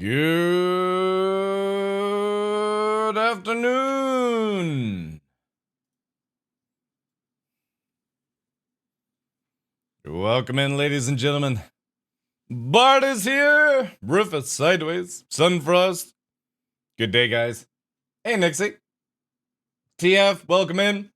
Good afternoon. Welcome in, ladies and gentlemen. Bart is here. Rufus sideways. Sunfrost. Good day, guys. Hey, Nixie. TF, welcome in.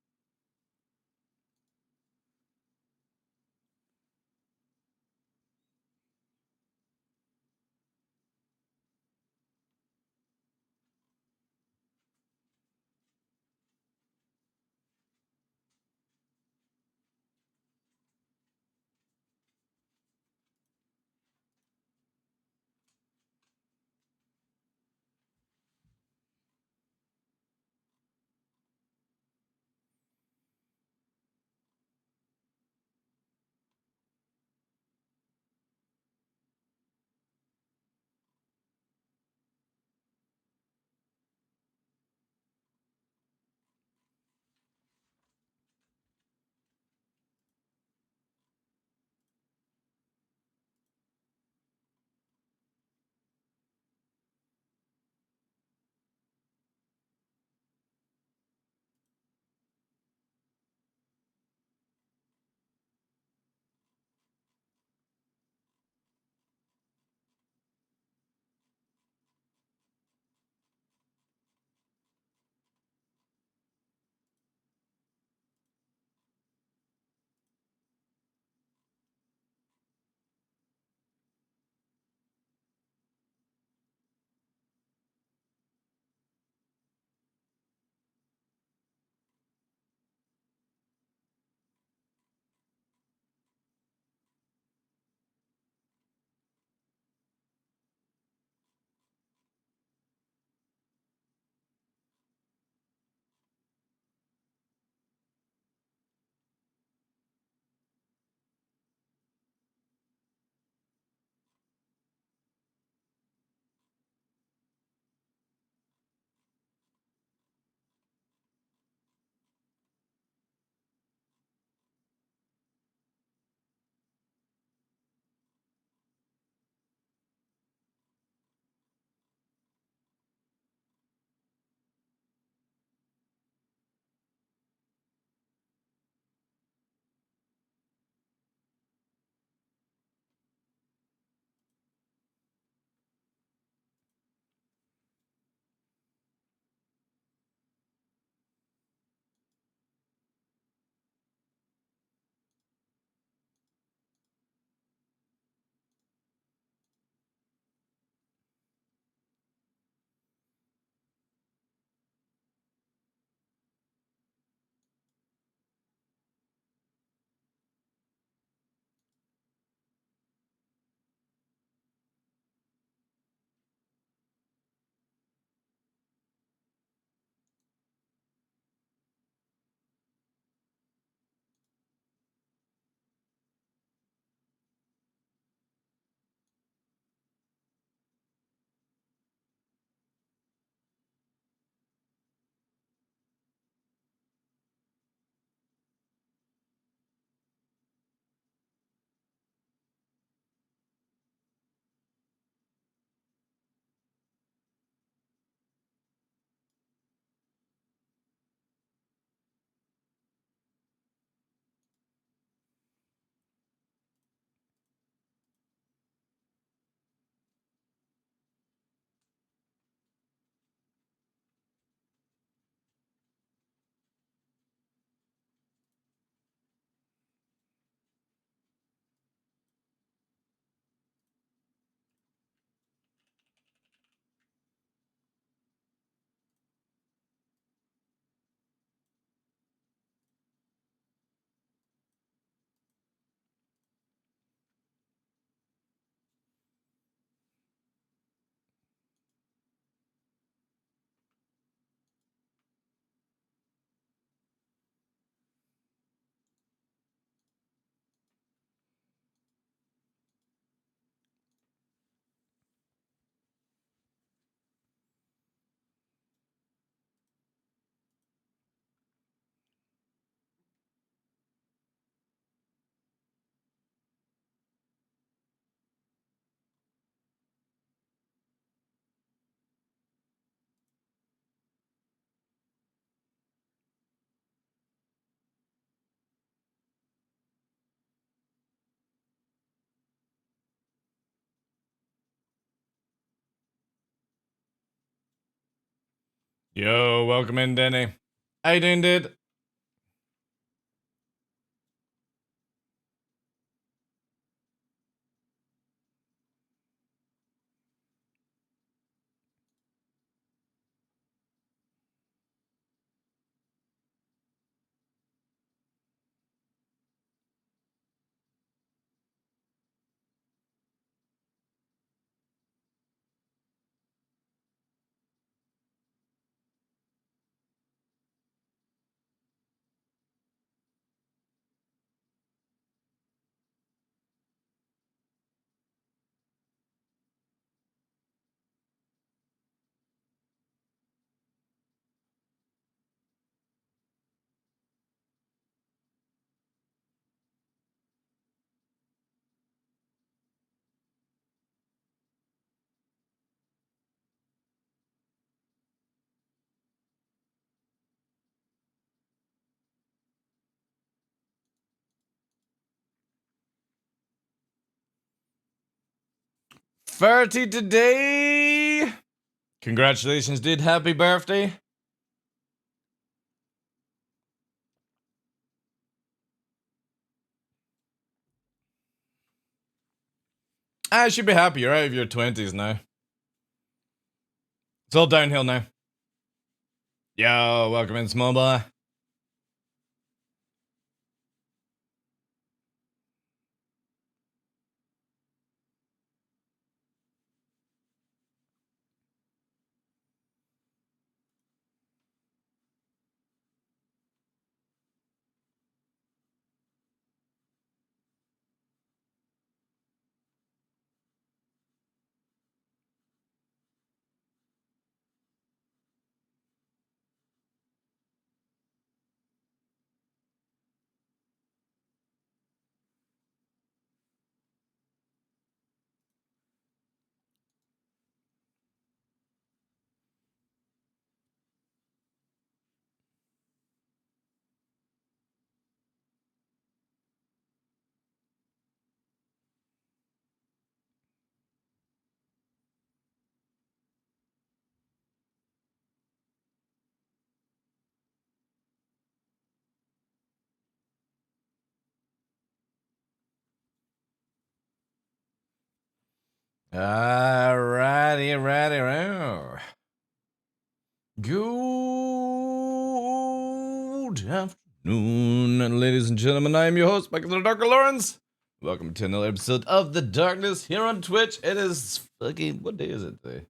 Yo, welcome in, Denny. How you doing, dude? Farty today. Congratulations, dude. Happy birthday. I should be happy. You're out of your 20s now. It's all downhill now. Yo, welcome in, small boy. Alrighty. Good afternoon, ladies and gentlemen. I am your host, Michael the Darker Lawrence. Welcome to another episode of The Darkness here on Twitch. It is fucking, what day is it today?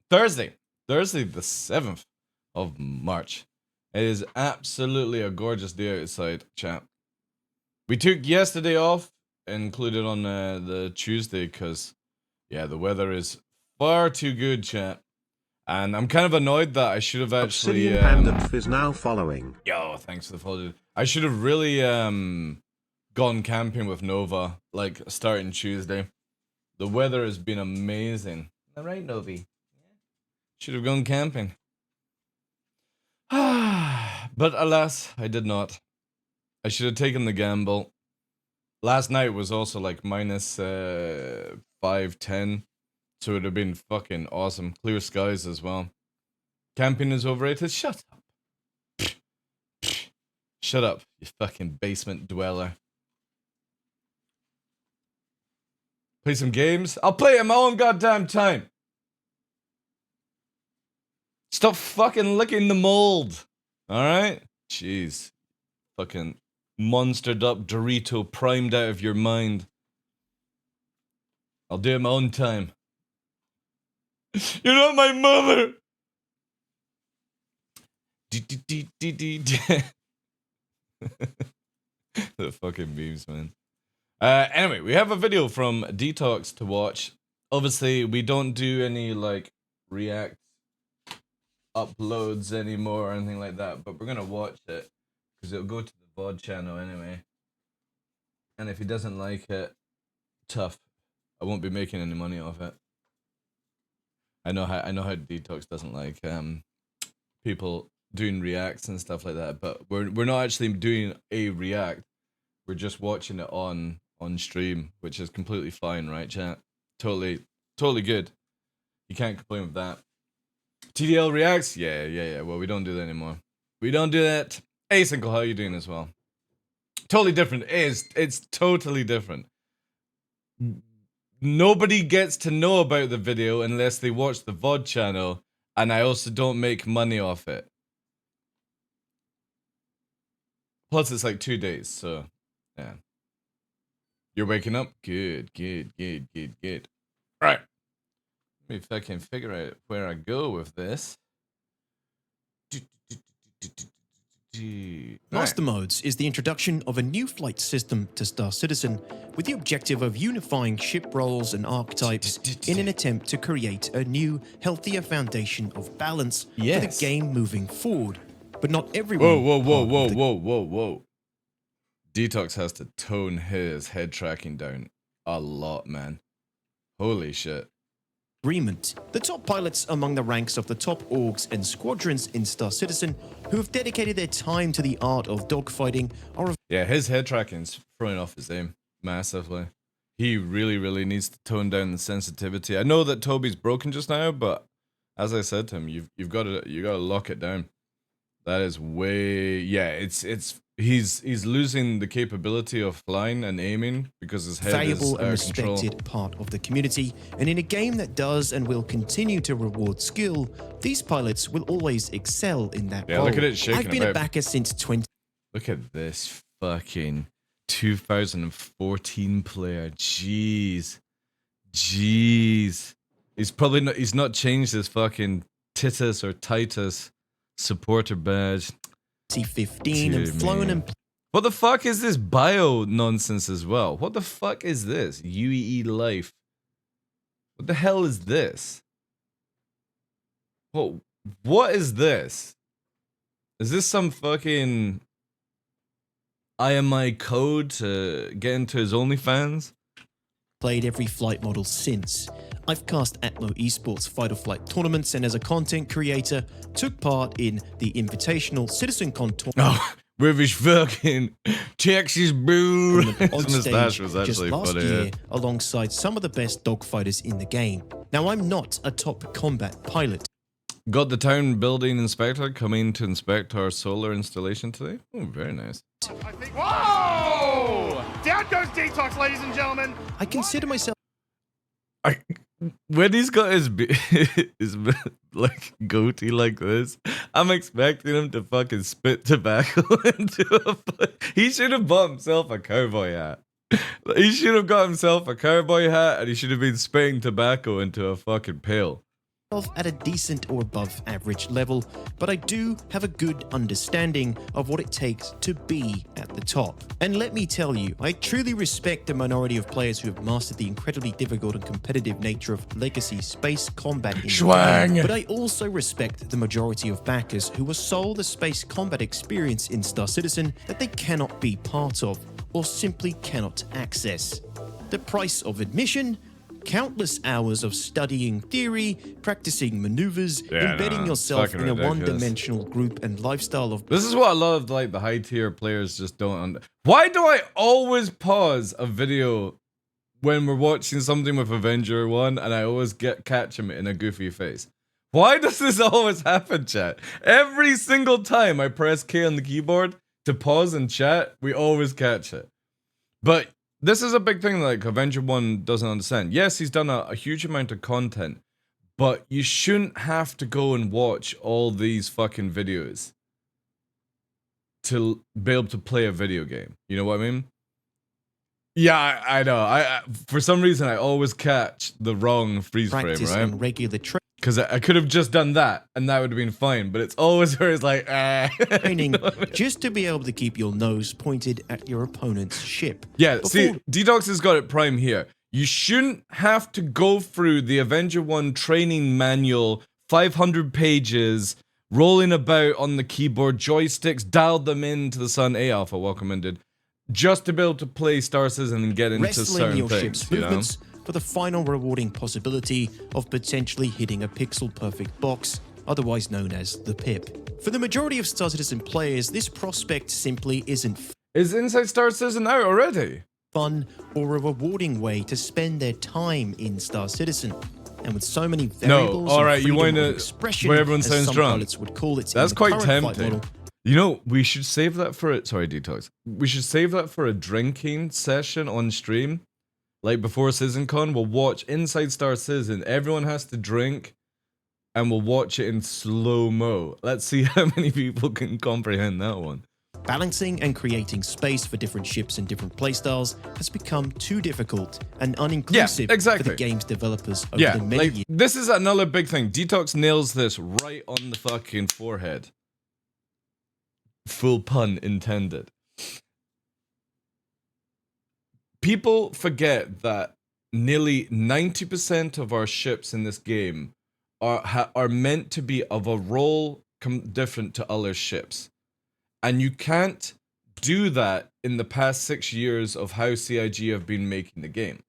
Thursday the 7th of March. It is absolutely a gorgeous day outside, chat. We took yesterday off, included on the Tuesday, because, yeah, the weather is far too good, chat. And I'm kind of annoyed that I should have actually... Obsidian is now following. Yo, thanks for the follow. I should have really gone camping with Nova, like, starting Tuesday. The weather has been amazing. All right, Novi. Should have gone camping. But alas, I did not. I should have taken the gamble. Last night was also like minus 5-10, so it would have been fucking awesome. Clear skies as well. Camping is overrated? Shut up. Shut up, you fucking basement dweller. Play some games? I'll play at my own goddamn time. Stop fucking licking the mold. Alright? Jeez. Fucking monstered up Dorito primed out of your mind. I'll do it my own time. You're not my mother! The fucking memes, man. Anyway, we have a video from Detox to watch. Obviously, we don't do any, like, React uploads anymore or anything like that, but we're gonna watch it, because it'll go to the VOD channel anyway. And if he doesn't like it, tough. I won't be making any money off it. I know how Detox doesn't like people doing reacts and stuff like that, but we're not actually doing a react. We're just watching it on stream, which is completely fine, right, chat? Totally good. You can't complain with that. TDL reacts? Yeah. Well, we don't do that anymore. We don't do that. Asynchro, how are you doing as well? Totally different. It's totally different. Nobody gets to know about the video unless they watch the VOD channel, and I also don't make money off it. Plus, it's like 2 days, so yeah. You're waking up? Good. Right. Let me if I can figure out where I go with this. Master Modes is the introduction of a new flight system to Star Citizen with the objective of unifying ship roles and archetypes in an attempt to create a new, healthier foundation of balance for the game moving forward. But not everyone... Whoa. Detox has to tone his head tracking down a lot, man. Holy shit. Agreement. The top pilots among the ranks of the top orgs and squadrons in Star Citizen who have dedicated their time to the art of dogfighting are... Yeah, his head tracking's throwing off his aim massively. He really needs to tone down the sensitivity. I know that Toby's broken just now, but as I said to him, you gotta lock it down. That is way... Yeah, he's losing the capability of flying and aiming because his head valuable is and respected part of the community, and in a game that does and will continue to reward skill, these pilots will always excel in that role. Look at it shaking. I've been a backer since 20... Look at this fucking 2014 player. Jeez. He's not changed his fucking Titus or Titus supporter badge. 2015 and flown and... What the fuck is this bio nonsense as well? What the fuck is this? UEE life. What the hell is this? What is this? Is this some fucking IMI code to get into his OnlyFans? Played every flight model since. I've cast Atmo Esports Fight or Flight tournaments, and as a content creator, took part in the Invitational CitizenCon tournament. Oh, with his fucking Texas boo. His mustache was actually just last funny. year, alongside some of the best dogfighters in the game. Now, I'm not a top combat pilot. Got the town building inspector coming to inspect our solar installation today. Oh, very nice. I think. Whoa! Down goes Detox, ladies and gentlemen. I consider myself... When he's got his like goatee like this, I'm expecting him to fucking spit tobacco into a... He should have bought himself a cowboy hat. He should have got himself a cowboy hat, and he should have been spitting tobacco into a fucking pail. At a decent or above average level, but I do have a good understanding of what it takes to be at the top. And let me tell you, I truly respect the minority of players who have mastered the incredibly difficult and competitive nature of legacy space combat in the game, but I also respect the majority of backers who were sold the space combat experience in Star Citizen that they cannot be part of, or simply cannot access. The price of admission: countless hours of studying theory, practicing maneuvers, embedding yourself in a one-dimensional group and lifestyle of... This is what a lot of like the high-tier players just don't Why do I always pause a video when we're watching something with Avenger 1 and I always catch him in a goofy face? Why does this always happen, chat? Every single time I press K on the keyboard to pause and chat, we always catch it. But this is a big thing like Avenger 1 doesn't understand. Yes, he's done a huge amount of content, but you shouldn't have to go and watch all these fucking videos to be able to play a video game. You know what I mean? Yeah, I know. I for some reason, I always catch the wrong freeze frame, right? And regular because I could have just done that, and that would have been fine. But it's always where it's like, training, you know what I mean? just to be able to keep your nose pointed at your opponent's ship. Yeah, see, Detox has got it prime here. You shouldn't have to go through the Avenger 1 training manual, 500 pages, rolling about on the keyboard, joysticks, dialed them into the sun. A Alpha, welcome in, dude. Just to be able to play Star Citizen and get into certain your things, ship's you know? movements for the final rewarding possibility of potentially hitting a pixel-perfect box, otherwise known as the pip. For the majority of Star Citizen players, this prospect simply isn't Is Inside Star Citizen out already? Fun or a rewarding way to spend their time in Star Citizen. and with so many No, variables all right, and you freedom want of to expression, where everyone as sounds some drunk. pilots would call it, That's in the quite current flight tempting. model. You know, we should save that for it. Sorry, Detox. We should save that for a drinking session on stream. Like before SeasonCon, we'll watch Inside Star Citizen. Everyone has to drink, and we'll watch it in slow-mo. Let's see how many people can comprehend that one. Balancing and creating space for different ships and different playstyles has become too difficult and uninclusive for exactly. the game's developers over the many like years. this is another big thing. Detox nails this right on the fucking forehead. Full pun intended. People forget that nearly 90% of our ships in this game are meant to be of a role different to other ships. And you can't do that in the past 6 years of how CIG have been making the game.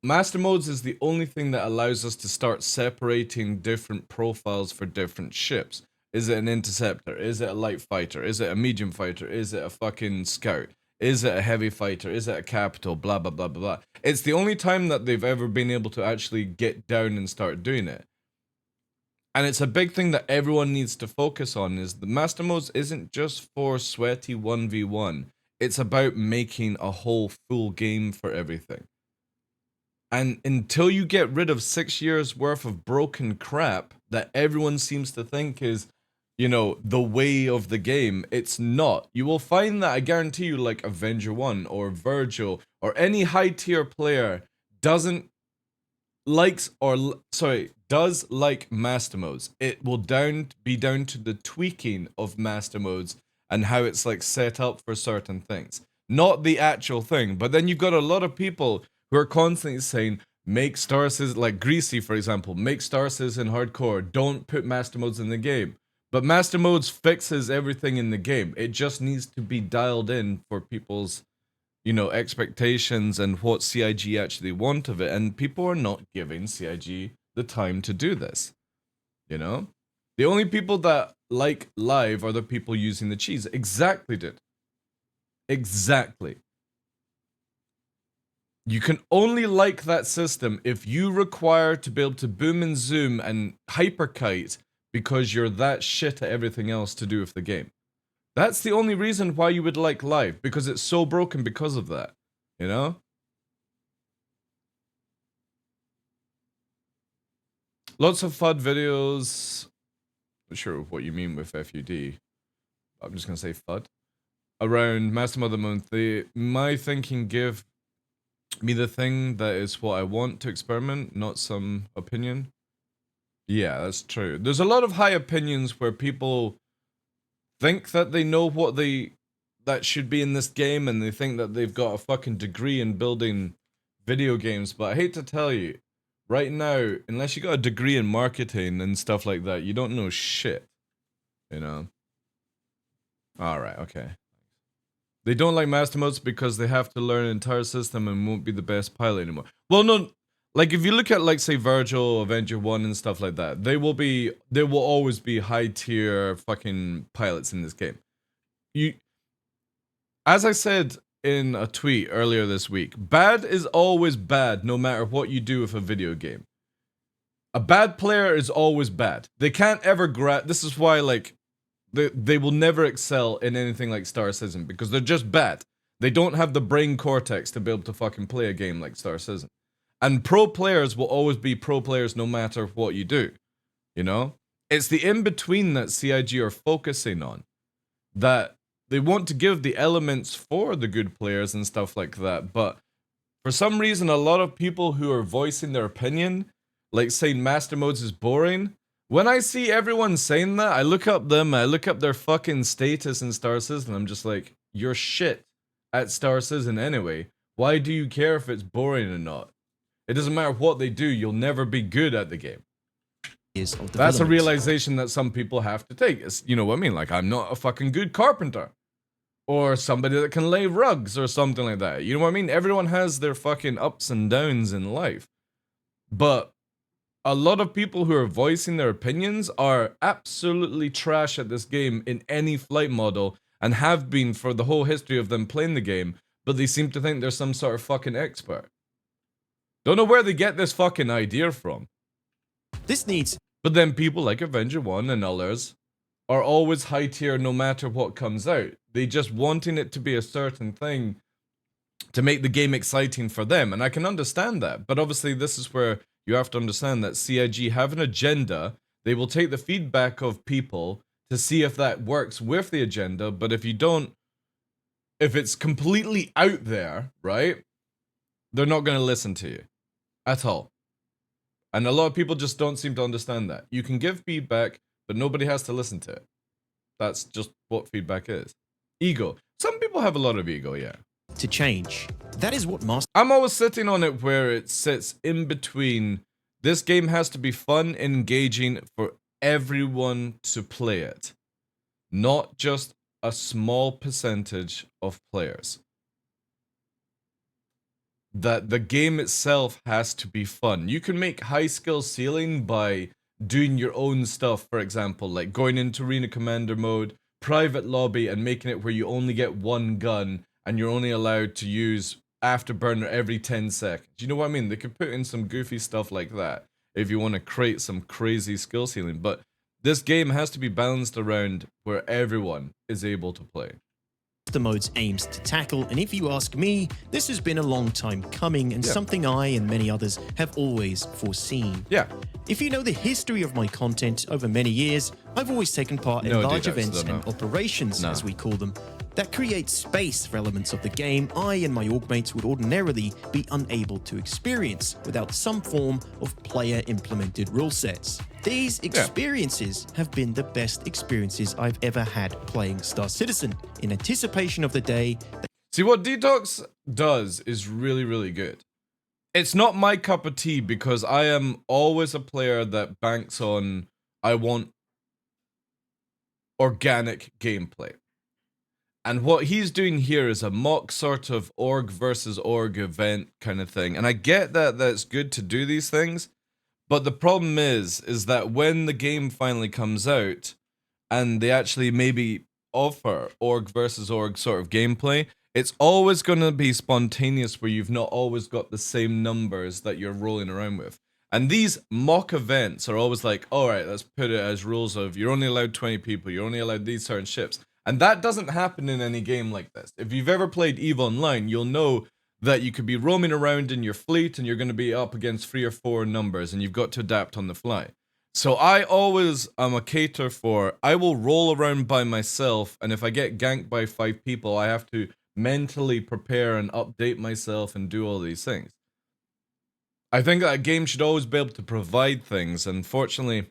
Master Modes is the only thing that allows us to start separating different profiles for different ships. Is it an interceptor? Is it a light fighter? Is it a medium fighter? Is it a fucking scout? Is it a heavy fighter? Is it a capital? Blah, blah, blah, blah, blah. It's the only time that they've ever been able to actually get down and start doing it. And it's a big thing that everyone needs to focus on, is the Master Modes isn't just for sweaty 1v1. It's about making a whole full game for everything. And until you get rid of 6 years worth of broken crap that everyone seems to think is, you know, the way of the game, it's not. You will find that, I guarantee you, like Avenger 1 or Virgil or any high tier player does like master modes. It will be down to the tweaking of master modes and how it's like set up for certain things, not the actual thing. But then you've got a lot of people who are constantly saying, make Star Citizen, like Greasy for example, make Star Citizen hardcore, don't put master modes in the game. But master modes fixes everything in the game. It just needs to be dialed in for people's, you know, expectations and what CIG actually want of it. And people are not giving CIG the time to do this, you know? The only people that like live are the people using the cheese. Exactly, dude. Exactly. You can only like that system if you require to be able to boom and zoom and hyperkite because you're that shit at everything else to do with the game. That's the only reason why you would like live, because it's so broken because of that, you know? Lots of FUD videos. Not sure what you mean with FUD. I'm just gonna say FUD. Around Master Mother Month, my thinking give me the thing that is what I want to experiment, not some opinion. Yeah, that's true. There's a lot of high opinions where people think that they know what that should be in this game, and they think that they've got a fucking degree in building video games. But I hate to tell you, right now, unless you got a degree in marketing and stuff like that, you don't know shit. You know? Alright, okay. They don't like master modes because they have to learn an entire system and won't be the best pilot anymore. Well, no, like if you look at, like, say Virgil, Avenger 1 and stuff like that, there will always be high tier fucking pilots in this game. As I said in a tweet earlier this week, bad is always bad no matter what you do with a video game. A bad player is always bad. They can't ever this is why, like, they will never excel in anything like Star Citizen, because they're just bad. They don't have the brain cortex to be able to fucking play a game like Star Citizen. And pro players will always be pro players no matter what you do. You know? It's the in-between that CIG are focusing on. That they want to give the elements for the good players and stuff like that, but for some reason a lot of people who are voicing their opinion, like saying Master Modes is boring, when I see everyone saying that, I look up their fucking status in Star Citizen, I'm just like, you're shit at Star Citizen anyway. Why do you care if it's boring or not? It doesn't matter what they do, you'll never be good at the game. That's a realization that some people have to take. It's, you know what I mean? Like, I'm not a fucking good carpenter. Or somebody that can lay rugs or something like that. You know what I mean? Everyone has their fucking ups and downs in life. But a lot of people who are voicing their opinions are absolutely trash at this game in any flight model, and have been for the whole history of them playing the game, but they seem to think they're some sort of fucking expert. Don't know where they get this fucking idea from. This needs But then people like Avenger 1 and others are always high tier no matter what comes out. They just wanting it to be a certain thing to make the game exciting for them. And I can understand that. But obviously this is where you have to understand that CIG have an agenda. They will take the feedback of people to see if that works with the agenda. But if you don't, if it's completely out there, right, they're not going to listen to you at all. And a lot of people just don't seem to understand that. You can give feedback, but nobody has to listen to it. That's just what feedback is. Ego. Some people have a lot of ego, yeah. to change. That is what Master I'm always sitting on it where it sits in between. This game has to be fun, engaging for everyone to play it. Not just a small percentage of players. That the game itself has to be fun. You can make high skill ceiling by doing your own stuff, for example, like going into Arena Commander mode, private lobby, and making it where you only get one gun and you're only allowed to use Afterburner every 10 seconds. You know what I mean? They could put in some goofy stuff like that if you want to create some crazy skill ceiling. But this game has to be balanced around where everyone is able to play. Modes aims to tackle, and if you ask me, this has been a long time coming and something I and many others have always foreseen. Yeah. If you know the history of my content over many years, I've always taken part in large events and operations, as we call them, that create space for elements of the game I and my orgmates would ordinarily be unable to experience without some form of player-implemented rule sets. These experiences have been the best experiences I've ever had playing Star Citizen, in anticipation of the day that See, what Detox does is really, really good. It's not my cup of tea because I am always a player that banks on, I want organic gameplay. And what he's doing here is a mock sort of org versus org event kind of thing. And I get that that's good to do these things, but the problem is that when the game finally comes out and they actually maybe offer org versus org sort of gameplay, it's always going to be spontaneous where you've not always got the same numbers that you're rolling around with. And these mock events are always like, all right, let's put it as rules of you're only allowed 20 people, you're only allowed these certain ships. And that doesn't happen in any game like this. If you've ever played EVE Online, you'll know that you could be roaming around in your fleet and you're going to be up against 3 or 4 numbers and you've got to adapt on the fly. So I always am a cater for, I will roll around by myself, and if I get ganked by 5 people, I have to mentally prepare and update myself and do all these things. I think that a game should always be able to provide things, and fortunately,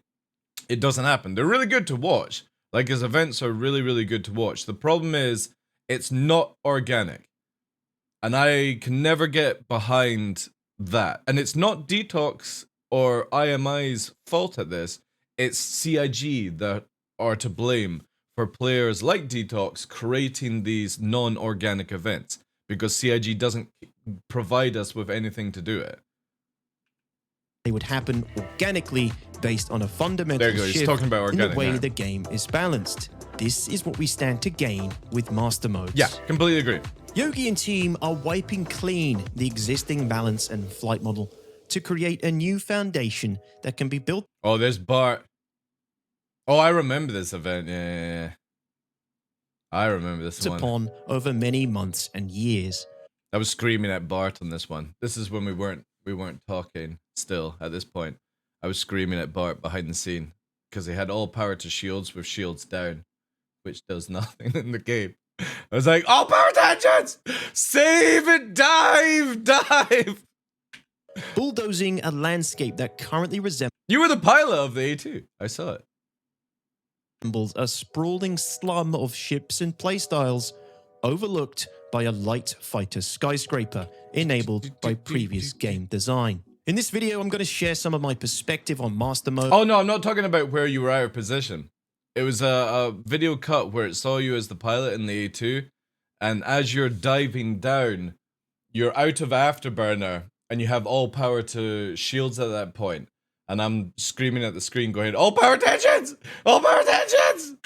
it doesn't happen. They're really good to watch. Like, his events are really, really good to watch. The problem is, it's not organic. And I can never get behind that. And it's not Detox or IMI's fault at this. It's CIG that are to blame for players like Detox creating these non-organic events. Because CIG doesn't provide us with anything to do it. they would happen organically based on a fundamental shift talking about in the organic way now. the game is balanced. This is what we stand to gain with master modes. Yeah, completely agree. Yogi and team are wiping clean the existing balance and flight model to create a new foundation that can be built. Oh, there's Bart. Oh, I remember this event. Yeah. I remember this one. Upon over many months and years. I was screaming at Bart on this one. This is when we weren't talking still at this point. I was screaming at Bart behind the scene because he had all power to shields with shields down, which does nothing in the game. I was like, all power tangents! Save it! Dive! Bulldozing a landscape that currently resembles You were the pilot of the A2. I saw it. a sprawling slum of ships and playstyles overlooked by a light fighter skyscraper enabled by previous game design. In this video, I'm going to share some of my perspective on master mode. Oh no, I'm not talking about where you were out of position. It was a video cut where it saw you as the pilot in the A2, and as you're diving down, you're out of afterburner, and you have all power to shields at that point. And I'm screaming at the screen going, all power tensions! All power tensions!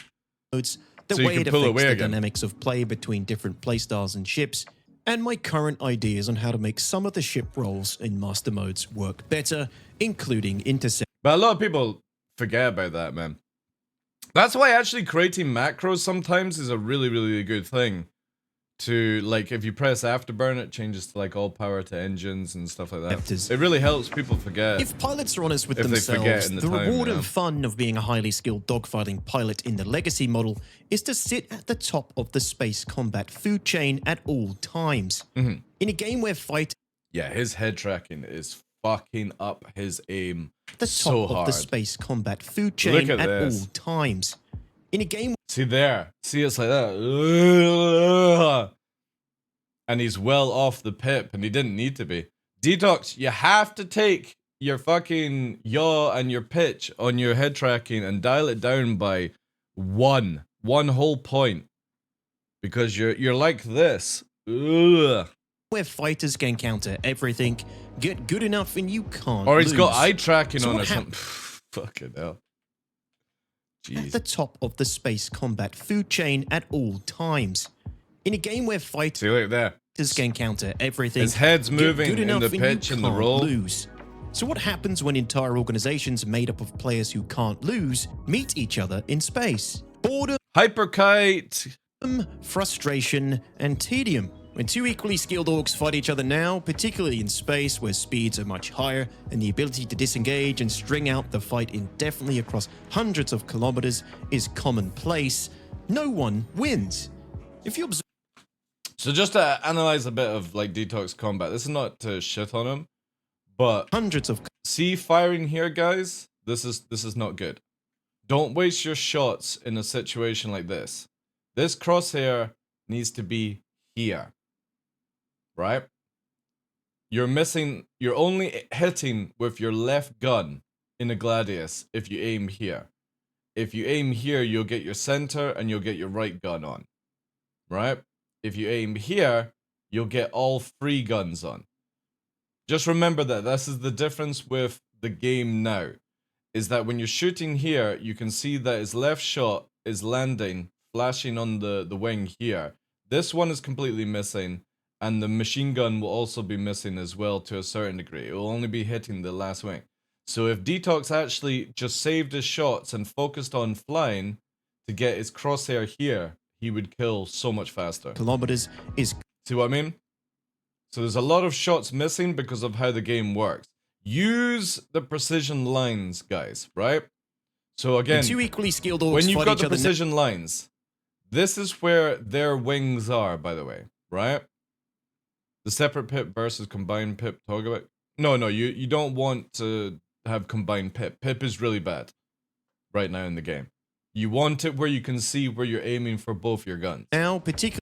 The So you way can it pull affects away the again. dynamics of play between different playstyles and ships, and my current ideas on how to make some of the ship roles in master modes work better, including intercept. But a lot of people forget about that, man. That's why actually creating macros sometimes is a really, really good thing. To, like, if you press afterburn, it changes to, like, all power to engines and stuff like that. It really helps people forget. If pilots are honest with if they forget themselves, in the time, reward you know? and fun of being a highly skilled dogfighting pilot in the legacy model is to sit at the top of the space combat food chain at all times. In a game where fight Yeah, his head tracking is fucking up his aim the so top of hard. the space combat food chain Look at at this. all times. In a game See there. See, it's like that. And he's well off the pip, and he didn't need to be. Detox, you have to take your fucking yaw and your pitch on your head tracking and dial it down by one whole point. Because you're like this. Ugh. where fighters can counter everything, get good enough and you can't Or he's lose. got eye tracking So on what or something. Fucking hell. At Jeez. the top of the space combat food chain at all times. In a game where fighters See, look there. can counter everything, His head's get moving good in enough the and you pitch and the can't roll. lose. So what happens when entire organizations made up of players who can't lose meet each other in space? Boredom, Hyperkite. frustration, and tedium. When two equally skilled orcs fight each other now, particularly in space where speeds are much higher and the ability to disengage and string out the fight indefinitely across hundreds of kilometers is commonplace, no one wins. If you observe So just to analyze a bit of like Detox combat, this is not to shit on him, but hundreds of see firing here, guys. This is not good. Don't waste your shots in a situation like this. This crosshair needs to be here, right? You're only hitting with your left gun in a Gladius if you aim here. If you aim here, you'll get your center and you'll get your right gun on, right? If you aim here, you'll get all three guns on. Just remember that this is the difference with the game now, is that when you're shooting here, you can see that his left shot is landing, flashing on the wing here. This one is completely missing, and the machine gun will also be missing as well to a certain degree. It will only be hitting the last wing. So if Detox actually just saved his shots and focused on flying to get his crosshair here, he would kill so much faster. kilometers is See what I mean? So there's a lot of shots missing because of how the game works. Use the precision lines, guys, right? So again, two equally skilled orcs when you've fight got each the other precision lines, this is where their wings are, by the way, right? The separate pip versus combined pip talk about. No, you don't want to have combined pip. Pip is really bad right now in the game. You want it where you can see where you're aiming for both your guns. now, particularly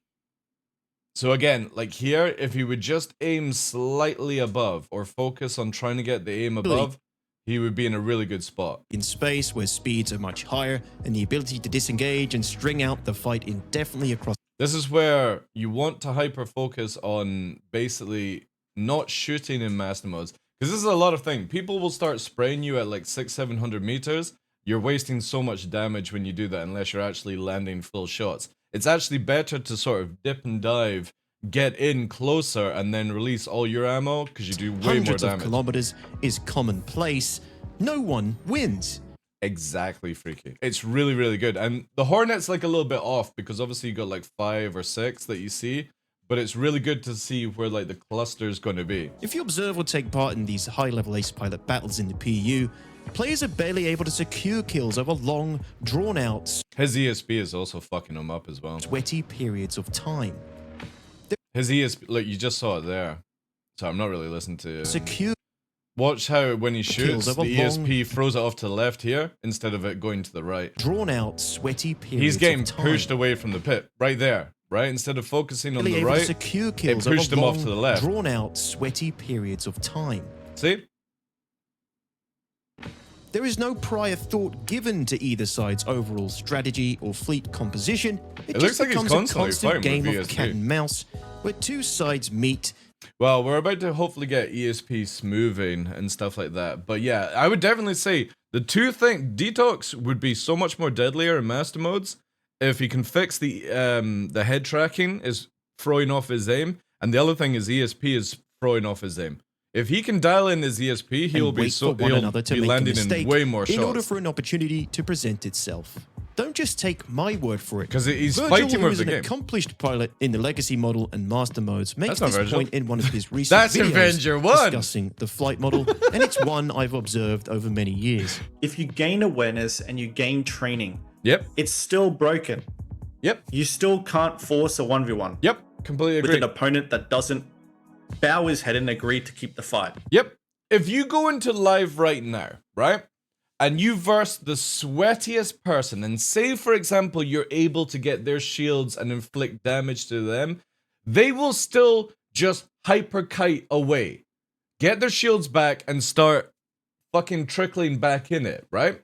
So again, like here, if he would just aim slightly above or focus on trying to get the aim above, he would be in a really good spot. in space where speeds are much higher and the ability to disengage and string out the fight indefinitely across This is where you want to hyper focus on basically not shooting in master modes. Because this is a lot of thing. People will start spraying you at like 600-700 meters. You're wasting so much damage when you do that unless you're actually landing full shots. It's actually better to sort of dip and dive, get in closer, and then release all your ammo because you do way more hundreds of damage. kilometers is commonplace. No one wins. Exactly, Freaky. It's really, really good. And the Hornet's like a little bit off because obviously you got like 5 or 6 that you see, but it's really good to see where like the cluster's going to be. If you observe or take part in these high-level ace pilot battles in the PU, players are barely able to secure kills over long, drawn-out, His ESP is also fucking him up as well. sweaty periods of time. His ESP, like you just saw it there. So I'm not really listening to... Secure Watch how when he shoots, of the a ESP throws it off to the left here instead of it going to the right. drawn-out, sweaty periods He's getting of time. pushed away from the pit, right there, right? Instead of focusing on Barely the able to right, secure kills pushed over him off long, to the left. drawn-out, sweaty periods of time. see? There is no prior thought given to either side's overall strategy or fleet composition. It looks just like he's becomes a constantly constant fighting game with of VSP. cat and mouse, where two sides meet. Well, we're about to hopefully get ESP smoothing and stuff like that. But yeah, I would definitely say the two things, Detox would be so much more deadlier in master modes if he can fix the head tracking is throwing off his aim, and the other thing is ESP is throwing off his aim. If he can dial in his ESP, he'll and be wait for one he'll another to be make a landing mistake in way more in order shots. for an opportunity to present itself. Don't just take my word for it. 'Cause he's Virgil, fighting who with is the an game. accomplished pilot in the Legacy model and Master modes, makes That's not this Virgil. point in one of his recent That's videos Avenger 1. discussing the flight model, and it's one I've observed over many years. If you gain awareness and you gain training, Yep. it's still broken. Yep. You still can't force a 1v1 Yep. Completely with agree. an opponent that doesn't bow his head and agree to keep the fight. Yep. If you go into live right now, right, and you verse the sweatiest person, and say, for example, you're able to get their shields and inflict damage to them, they will still just hyper kite away, get their shields back, and start fucking trickling back in it, right?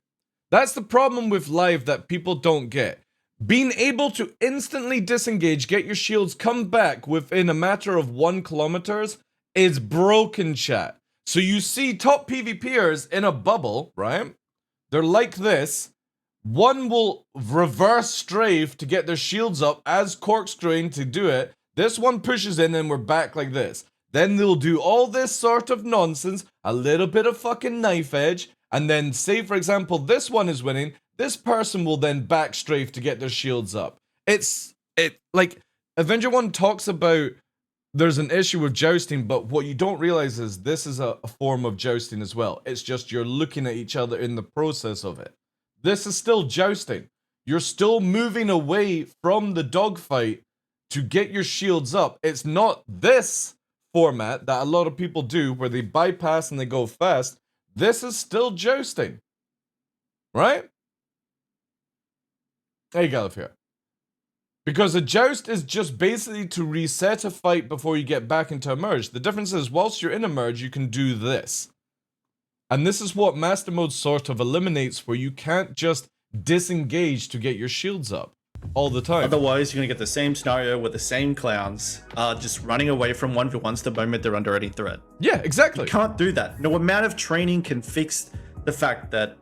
That's the problem with live that people don't get. Being able to instantly disengage, get your shields, come back within a matter of 1 kilometers is broken, chat. So you see top PvPers in a bubble, right? They're like this. One will reverse strafe to get their shields up as corkscrewing to do it. This one pushes in and we're back like this. Then they'll do all this sort of nonsense, a little bit of fucking knife edge, and then say, for example, this one is winning. This person will then back strafe to get their shields up. It's like Avenger 1 talks about there's an issue with jousting, but what you don't realize is this is a form of jousting as well. It's just you're looking at each other in the process of it. This is still jousting. You're still moving away from the dogfight to get your shields up. It's not this format that a lot of people do where they bypass and they go fast. This is still jousting. Right? Hey, Gallifrey. Because a joust is just basically to reset a fight before you get back into a merge. The difference is, whilst you're in a merge, you can do this. And this is what Master Mode sort of eliminates, where you can't just disengage to get your shields up all the time. Otherwise, you're going to get the same scenario with the same clowns just running away from 1v1s the moment they're under any threat. Yeah, exactly. You can't do that. No amount of training can fix the fact that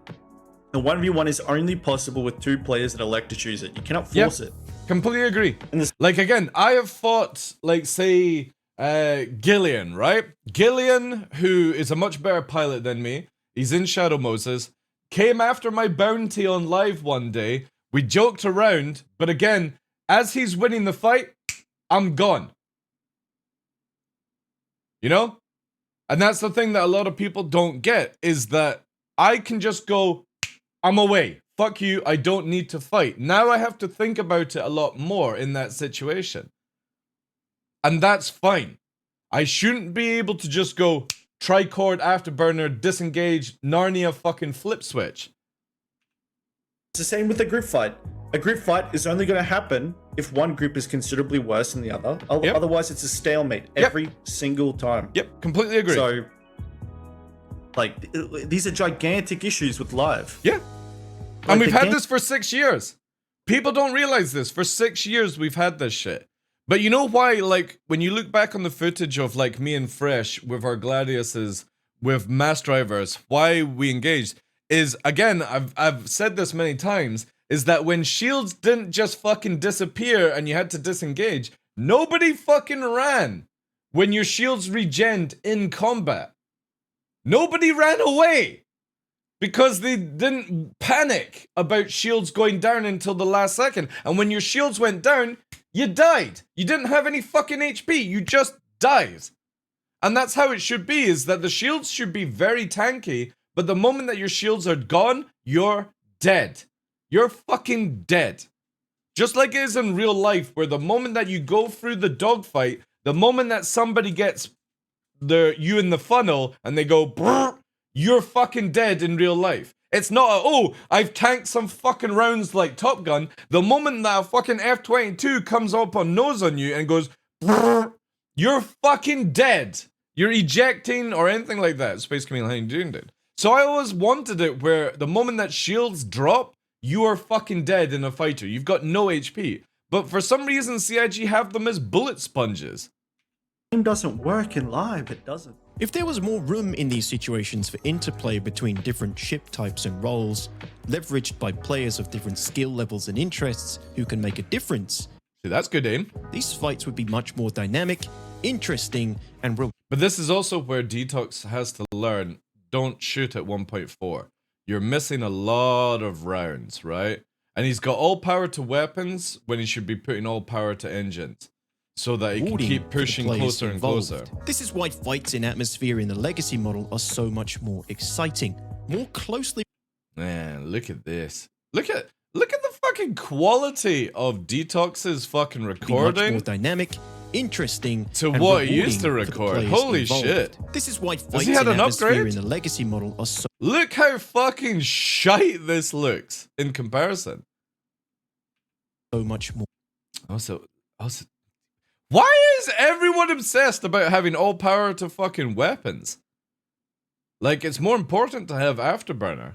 the 1v1 is only possible with 2 players that elect to choose it. You cannot force it. Completely agree. And this- Like, again, I have fought, like, say, Gillian, right? Gillian, who is a much better pilot than me, he's in Shadow Moses, came after my bounty on live one day. We joked around, but again, as he's winning the fight, I'm gone. You know? And that's the thing that a lot of people don't get, is that I can just go, I'm away. Fuck you, I don't need to fight. Now I have to think about it a lot more in that situation. And that's fine. I shouldn't be able to just go tricord afterburner, disengage, Narnia fucking flip switch. It's the same with a group fight. A group fight is only going to happen if one group is considerably worse than the other. Yep. Otherwise, it's a stalemate every single time. Yep, completely agree. So, like, these are gigantic issues with live. Yeah. Like, And we've the had game- this for 6 years. People don't realize this. For 6 years, we've had this shit. But you know why, like, when you look back on the footage of, like, me and Fresh with our Gladiuses, with mass drivers, why we engaged is, again, I've said this many times, is that when shields didn't just fucking disappear and you had to disengage, nobody fucking ran when your shields regened in combat. Nobody ran away. Because they didn't panic about shields going down until the last second. And when your shields went down, you died. You didn't have any fucking HP. You just died. And that's how it should be, is that the shields should be very tanky, but the moment that your shields are gone, you're dead. You're fucking dead. Just like it is in real life, where the moment that you go through the dogfight, the moment that somebody gets you in the funnel and they go, brrr, you're fucking dead in real life. It's not oh, I've tanked some fucking rounds like Top Gun. The moment that a fucking F-22 comes up on nose on you and goes, brrr, you're fucking dead. You're ejecting or anything like that. Space Camille, how you doing, dude? So I always wanted it where the moment that shields drop, you are fucking dead in a fighter. You've got no HP. But for some reason, CIG have them as bullet sponges. The game doesn't work in live. It doesn't. If there was more room in these situations for interplay between different ship types and roles, leveraged by players of different skill levels and interests who can make a difference, See, that's good aim. these fights would be much more dynamic, interesting and But this is also where Detox has to learn, don't shoot at 1.4. You're missing a lot of rounds, right? And he's got all power to weapons when he should be putting all power to engines, so that he can rewarding keep for the pushing players closer and involved. closer. This is why fights in atmosphere in the legacy model are so much more exciting, more closely Man, look at this. Look at the fucking quality of Detox's fucking much recording more dynamic, interesting, to and what he rewarding used to for the record. players Holy involved. shit. This is why he fights had in an atmosphere upgrade? in the legacy model are so Look how fucking shite this looks in comparison. much more Also, why is everyone obsessed about having all power to fucking weapons? Like, it's more important to have Afterburner.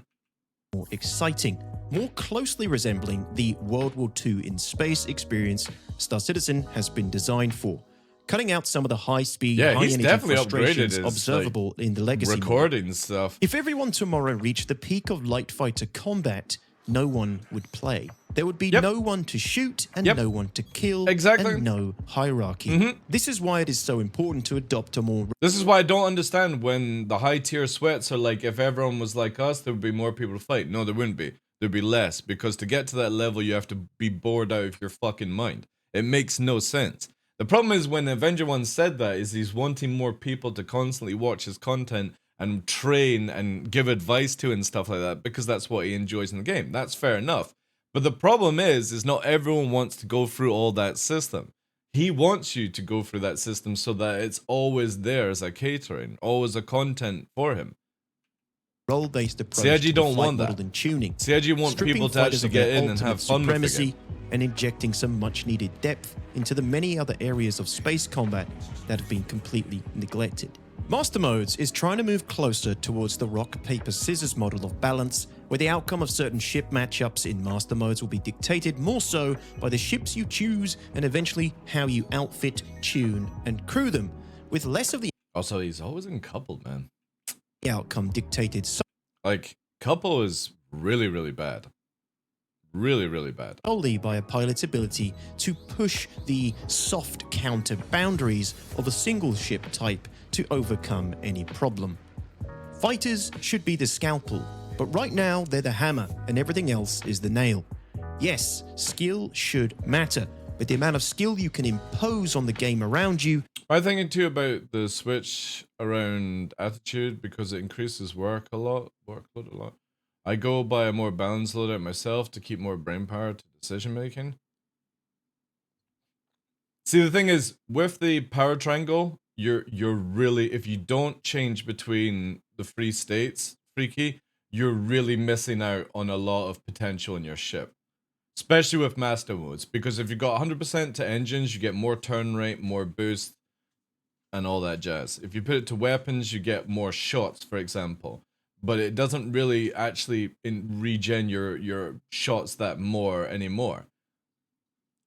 exciting, more closely resembling the World War II in space experience Star Citizen has been designed for, cutting out some of the high-speed, Yeah, he's high-energy definitely upgraded frustrations his, observable in the legacy model. Recording stuff. If everyone tomorrow reached the peak of light fighter combat, no one would play. There would be Yep. no one to shoot and Yep. no one to kill, Exactly. and no hierarchy. This is why it is so important to adopt a more This is why I don't understand when the high tier sweats are like, if everyone was like us, there would be more people to fight. No, there wouldn't be. There'd be less, because to get to that level, you have to be bored out of your fucking mind. It makes no sense. The problem is when Avenger 1 said that, is he's wanting more people to constantly watch his content and train and give advice to and stuff like that, because that's what he enjoys in the game. That's fair enough. But the problem is not everyone wants to go through all that system. He wants you to go through that system so that it's always there as a catering, always a content for him. role-based approach CIG to the don't fight want that. model and tuning. CIG want stripping people to fighters actually of their get in and ultimate have fun with the supremacy game. and injecting some much-needed depth into the many other areas of space combat that have been completely neglected. Master Modes is trying to move closer towards the rock, paper, scissors model of balance, where the outcome of certain ship matchups in Master Modes will be dictated more so by the ships you choose and eventually how you outfit, tune, and crew them, with less of the Also, he's always in coupled, man. outcome dictated Like, couple is really, really bad. Really, really bad. solely by a pilot's ability to push the soft counter boundaries of a single ship type to overcome any problem. Fighters should be the scalpel, but right now they're the hammer and everything else is the nail. Yes, skill should matter, but the amount of skill you can impose on the game around you I'm thinking too about the switch around attitude, because it increases workload a lot. I go by a more balanced loadout myself to keep more brain power to decision making. See, the thing is, with the power triangle, you're really, if you don't change between the free states, free key, you're really missing out on a lot of potential in your ship. Especially with master modes, because if you got 100% to engines, you get more turn rate, more boost, and all that jazz. If you put it to weapons, you get more shots, for example. But it doesn't really actually regen your shots that more anymore.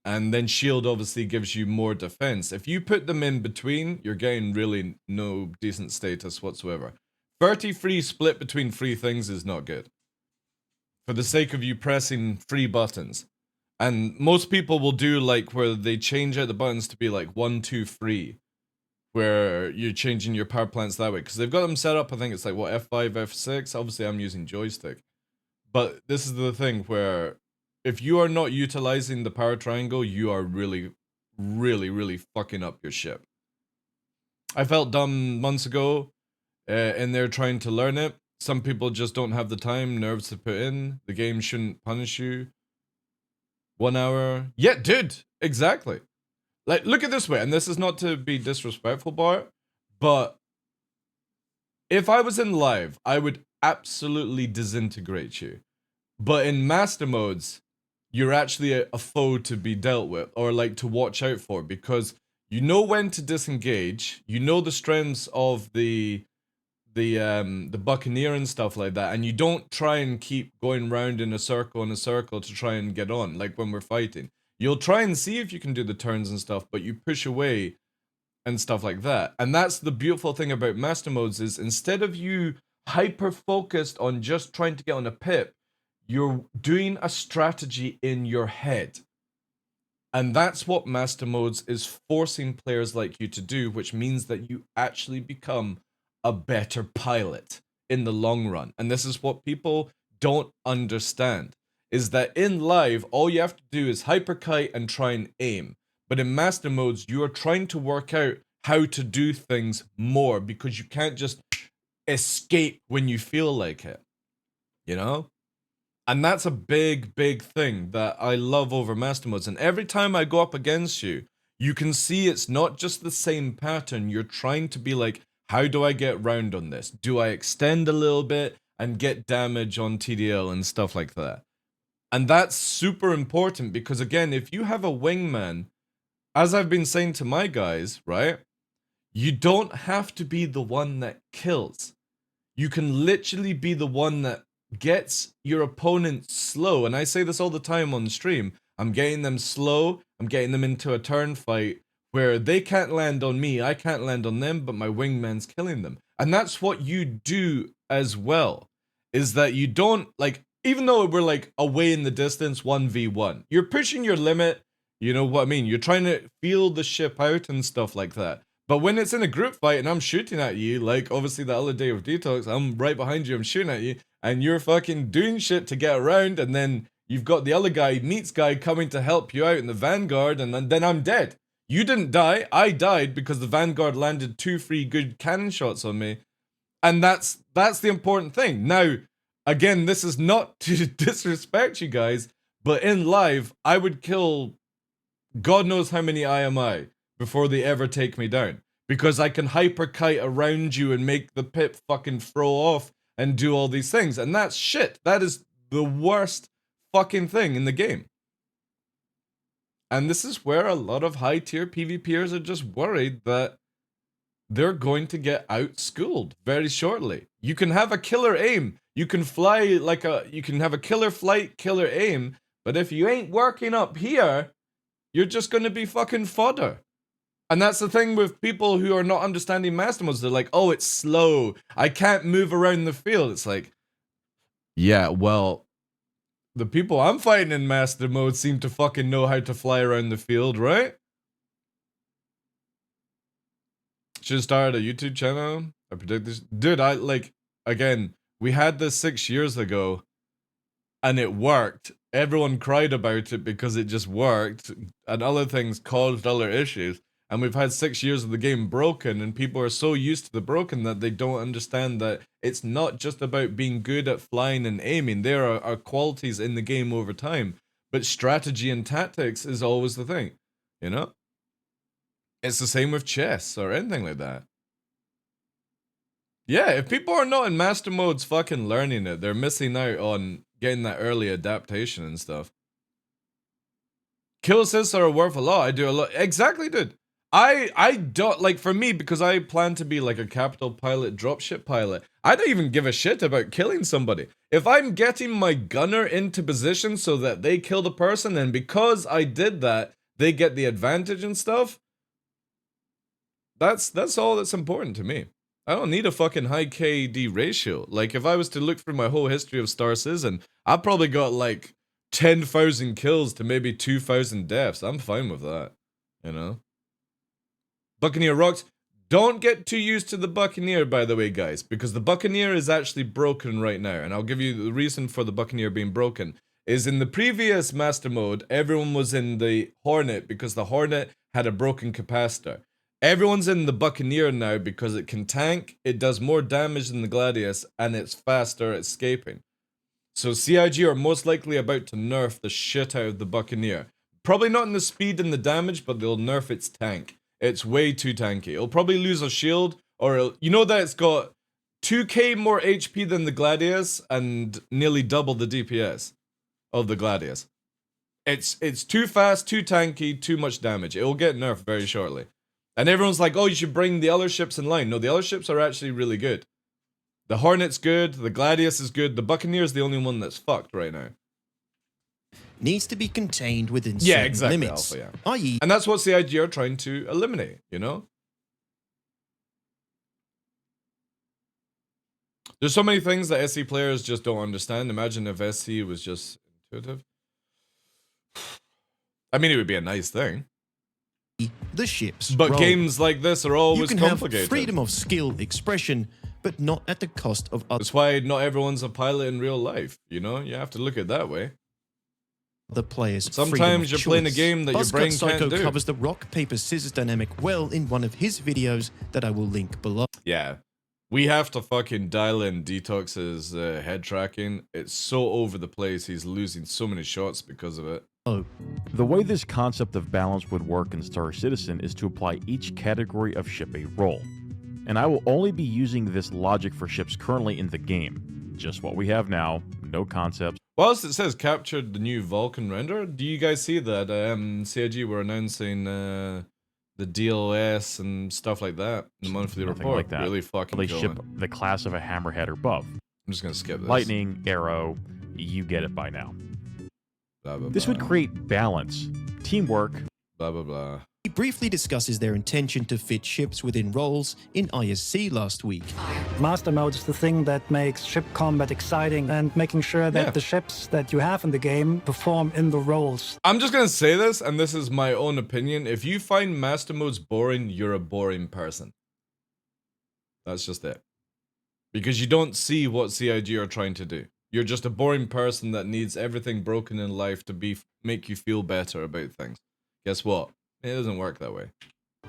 And then shield obviously gives you more defense. If you put them in between, you're getting really no decent status whatsoever. 33 split between three things is not good, for the sake of you pressing three buttons. And most people will do like where they change out the buttons to be like 1, 2, 3, where you're changing your power plants that way, because they've got them set up. I think it's like what, F5, F6. Obviously I'm using joystick, but this is the thing where if you are not utilizing the power triangle, you are really, really, really fucking up your ship. I felt dumb months ago in there trying to learn it. Some people just don't have the time, nerves to put in. The game shouldn't punish you. 1 hour. Yeah, dude, exactly. Like, look at this way, and this is not to be disrespectful, Bart, but if I was in live, I would absolutely disintegrate you. But in master modes, you're actually a foe to be dealt with, or like to watch out for, because you know when to disengage, you know the strengths of the Buccaneer and stuff like that, and you don't try and keep going round in a circle to try and get on, like when we're fighting. You'll try and see if you can do the turns and stuff, but you push away and stuff like that. And that's the beautiful thing about master modes, is instead of you hyper focused on just trying to get on a pip, you're doing a strategy in your head. And that's what Master Modes is forcing players like you to do, which means that you actually become a better pilot in the long run. And this is what people don't understand, is that in live, all you have to do is hyperkite and try and aim. But in Master Modes, you are trying to work out how to do things more, because you can't just escape when you feel like it, you know? And that's a big, big thing that I love over Master Modes. And every time I go up against you, you can see it's not just the same pattern. You're trying to be like, how do I get round on this? Do I extend a little bit and get damage on TDL and stuff like that? And that's super important because, again, if you have a wingman, as I've been saying to my guys, right? You don't have to be the one that kills. You can literally be the one that gets your opponent slow. And I say this all the time on stream. I'm getting them slow. I'm getting them into a turn fight where they can't land on me. I can't land on them, but my wingman's killing them. And that's what you do as well, is that you don't, like, even though we're like away in the distance 1v1, you're pushing your limit. You know what I mean? You're trying to feel the ship out and stuff like that. But when it's in a group fight and I'm shooting at you, like obviously the other day with Detox, I'm right behind you, I'm shooting at you, and you're fucking doing shit to get around, and then you've got the other guy, Meats guy, coming to help you out in the Vanguard, and then I'm dead. You didn't die, I died because the Vanguard landed 2 free good cannon shots on me. And that's the important thing. Now, again, this is not to disrespect you guys, but in live, I would kill God knows how many IMI before they ever take me down. Because I can hyperkite around you and make the pip fucking throw off and do all these things. And that's shit. That is the worst fucking thing in the game. And this is where a lot of high tier PvPers are just worried that they're going to get outschooled very shortly. You can have a killer aim. You can fly like you can have a killer flight, killer aim. But if you ain't working up here, you're just going to be fucking fodder. And that's the thing with people who are not understanding Master Modes. They're like, oh, it's slow. I can't move around the field. It's like, yeah, well, the people I'm fighting in Master Mode seem to fucking know how to fly around the field, right? Should have started a YouTube channel. I predict this. Dude, again, we had this 6 years ago and it worked. Everyone cried about it because it just worked and other things caused other issues. And we've had 6 years of the game broken, and people are so used to the broken that they don't understand that it's not just about being good at flying and aiming. There are qualities in the game over time, but strategy and tactics is always the thing, you know? It's the same with chess or anything like that. Yeah, if people are not in Master Modes fucking learning it, they're missing out on getting that early adaptation and stuff. Kill assists are worth a lot. I do a lot. Exactly, dude. I don't, like, for me, because I plan to be like a capital pilot, dropship pilot, I don't even give a shit about killing somebody. If I'm getting my gunner into position so that they kill the person, and because I did that, they get the advantage and stuff, that's all that's important to me. I don't need a fucking high KD ratio. Like, if I was to look through my whole history of Star Citizen, I probably got like 10,000 kills to maybe 2,000 deaths. I'm fine with that, you know? Buccaneer rocks. Don't get too used to the Buccaneer, by the way, guys, because the Buccaneer is actually broken right now, and I'll give you the reason for the Buccaneer being broken. Is in the previous Master Mode, everyone was in the Hornet because the Hornet had a broken capacitor. Everyone's in the Buccaneer now because it can tank, it does more damage than the Gladius, and it's faster at escaping. So CIG are most likely about to nerf the shit out of the Buccaneer. Probably not in the speed and the damage, but they'll nerf its tank. It's way too tanky. It'll probably lose a shield, or you know that it's got 2k more HP than the Gladius and nearly double the DPS of the Gladius. It's too fast, too tanky, too much damage. It will get nerfed very shortly. And everyone's like, oh, you should bring the other ships in line. No, the other ships are actually really good. The Hornet's good, the Gladius is good, the Buccaneer is the only one that's fucked right now. Needs to be contained within certain limits, Alpha, yeah. i.e. And that's what CIG are trying to eliminate, you know? There's so many things that SC players just don't understand. Imagine if SC was just intuitive. I mean, it would be a nice thing. The ship's But role. games like this are always You can complicated. have freedom of skill expression, but not at the cost of That's why not everyone's a pilot in real life, you know? You have to look at it that way. the player's Sometimes freedom of you're playing a choice. game that your Buzzcut brain Psycho can't do. covers the rock, paper, scissors dynamic well in one of his videos that I will link below. Yeah. We have to fucking dial in Detox's head tracking. It's so over the place. He's losing so many shots because of it. The way this concept of balance would work in Star Citizen is to apply each category of ship a role. And I will only be using this logic for ships currently in the game. Just what we have now, no concepts. Whilst it says captured the new Vulcan render, do you guys see that CIG were announcing the DLS and stuff like that in the monthly Nothing report? like that. Really fucking They going. ship the class of a hammerhead or above. I'm just gonna skip this. Lightning, arrow, you get it by now. Blah, blah, This blah. would create balance, teamwork, Blah, blah, blah. He briefly discusses their intention to fit ships within roles in ISC last week. Master mode is the thing that makes ship combat exciting and making sure that Yeah. the ships that you have in the game perform in the roles. I'm just gonna say this, and this is my own opinion. If you find master modes boring, you're a boring person. That's just it. Because you don't see what CIG are trying to do. You're just a boring person that needs everything broken in life to make you feel better about things. Guess what? It doesn't work that way.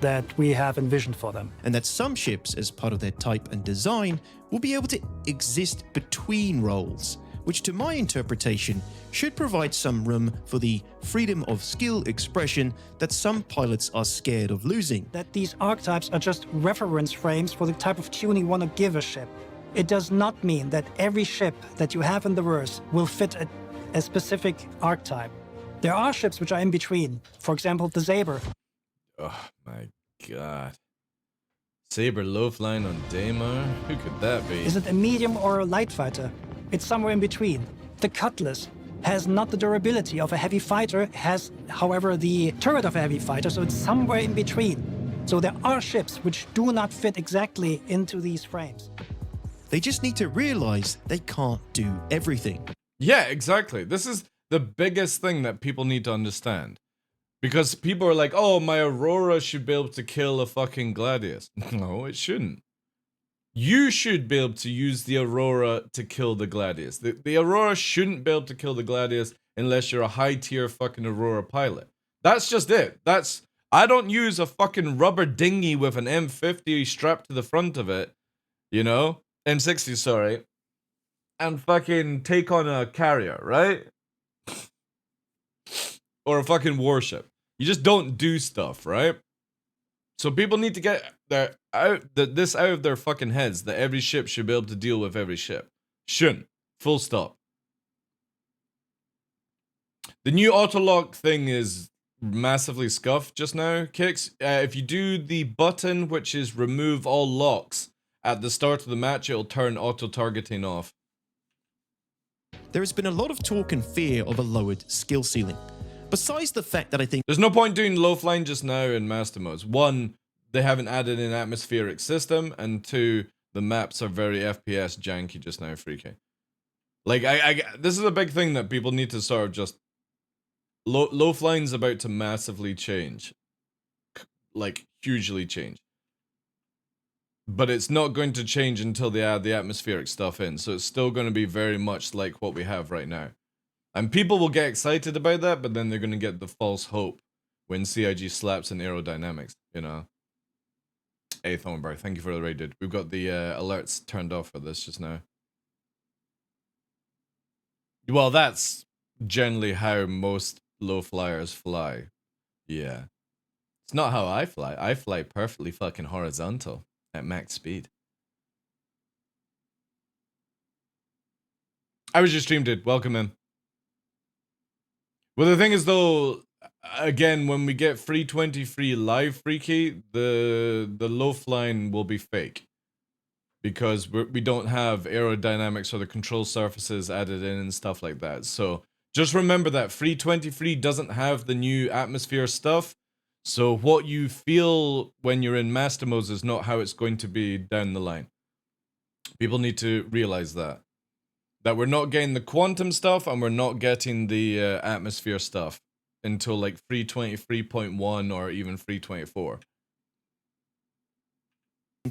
That we have envisioned for them. And that some ships, as part of their type and design, will be able to exist between roles, which to my interpretation should provide some room for the freedom of skill expression that some pilots are scared of losing. That these archetypes are just reference frames for the type of tune you want to give a ship. It does not mean that every ship that you have in the verse will fit a specific archetype. There are ships which are in between. For example, the Saber. Oh my god. Saber Loafline on Daemar? Who could that be? Is it a medium or a light fighter? It's somewhere in between. The Cutlass has not the durability of a heavy fighter, has, however, the turret of a heavy fighter, so it's somewhere in between. So there are ships which do not fit exactly into these frames. They just need to realize they can't do everything. Yeah, exactly. This is the biggest thing that people need to understand. Because people are like, oh, my Aurora should be able to kill a fucking Gladius. No, it shouldn't. You should be able to use the Aurora to kill the Gladius. The Aurora shouldn't be able to kill the Gladius unless you're a high tier fucking Aurora pilot. That's just it. I don't use a fucking rubber dinghy with an M50 strapped to the front of it, you know? M60, sorry. And fucking take on a carrier, right? Or a fucking warship. You just don't do stuff, right? So people need to get this out of their fucking heads that every ship should be able to deal with every ship. Shouldn't. Full stop. The new auto lock thing is massively scuffed just now, Kicks. If you do the button, which is remove all locks, at the start of the match, it'll turn auto targeting off. There has been a lot of talk and fear of a lowered skill ceiling. Besides the fact that I think There's no point doing low flying just now in master modes. One, they haven't added an atmospheric system, and two, the maps are very FPS janky just now, freaky. Like, this is a big thing that people need to sort of just... Low flying's about to massively change. Like, hugely change. But it's not going to change until they add the atmospheric stuff in, so it's still going to be very much like what we have right now. And people will get excited about that, but then they're going to get the false hope when CIG slaps in aerodynamics, you know. Hey, Thornberg, thank you for the raid, dude. We've got the alerts turned off for this just now. Well, that's generally how most low flyers fly. Yeah. It's not how I fly. I fly perfectly fucking horizontal at max speed. I was your stream, dude. Welcome in. Well, the thing is, though, again, when we get 323 live freaky, the low flying will be fake. Because we don't have aerodynamics or the control surfaces added in and stuff like that. So just remember that 323 doesn't have the new atmosphere stuff. So what you feel when you're in master modes is not how it's going to be down the line. People need to realize that. That we're not getting the quantum stuff and we're not getting the atmosphere stuff until like 3.23.1 or even 3.24.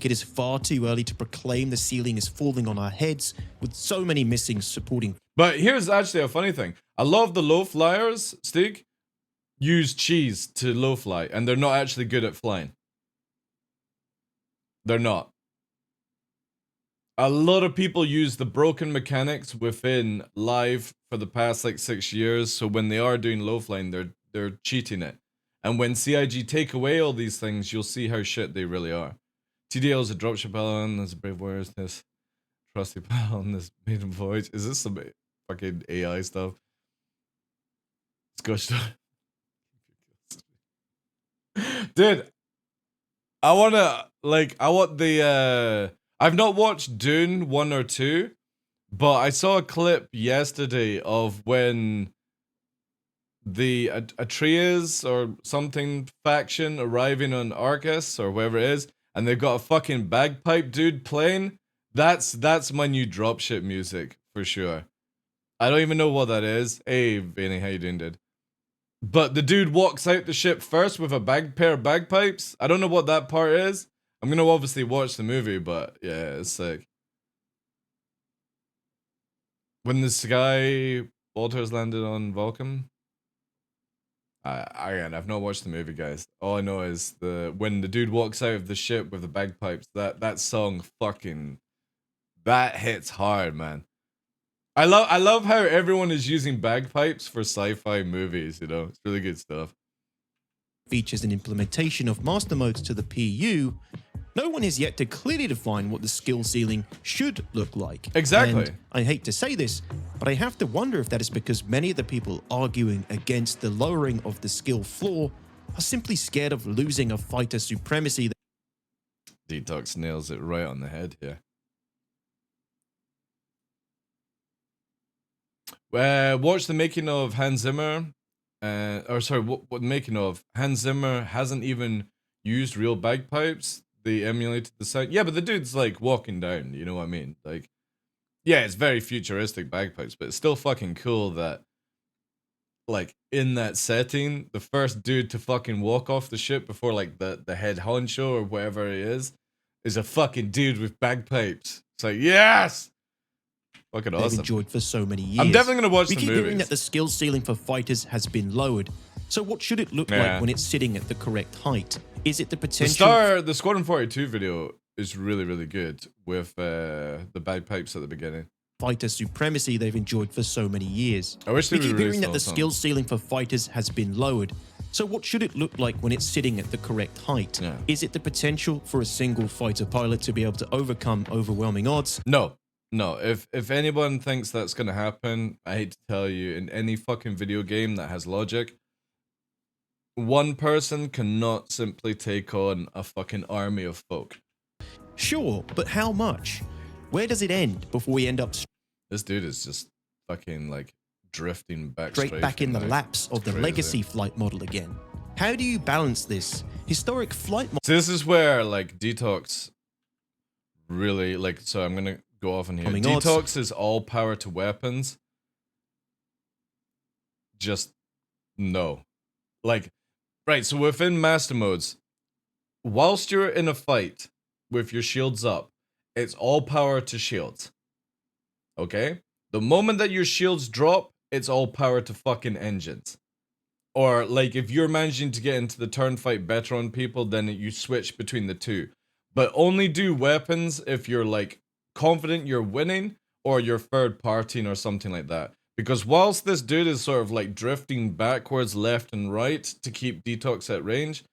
It is far too early to proclaim the ceiling is falling on our heads with so many missing supporting. But here's actually a funny thing. A lot of the low flyers, Stig, use cheese to low fly, and they're not actually good at flying. They're not. A lot of people use the broken mechanics within Live for the past like 6 years, so when they are doing low flying, they're cheating it. And when CIG take away all these things, you'll see how shit they really are. TDL is a dropship Alan, there's a brave warriors, this trusty pal, and this maiden voyage. Is this some fucking AI stuff? Scotch. Dude, I want the I've not watched Dune 1 or 2, but I saw a clip yesterday of when the Atreus or something faction arriving on Arcus or wherever it is, and they've got a fucking bagpipe dude playing. That's my new dropship music for sure. I don't even know what that is. Hey, Vinny, how you doing, dude? But the dude walks out the ship first with a pair of bagpipes. I don't know what that part is. I'm gonna obviously watch the movie, but yeah, it's sick. When the Sky Walters landed on Vulcan. I've not watched the movie, guys. All I know is when the dude walks out of the ship with the bagpipes, that song fucking, that hits hard, man. I love how everyone is using bagpipes for sci-fi movies, you know? It's really good stuff. Features and implementation of master modes to the PU, no one has yet to clearly define what the skill ceiling should look like. Exactly. And I hate to say this, but I have to wonder if that is because many of the people arguing against the lowering of the skill floor are simply scared of losing a fighter supremacy. Detox nails it right on the head here. Watch the making of Hans Zimmer. What making of? Hans Zimmer hasn't even used real bagpipes. They emulated the sound. Yeah, but the dude's like walking down, you know what I mean? Like, yeah, it's very futuristic bagpipes, but it's still fucking cool that, like, in that setting, the first dude to fucking walk off the ship before, like, the head honcho or whatever it is a fucking dude with bagpipes. It's like, yes! Fucking awesome. They've enjoyed for so many years. I'm definitely gonna watch we the keep movies. hearing that the skill ceiling for fighters has been lowered. So what should it look like when it's sitting at the correct height? Is it the potential? The Squadron 42 video is really, really good with the bagpipes at the beginning. Fighter supremacy they've enjoyed for so many years. I wish they we keep would hearing that the release those skill songs. ceiling for fighters has been lowered. So what should it look like when it's sitting at the correct height? Yeah. Is it the potential for a single fighter pilot to be able to overcome overwhelming odds? No. If anyone thinks that's gonna happen, I hate to tell you, in any fucking video game that has logic, one person cannot simply take on a fucking army of folk. Sure, but how much? Where does it end before we end up This dude is just fucking like drifting back straight back in the like, laps of the crazy. legacy flight model again? How do you balance this? Historic flight model. So this is where like Detox really like. So I'm gonna go off on here. Detox is all power to weapons. Just no, like right. So within master modes, whilst you're in a fight with your shields up, it's all power to shields. Okay? The moment that your shields drop, it's all power to fucking engines. Or, like, if you're managing to get into the turn fight better on people, then you switch between the two. But only do weapons if you're, like, confident you're winning, or you're third partying or something like that. Because whilst this dude is sort of, like, drifting backwards left and right to keep Detox at range,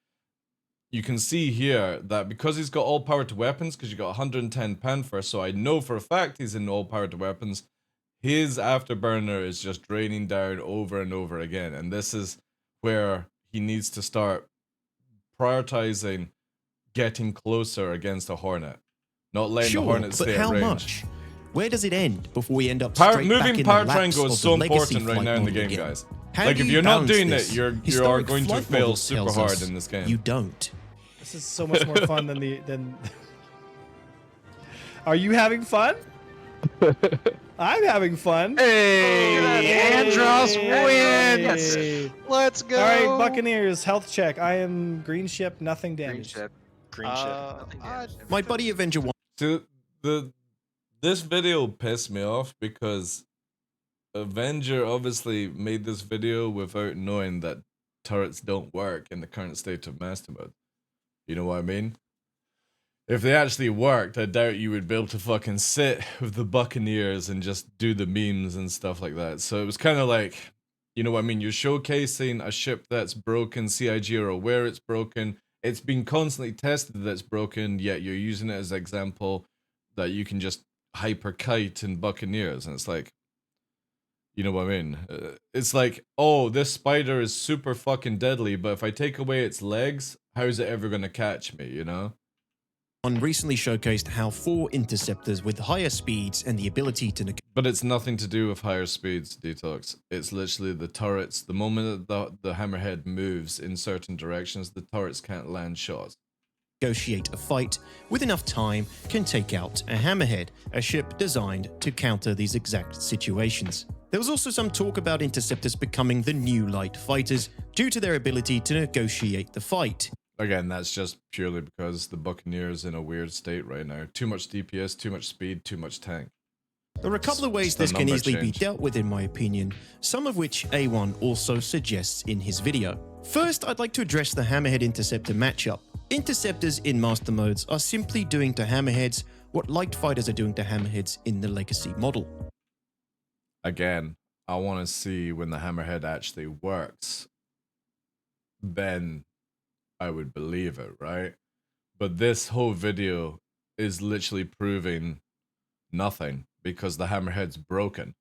you can see here that because he's got all power to weapons, because you got 110 Panther, so I know for a fact he's in all power to weapons, his afterburner is just draining down over and over again. And this is where he needs to start prioritizing getting closer against a Hornet. Not letting the Hornet stay at range. How much? Where does it end before we end up moving power triangle is so important right now in the game, guys. Like, if you're not doing it, you are going to fail super hard in this game. You don't. This is so much more fun than Are you having fun? I'm having fun. Hey, Andros wins. Hey. Let's go. All right, Buccaneers, health check. I am green ship, nothing damaged. Green ship. Nothing damaged. My buddy Avenger 1 So this video pissed me off because Avenger obviously made this video without knowing that turrets don't work in the current state of master mode. You know what I mean? If they actually worked, I doubt you would be able to fucking sit with the Buccaneers and just do the memes and stuff like that. So it was kind of like, you know what I mean? You're showcasing a ship that's broken, CIG are aware it's broken, it's been constantly tested that it's broken, yet you're using it as an example that you can just hyper kite in Buccaneers. And it's like, you know what I mean? It's like, oh, this spider is super fucking deadly, but if I take away its legs, how's it ever going to catch me, you know? recently showcased how 4 interceptors with higher speeds and the ability to But it's nothing to do with higher speeds, Detox. It's literally the turrets. The moment that the hammerhead moves in certain directions, the turrets can't land shots. negotiate a fight with enough time can take out a hammerhead, a ship designed to counter these exact situations. There was also some talk about interceptors becoming the new light fighters due to their ability to negotiate the fight. Again, that's just purely because the Buccaneers in a weird state right now. Too much DPS, too much speed, too much tank. There are a couple of ways this can easily be dealt with in my opinion, some of which A1 also suggests in his video. First, I'd like to address the Hammerhead Interceptor matchup. Interceptors in Master Modes are simply doing to Hammerheads what Light Fighters are doing to Hammerheads in the Legacy model. Again, I want to see when the Hammerhead actually works. Then I would believe it, right? But this whole video is literally proving nothing because the Hammerhead's broken.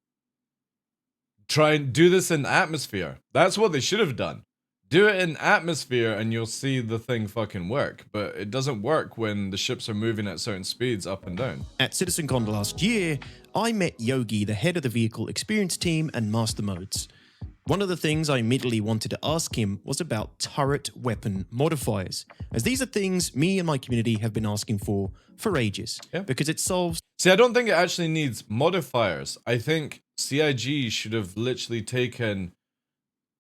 Try and do this in Atmosphere. That's what they should have done. Do it in Atmosphere and you'll see the thing fucking work. But it doesn't work when the ships are moving at certain speeds up and down. At CitizenCon last year, I met Yogi, the head of the vehicle experience team and Master Modes. One of the things I immediately wanted to ask him was about turret weapon modifiers, as these are things me and my community have been asking for ages, because it solves... See, I don't think it actually needs modifiers. I think CIG should have literally taken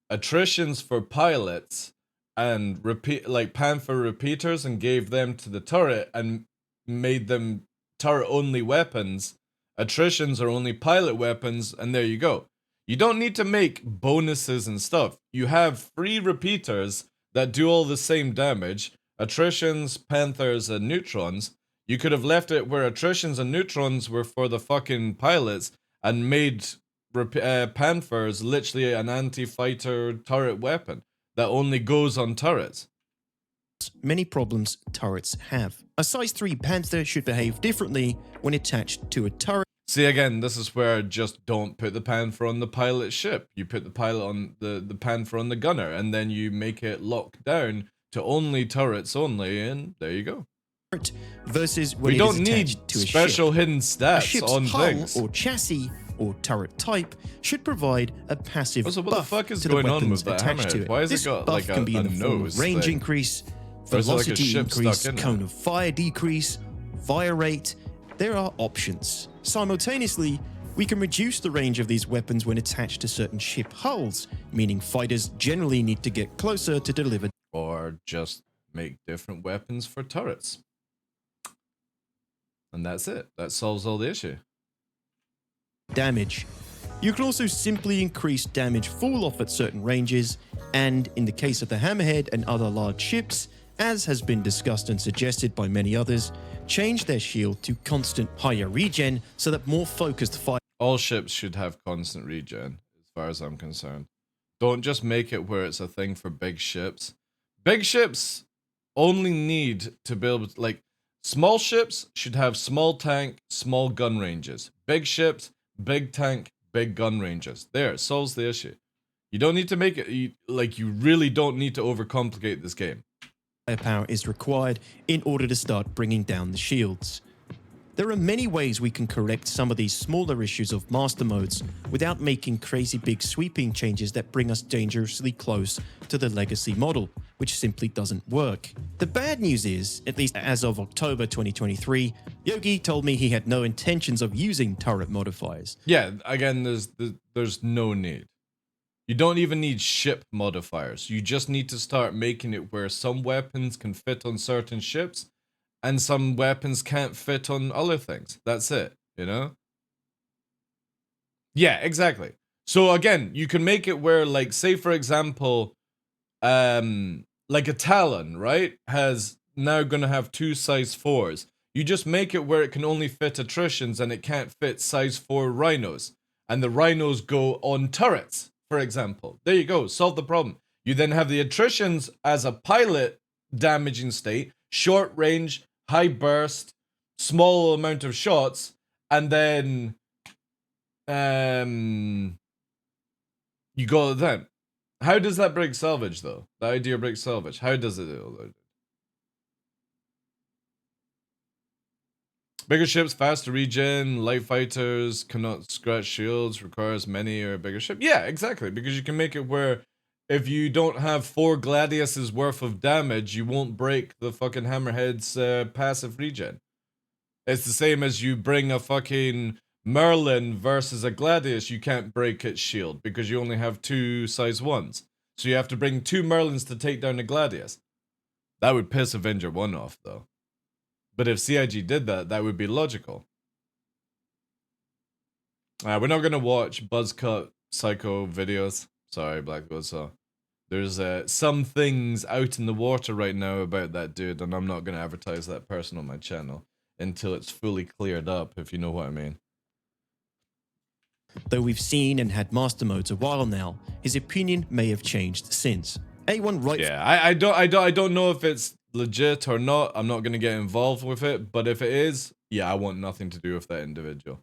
attritions for pilots and Panther repeaters and gave them to the turret and made them turret-only weapons. Attritions are only pilot weapons, and there you go. You don't need to make bonuses and stuff. You have free repeaters that do all the same damage. Attritions, Panthers, and Neutrons. You could have left it where attritions and neutrons were for the fucking pilots and made Panthers literally an anti-fighter turret weapon that only goes on turrets. Many problems turrets have. A size 3 Panther should behave differently when attached to a turret. See, again, this is where just don't put the Panther on the pilot ship. You put the pilot on the Panther on the gunner, and then you make it lock down to only turrets only, and there you go. Versus when we don't need to a special ship. hidden stats a ship's on hull things. Or chassis or turret type should provide a passive Also, what buff the fuck is to going the on weapons with that attached to hammerhead? it. Why has This it got buff like can be in a the form nose of range thing? increase, Or is it like a velocity ship increase, stuck in cone there? of fire decrease, fire rate. There are options. Simultaneously, we can reduce the range of these weapons when attached to certain ship hulls, meaning fighters generally need to get closer to deliver. Or just make different weapons for turrets. And that's it. That solves all the issue. Damage. You can also simply increase damage fall off at certain ranges, and in the case of the Hammerhead and other large ships, as has been discussed and suggested by many others, change their shield to constant higher regen so that more focused fire. All ships should have constant regen, as far as I'm concerned. Don't just make it where it's a thing for big ships. Big ships only need to be able to, like, small ships should have small tank, small gun ranges. Big ships, big tank, big gun ranges. There, it solves the issue. You don't need to make it, you really don't need to overcomplicate this game. Firepower is required in order to start bringing down the shields. There are many ways we can correct some of these smaller issues of master modes without making crazy big sweeping changes that bring us dangerously close to the legacy model, which simply doesn't work. The bad news is, at least as of October 2023, Yogi told me he had no intentions of using turret modifiers. Yeah, again, there's no need. You don't even need ship modifiers. You just need to start making it where some weapons can fit on certain ships and some weapons can't fit on other things. That's it, you know? Yeah, exactly. So again, you can make it where, like, say for example, like a Talon, right, has now gonna have 2 size 4s. You just make it where it can only fit attritions and it can't fit size 4 rhinos. And the rhinos go on turrets, for example. There you go, solve the problem. You then have the attritions as a pilot damaging state, short range, high burst, small amount of shots, and then you go then. How does that break salvage though? The idea breaks salvage. How does it? Bigger ships, faster regen, light fighters cannot scratch shields, requires many or bigger ship. Yeah, exactly. Because you can make it where if you don't have 4 Gladius's worth of damage, you won't break the fucking Hammerhead's passive regen. It's the same as you bring a fucking Merlin versus a Gladius, you can't break its shield because you only have 2 size 1s. So you have to bring 2 Merlins to take down a Gladius. That would piss Avenger 1 off though. But if CIG did that, that would be logical. We're not going to watch Buzzcut Psycho videos. Sorry, Black Buzzsaw. There's some things out in the water right now about that dude, and I'm not going to advertise that person on my channel until it's fully cleared up, if you know what I mean. Though we've seen and had master modes a while now, his opinion may have changed since. A1 right. Yeah, I don't know if it's legit or not. I'm not going to get involved with it, but if it is, yeah, I want nothing to do with that individual.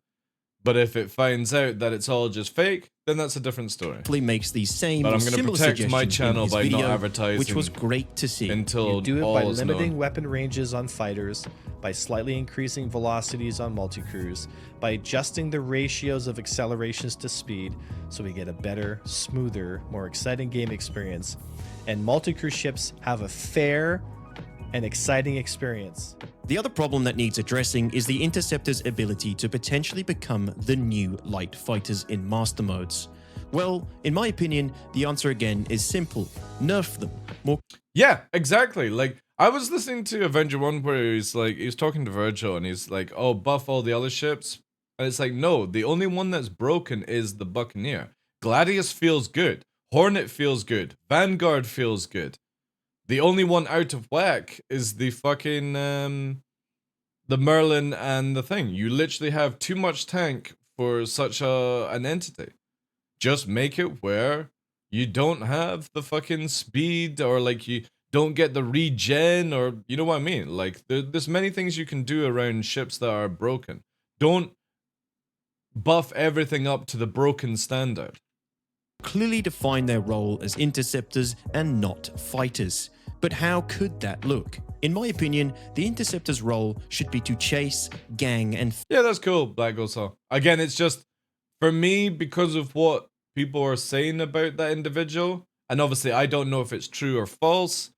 But if it finds out that it's all just fake, then that's a different story. Makes these same but I'm going to protect my channel by video, not advertising, which was great to see. Until you do it all by is limiting known. weapon ranges on fighters, by slightly increasing velocities on multi-crews, by adjusting the ratios of accelerations to speed so we get a better, smoother, more exciting game experience. And multi-crew ships have a fair and exciting experience. The other problem that needs addressing is the Interceptor's ability to potentially become the new light fighters in master modes. Well, in my opinion, the answer again is simple. Nerf them. More. Yeah, exactly. Like, I was listening to Avenger 1 where he's talking to Virgil and he's like, oh, buff all the other ships. And it's like, no, the only one that's broken is the Buccaneer. Gladius feels good. Hornet feels good. Vanguard feels good. The only one out of whack is the fucking, the Merlin and the thing. You literally have too much tank for such an entity. Just make it where you don't have the fucking speed, or like you don't get the regen, or you know what I mean? Like there's many things you can do around ships that are broken. Don't buff everything up to the broken standard. Clearly define their role as interceptors and not fighters. But how could that look? In my opinion, the Interceptor's role should be to chase, gang, and... Yeah, that's cool, Black Ghost. Again, it's just, for me, because of what people are saying about that individual, and obviously I don't know if it's true or false,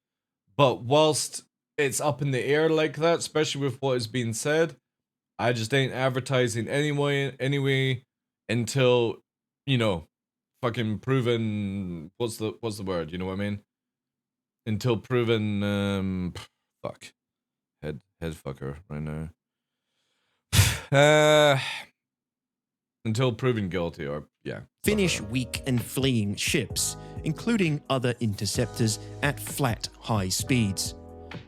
but whilst it's up in the air like that, especially with what is being said, I just ain't advertising anyway until, you know, fucking proven... What's the word? You know what I mean? Until proven, fuck, head fucker right now. Until proven guilty, or yeah. Finish weak and fleeing ships, including other interceptors at flat high speeds.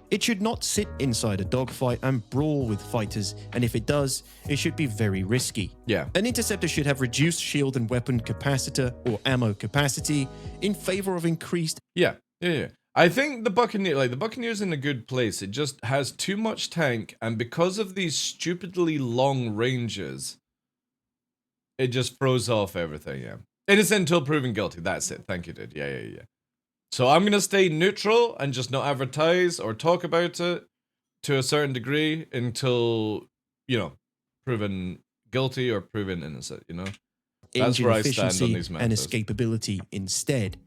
It should not sit inside a dogfight and brawl with fighters, and if it does, it should be very risky. Yeah. An interceptor should have reduced shield and weapon capacitor or ammo capacity in favor of increased. Yeah. I think the Buccaneer's in a good place. It just has too much tank, and because of these stupidly long ranges, it just throws off everything, yeah. Innocent until proven guilty. That's it. Thank you, dude. Yeah. So I'm gonna stay neutral and just not advertise or talk about it to a certain degree until you know, proven guilty or proven innocent, you know? That's engine where I stand on efficiency these and matters. escapability instead.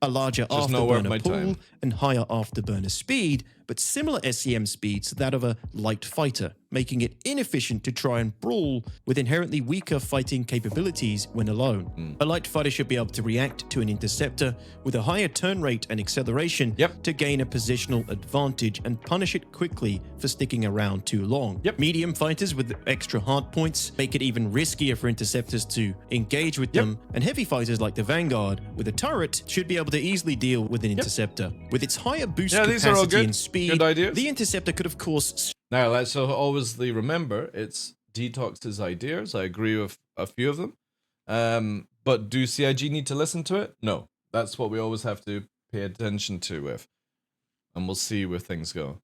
A larger Just not worth my afterburner pool time. and higher afterburner speed, but similar SCM speeds to that of a light fighter, making it inefficient to try and brawl with inherently weaker fighting capabilities when alone. A light fighter should be able to react to an interceptor with a higher turn rate and acceleration to gain a positional advantage and punish it quickly for sticking around too long. Medium fighters with extra hard points make it even riskier for interceptors to engage with them, and heavy fighters like the Vanguard with a turret should be able to easily deal with an interceptor. With its higher boost capacity and speed, Good ideas. the interceptor could of course... Now, let's obviously remember, it's Detox's ideas. I agree with a few of them. But do CIG need to listen to it? No. That's what we always have to pay attention to with. And we'll see where things go.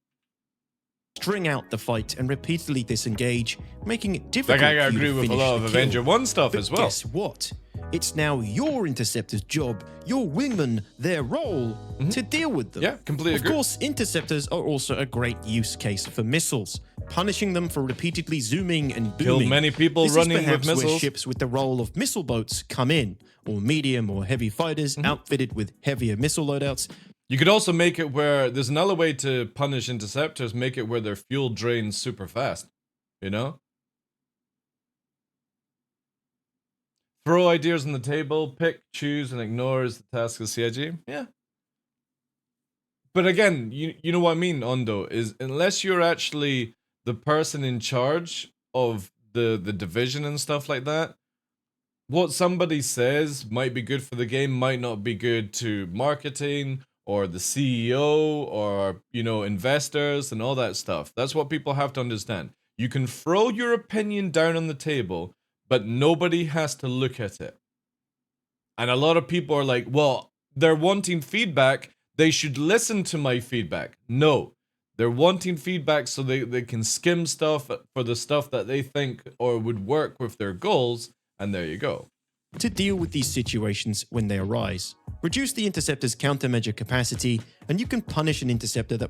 String out the fight and repeatedly disengage, making it difficult Like, I for you agree to with a finish lot of the Avenger kill. 1 stuff But as well. guess what? It's now your interceptor's job, your wingman, their role, to deal with them. Yeah, completely agree. Of course, interceptors are also a great use case for missiles, punishing them for repeatedly zooming and booming. Killed many people This running is perhaps with where missiles. ships with the role of missile boats come in, or medium or heavy fighters outfitted with heavier missile loadouts. You could also make it where there's another way to punish interceptors, make it where their fuel drains super fast. You know? Throw ideas on the table, pick, choose, and ignore is the task of CIG. Yeah. But again, you know what I mean, Ondo, is unless you're actually the person in charge of the division and stuff like that, what somebody says might be good for the game, might not be good to marketing or the CEO or, you know, investors and all that stuff. That's what people have to understand. You can throw your opinion down on the table, but nobody has to look at it. And a lot of people are like, well, they're wanting feedback. They should listen to my feedback. No, they're wanting feedback so they can skim stuff for the stuff that they think or would work with their goals. And there you go. To deal with these situations when they arise, reduce the interceptor's countermeasure capacity, and you can punish an interceptor that...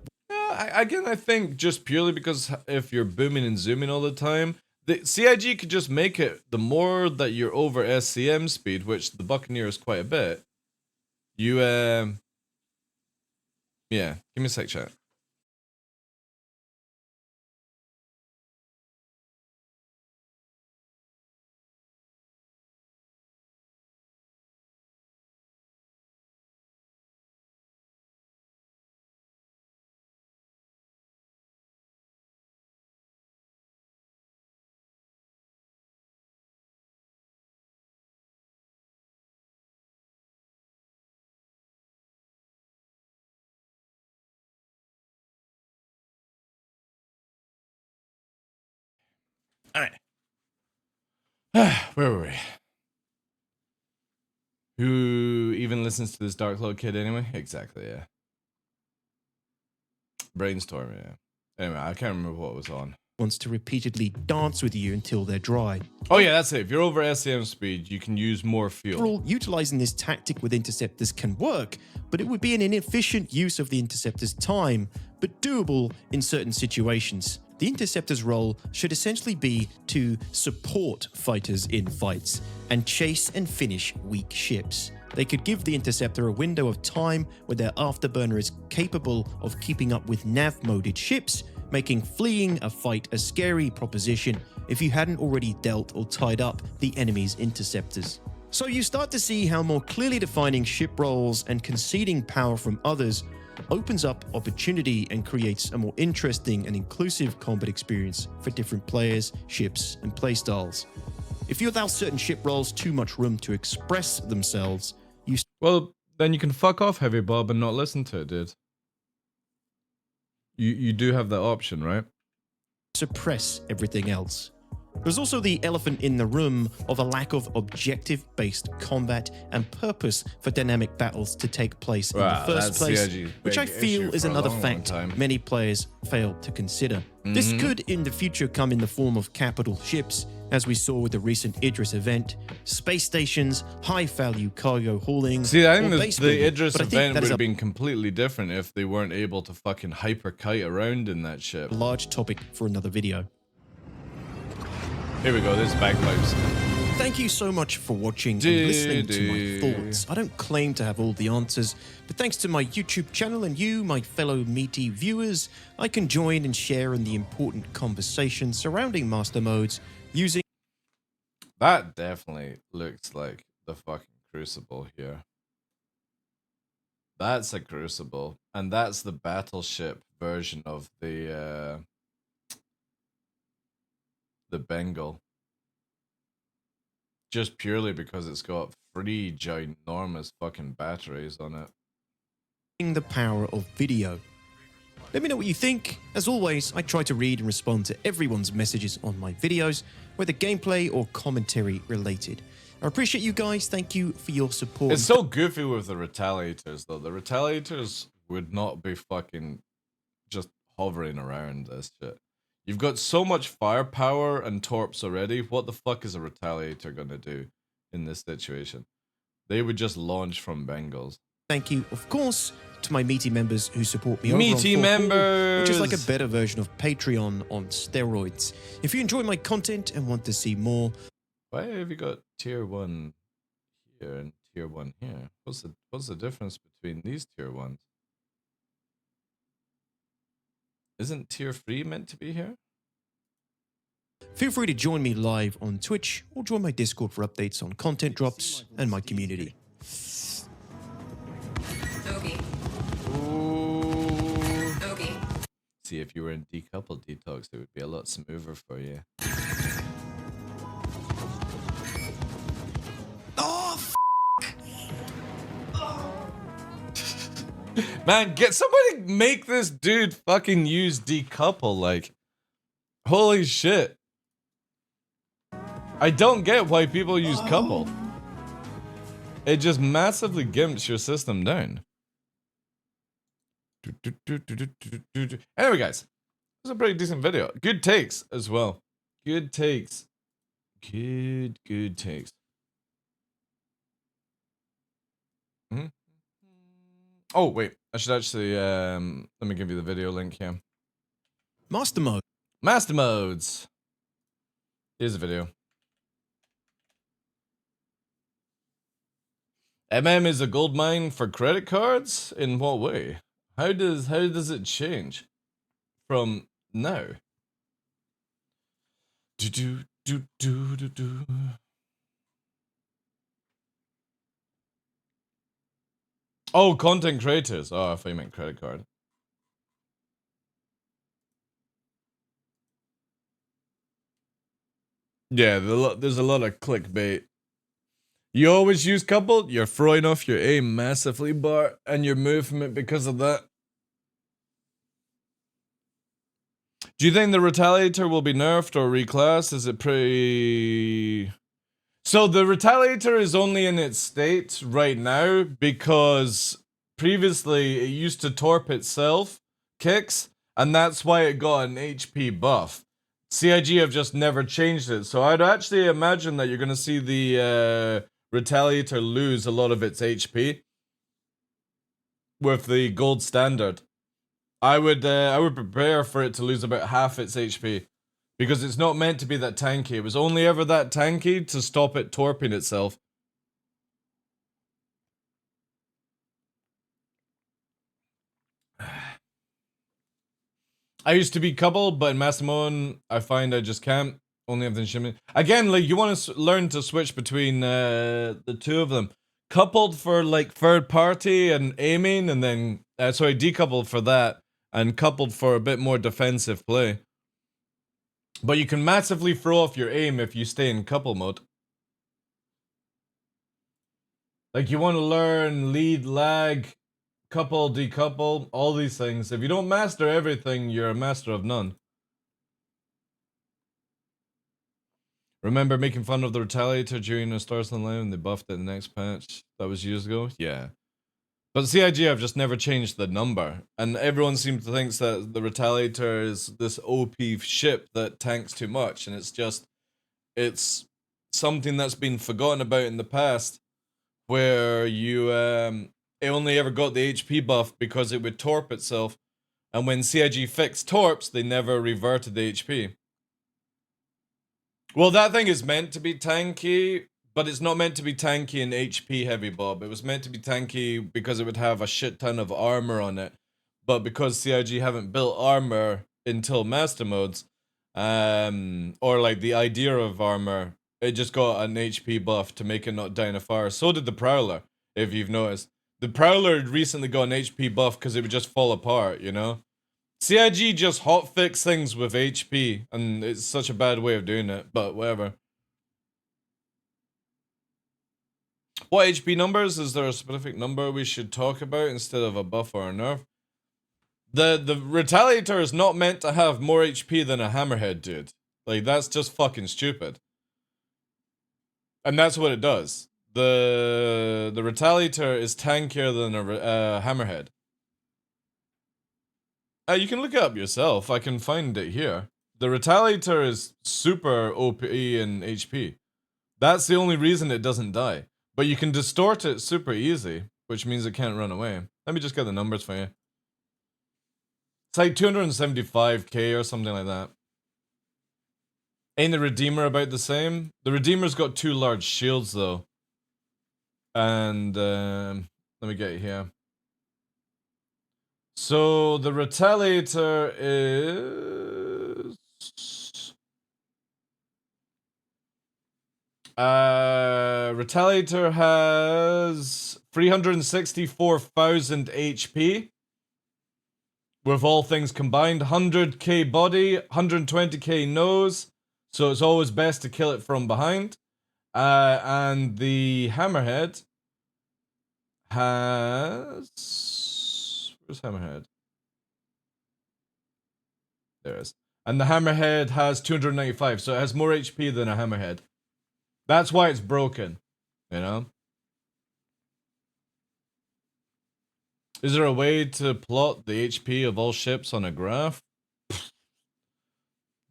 Again, I think just purely because if you're booming and zooming all the time, the CIG could just make it the more that you're over SCM speed, which the Buccaneer is quite a bit. You, yeah, give me a sec, chat. All right. Where were we? Who even listens to this Dark Law kid anyway? Exactly, yeah. Brainstorm, yeah. Anyway, I can't remember what was on. wants to repeatedly dance with you until they're dry. Oh yeah, that's it. If you're over SCM speed, you can use more fuel. Overall, utilizing this tactic with interceptors can work, but it would be an inefficient use of the interceptor's time, but doable in certain situations. The interceptor's role should essentially be to support fighters in fights and chase and finish weak ships. They could give the interceptor a window of time where their afterburner is capable of keeping up with nav-moded ships, making fleeing a fight a scary proposition if you hadn't already dealt or tied up the enemy's interceptors. So you start to see how more clearly defining ship roles and conceding power from others opens up opportunity and creates a more interesting and inclusive combat experience for different players, ships, and playstyles. If you allow certain ship roles too much room to express themselves, well, then you can fuck off, Heavy Bob, and not listen to it, dude. You do have that option, right? Suppress everything else. There's also the elephant in the room of a lack of objective-based combat and purpose for dynamic battles to take place in the first place, which I feel is another fact many players fail to consider. This could in the future come in the form of capital ships, as we saw with the recent Idris event, space stations, high-value cargo hauling. See, I think or the base building, Idris but I think event that would is have been completely different if they weren't able to fucking hyper kite around in that ship. a large topic for another video. Here we go, this is bagpipes. Thank you so much for watching and listening to my thoughts. I don't claim to have all the answers, but thanks to my YouTube channel and you, my fellow meaty viewers, I can join and share in the important conversation surrounding master modes using... That definitely looks like the fucking Crucible here. That's a Crucible, and that's the battleship version of the Bengal. Just purely because it's got 3 ginormous fucking batteries on it. The power of video. Let me know what you think. As always, I try to read and respond to everyone's messages on my videos, whether gameplay or commentary related. I appreciate you guys. Thank you for your support. It's so goofy with the Retaliators, though. The Retaliators would not be fucking just hovering around this shit. You've got so much firepower and torps already. What the fuck is a Retaliator gonna do in this situation? They would just launch from Bengals. Thank you, of course, to my meaty members who support me over Meaty on 4Hall, members! which is like a better version of Patreon on steroids. If you enjoy my content and want to see more... Why have you got tier 1 here and tier 1 here? What's the difference between these tier 1s? Isn't tier 3 meant to be here? Feel free to join me live on Twitch or join my Discord for updates on content drops and my community. See, if you were in decoupled detox, it would be a lot smoother for you. Man, get somebody make this dude fucking use decouple, like, holy shit. I don't get why people use couple. It just massively gimps your system down. Anyway, guys, this is a pretty decent video. Good takes as well. Good takes. Good takes. Mm-hmm. Oh, wait. I should actually, let me give you the video link here. Master mode. Master modes. Here's the video. MM is a gold mine for credit cards? In what way? How does it change from now? Oh, content creators. Oh, I thought you meant credit card. Yeah, there's a lot of clickbait. You always use coupled, you're throwing off your aim massively, Bart, and your movement because of that. Do you think the Retaliator will be nerfed or reclassed? Is it pretty... So the Retaliator is only in its state right now because previously it used to torp itself, kicks, and that's why it got an HP buff. CIG have just never changed it, so I'd actually imagine that you're going to see the Retaliator lose a lot of its HP with the gold standard. I would prepare for it to lose about half its HP because it's not meant to be that tanky. It was only ever that tanky to stop it torping itself. I used to be coupled, but in Masamon, I find I just can't. Only have the shimmy. Again, like, you want to learn to switch between the two of them. Coupled for, like, third party and aiming, and then, sorry, decoupled for that, and coupled for a bit more defensive play. But you can massively throw off your aim if you stay in couple mode. Like, you want to learn lead, lag, couple, decouple, all these things. If you don't master everything, you're a master of none. Remember making fun of the Retaliator during a Stars Online and they buffed it in the next patch? That was years ago? Yeah. But CIG have just never changed the number. And everyone seems to think that the Retaliator is this OP ship that tanks too much. And it's something that's been forgotten about in the past. Where you, it only ever got the HP buff because it would torp itself. And when CIG fixed torps, they never reverted the HP. Well, that thing is meant to be tanky, but it's not meant to be tanky in HP heavy, Bob. It was meant to be tanky because it would have a shit ton of armor on it. But because CIG haven't built armor until master modes, or like the idea of armor, it just got an HP buff to make it not die in a fire. So did the Prowler, if you've noticed. The Prowler recently got an HP buff because it would just fall apart, you know? CIG just hotfix things with HP, and it's such a bad way of doing it, but whatever. What HP numbers? Is there a specific number we should talk about instead of a buff or a nerf? The Retaliator is not meant to have more HP than a Hammerhead, dude. Like, that's just fucking stupid. And that's what it does. The Retaliator is tankier than a Hammerhead. You can look it up yourself. I can find it here. The Retaliator is super OP in HP. That's the only reason it doesn't die. But you can distort it super easy, which means it can't run away. Let me just get the numbers for you. It's like 275k or something like that. Ain't the Redeemer about the same? The Redeemer's got 2 large shields though. And let me get it here. So the Retaliator is Retaliator has 364,000 HP with all things combined. 100k body, 120k nose, so it's always best to kill it from behind. And the Hammerhead has... Where's Hammerhead? There it is. And the Hammerhead has 295, so it has more HP than a Hammerhead. That's why it's broken, you know? Is there a way to plot the HP of all ships on a graph?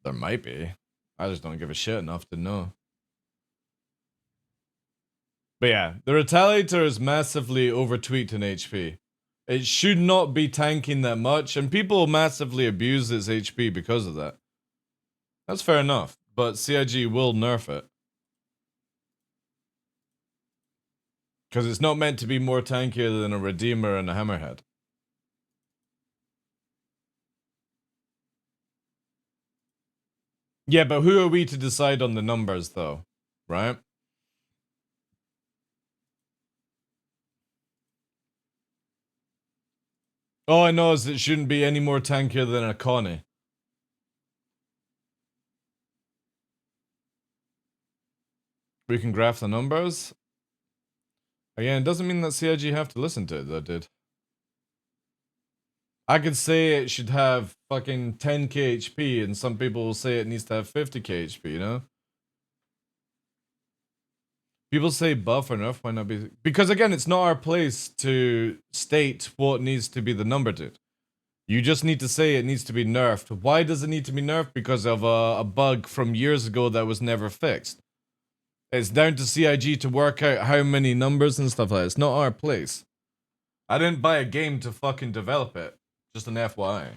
There might be. I just don't give a shit enough to know. But yeah, the Retaliator is massively overtweaked in HP. It should not be tanking that much, and people massively abuse its HP because of that. That's fair enough, but CIG will nerf it. Because it's not meant to be more tankier than a Redeemer and a Hammerhead. Yeah, but who are we to decide on the numbers, though? Right? All I know is it shouldn't be any more tankier than a Connie. We can graph the numbers. Again, it doesn't mean that CIG have to listen to it, though, dude. I could say it should have fucking 10k HP, and some people will say it needs to have 50k HP, you know? People say buff or nerf, why not be... Because again, it's not our place to state what needs to be the number, dude. You just need to say it needs to be nerfed. Why does it need to be nerfed? Because of a bug from years ago that was never fixed. It's down to CIG to work out how many numbers and stuff like that. It's not our place. I didn't buy a game to fucking develop it. Just an FYI.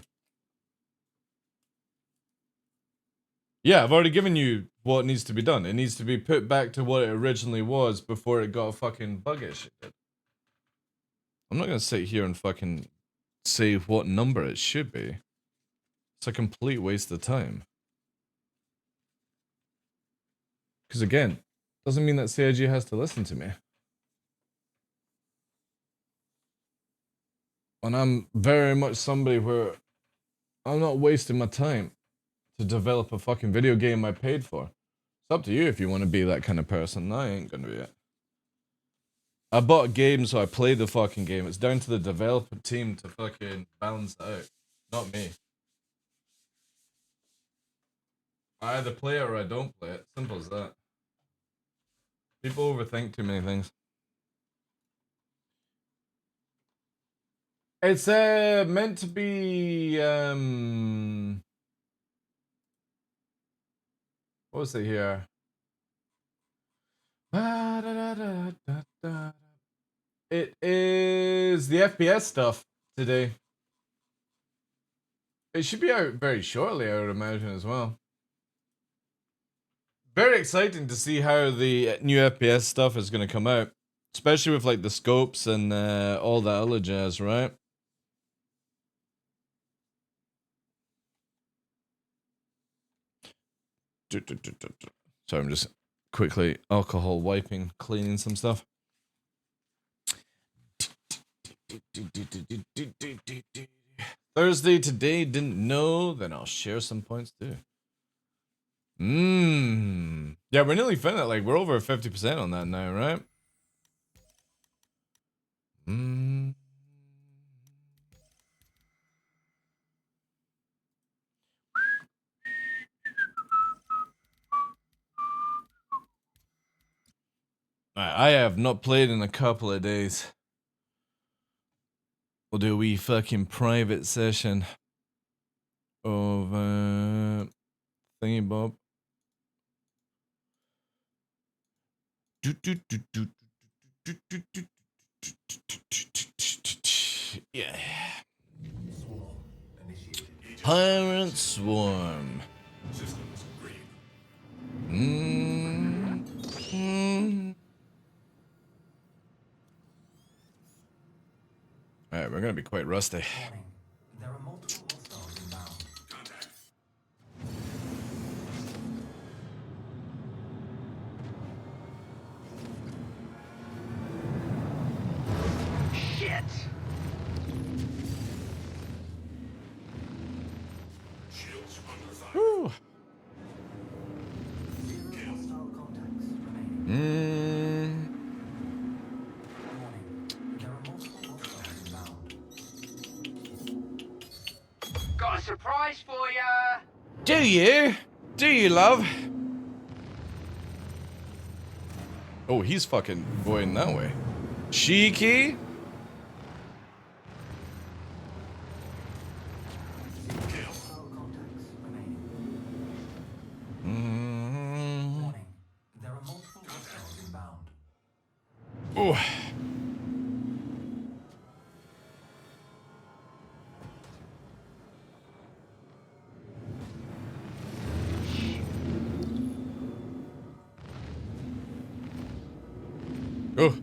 Yeah, I've already given you what needs to be done. It needs to be put back to what it originally was before it got a fucking bug issue. I'm not gonna sit here and fucking say what number it should be. It's a complete waste of time. Because again, doesn't mean that CIG has to listen to me. And I'm very much somebody where I'm not wasting my time to develop a fucking video game I paid for. It's up to you if you want to be that kind of person. I ain't gonna be it. I bought a game, so I played the fucking game. It's down to the developer team to fucking balance it out. Not me. I either play it or I don't play it. Simple as that. People overthink too many things. It's meant to be what was it here? It is the FPS stuff today. It should be out very shortly, I would imagine, as well. very exciting to see how the new FPS stuff is going to come out, especially with like the scopes and all that other jazz, right? Sorry, I'm just quickly alcohol wiping, cleaning some stuff. Thursday today, didn't know, then I'll share some points too. Yeah, we're nearly finished. Like, we're over 50% on that now, right? I have not played in a couple of days. We'll do a wee fucking private session of thingy bob. Yeah. Pirate Swarm. Alright, we're gonna be quite rusty. There are multiple hostiles inbound. Contact. Shit! Shields under fire. Whew. Zero hostile contacts remaining. Warning. There are multiple hostiles inbound. Got a surprise for ya! Do you? Do you, love? Oh, he's fucking going that way. Cheeky? Hostile contacts remaining. Warning. There are multiple hostiles inbound. Oh. Oh.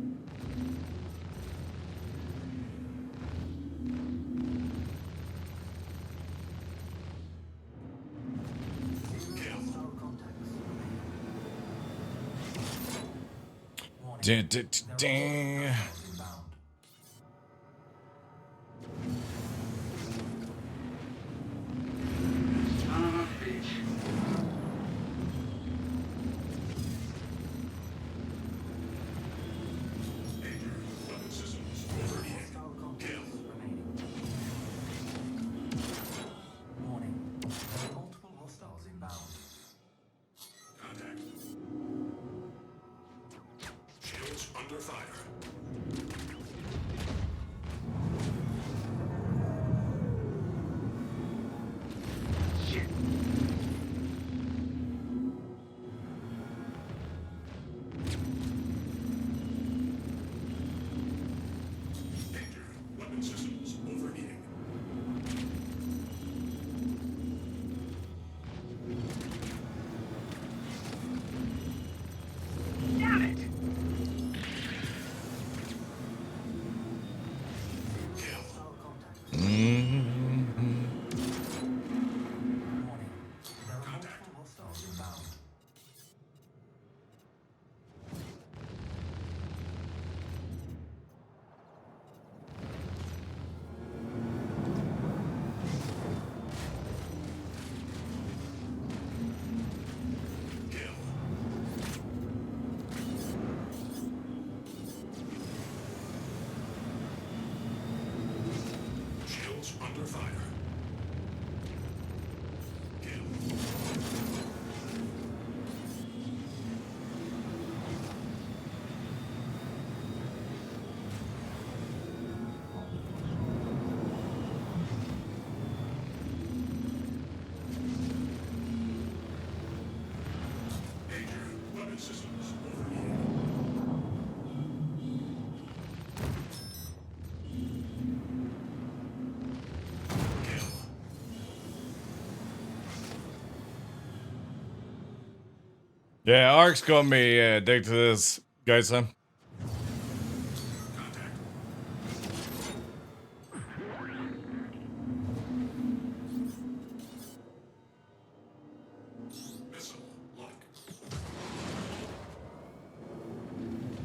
Hostile contacts remaining. Warning. Ding. Inbound. Son of a bitch. Hostile contacts remaining. Warning. There are multiple hostiles inbound. Contact. Shields under fire. Shit. Danger. Weapon systems overheating. Damn it! Yeah, Ark's got me addicted to this guy, son.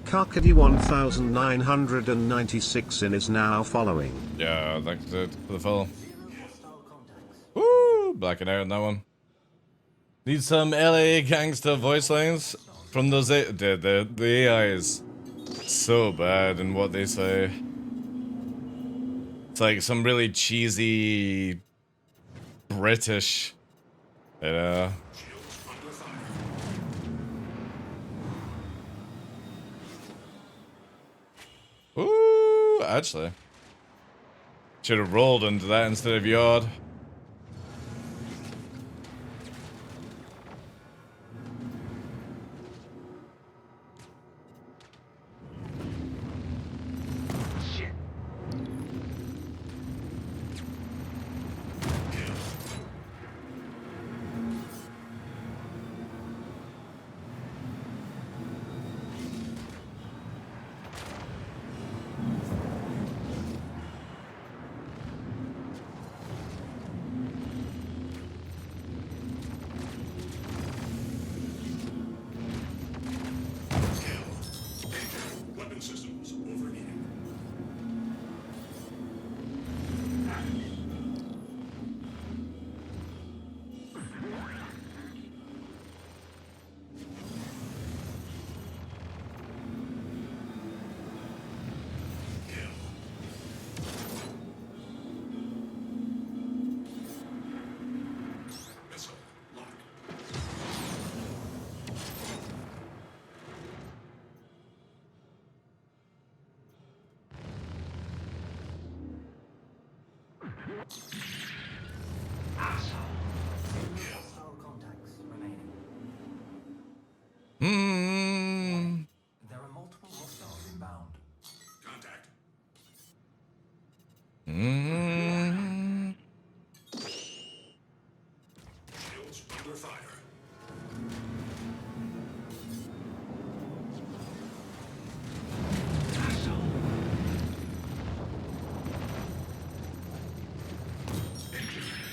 Karkady 1996 in is now following. Yeah, thanks for the follow. Woo! Blacking out on that one. Need some LA gangster voice lines from those the AI is so bad in what they say. It's like some really cheesy British, you know. Ooh, actually. Should have rolled into that instead of yard. There are multiple hostiles inbound. Contact. Shields under fire.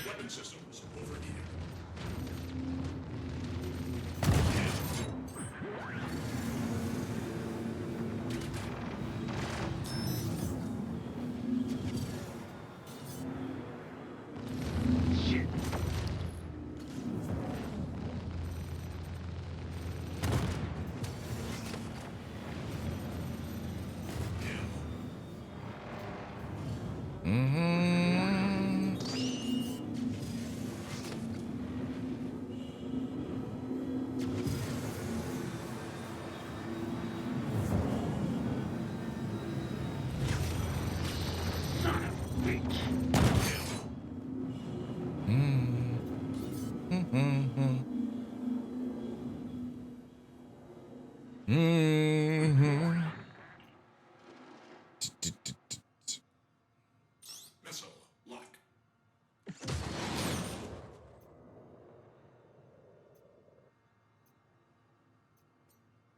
Weapon systems overheating. Missile lock.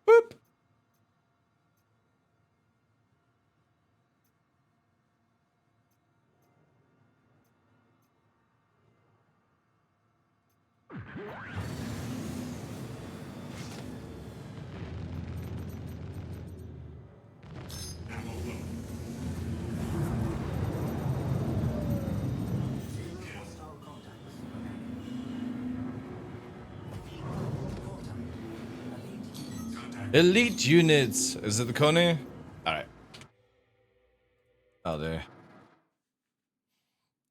Boop. Ammo low. Hostile contacts remaining. Elite units. Is it the Coney? Alright. Oh, there.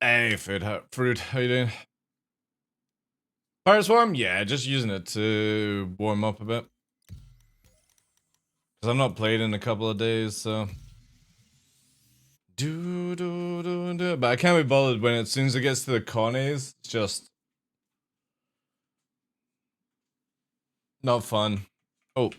Hey, fruit, how you doing? Fire Swarm? Yeah, just using it to warm up a bit. Because I've not played in a couple of days, so... But I can't be bothered when as soon as it gets to the Connies, it's just... not fun. Oh.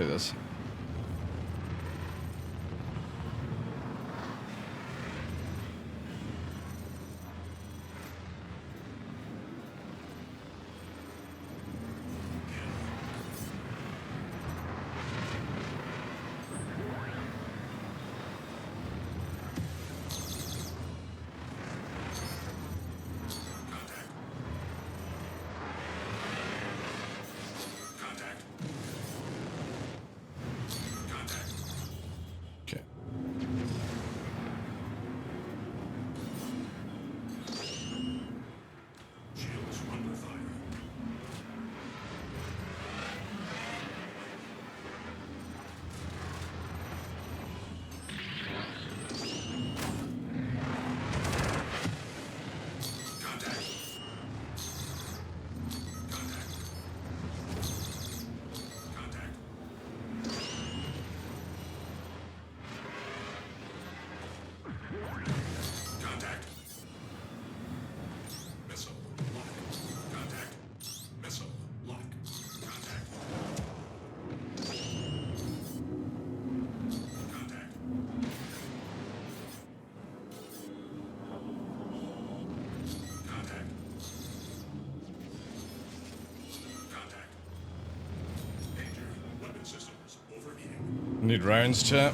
Copy this. Okay. Need rounds, chat.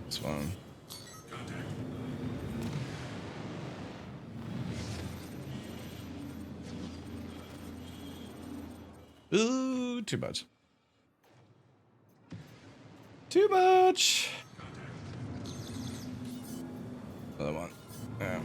This one. Ooh, too much. Too much. Another one. Yeah.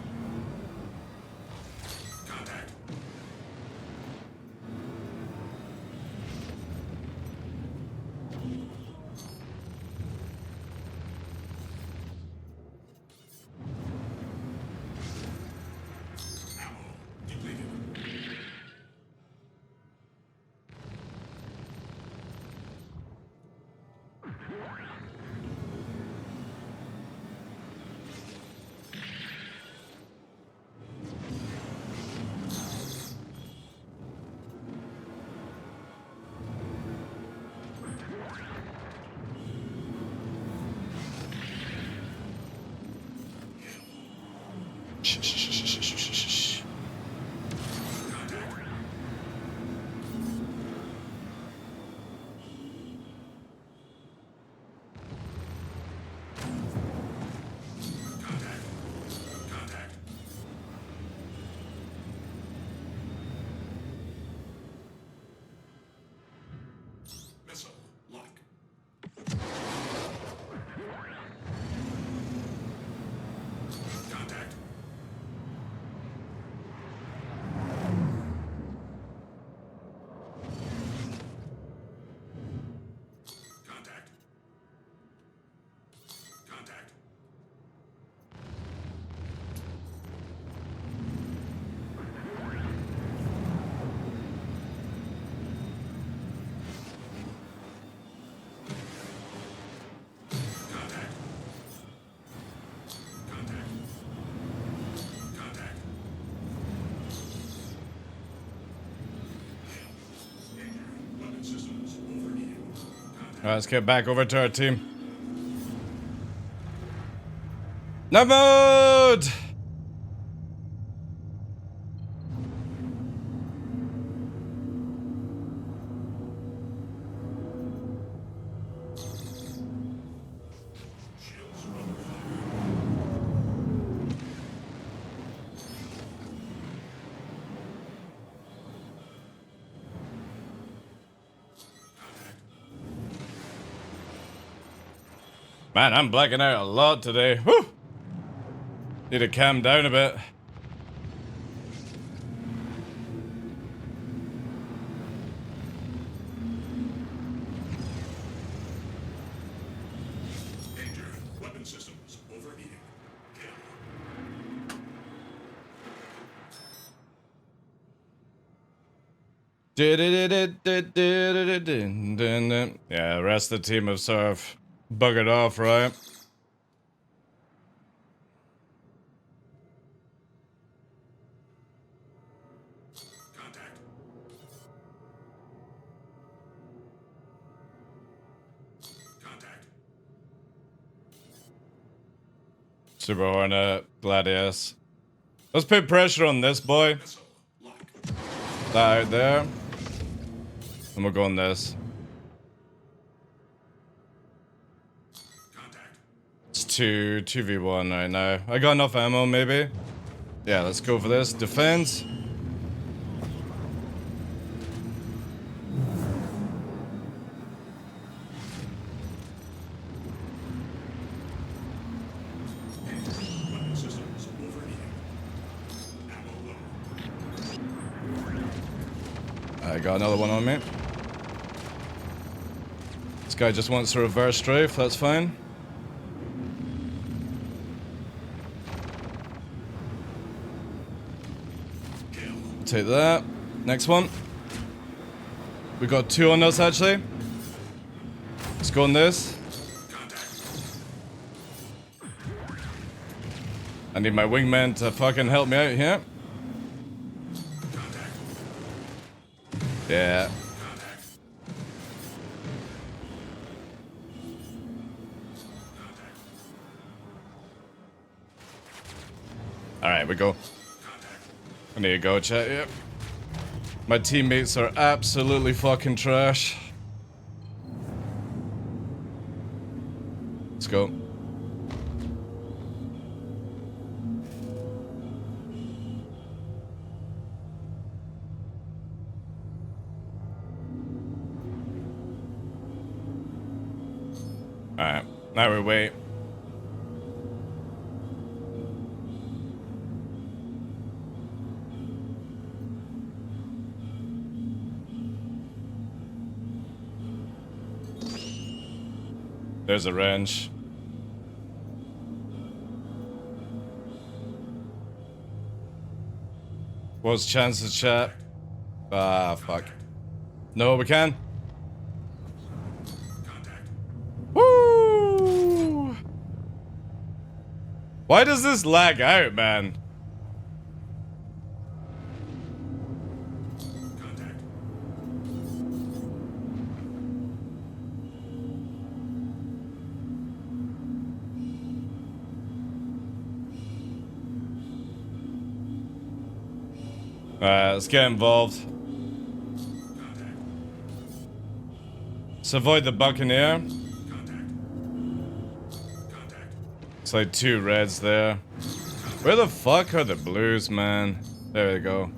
Alright, let's get back over to our team. Night mode! Man, I'm blacking out a lot today. Whew! Need to calm down a bit. Yeah, the rest of the team have sort of buggered off, right? Super Hornet, Gladius. Let's put pressure on this boy. That out there. And we'll go on this. It's 2v1 right now. I got enough ammo, maybe. Yeah, let's go for this. Defense. I got another one on me. This guy just wants to reverse strafe, that's fine. Take that. Next one. We got 2 on us actually. Let's go on this. I need my wingman to fucking help me out here. Yeah. Alright, we go. I need to go, chat, yep. My teammates are absolutely fucking trash. Let's go. Alright, now we wait. There's a wrench. What's chances, chat? Ah, fuck. No, we can. Woo! Why does this lag out, man? Alright, let's get involved. Let's avoid the Buccaneer. It's like 2 reds there. Where the fuck are the blues, man? There we go.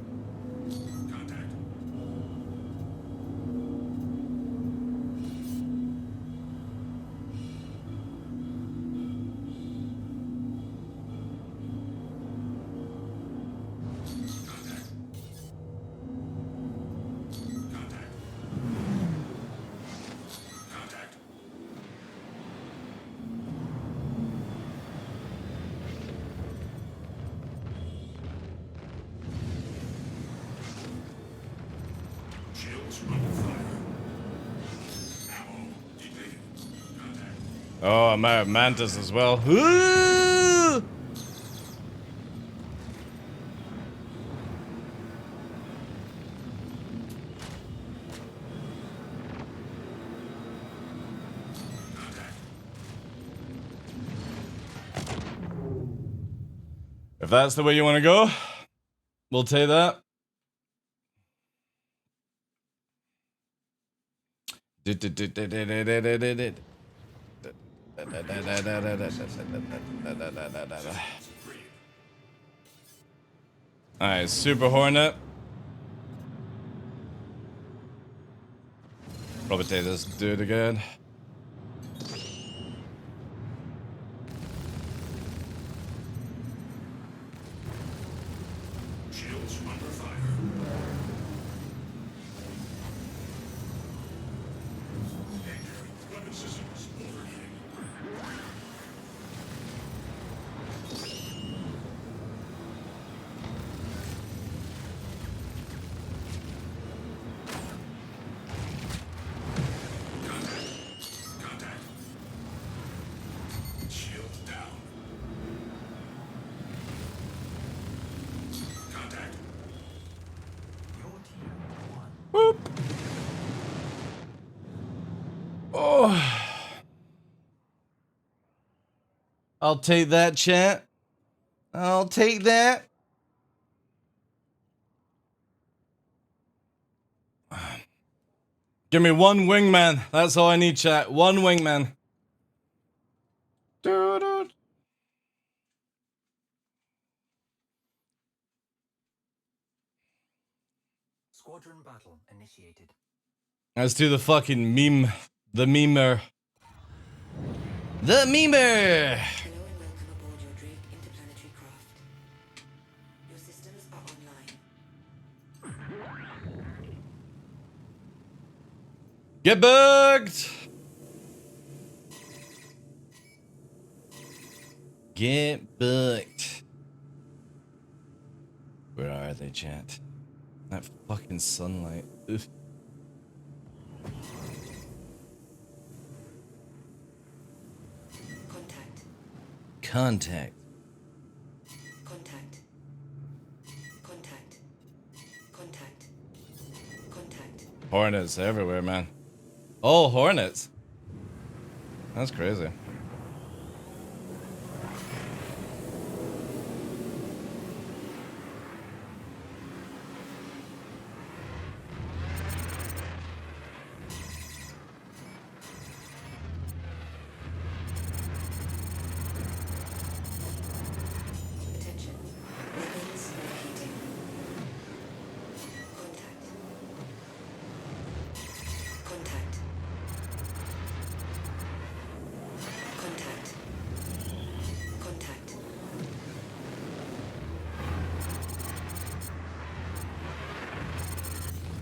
Oh, I'm out of Mantis as well. Ooh! If that's the way you want to go, we'll take that. Alright, Super Hornet. Probably take this dude again. I'll take that, chat. I'll take that. Give me one wingman. That's all I need, chat. One wingman. Doo-doo. Squadron battle initiated. Let's do the fucking meme. The memer. The memer! Hello and welcome aboard your Drake interplanetary craft. Your systems are online. Get bugged! Get booked. Where are they, chat? That fucking sunlight. Ugh. Contact. Contact. Contact. Contact. Contact. Hornets everywhere, man. Oh, hornets. That's crazy.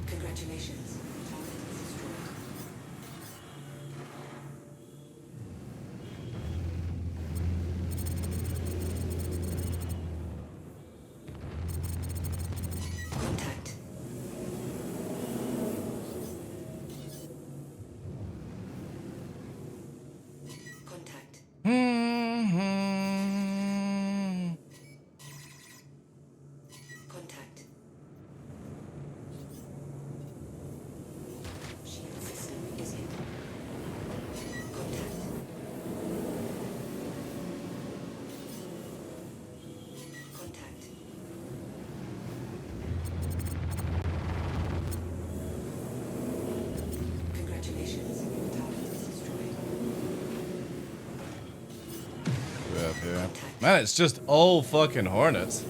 Congratulations. Target is destroyed. Contact. Contact. Contact. Shield system is hit. Contact. Contact. Congratulations. Target is destroyed. Way up here. Man, it's just all fucking hornets.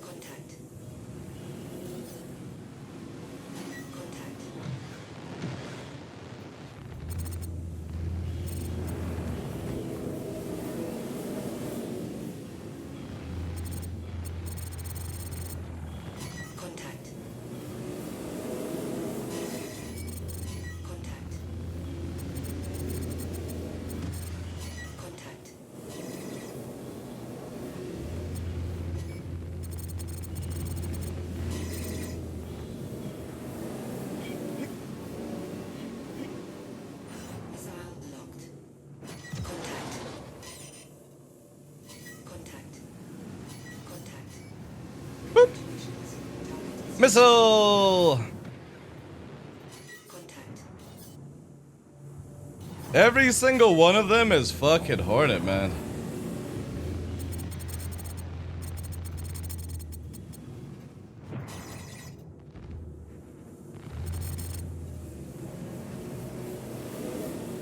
Contact. Contact. Contact. Contact. Contact. Missile locked. Contact. Contact. Contact. Congratulations. Target is Missile! contact. Every single one of them is fucking hornet, man.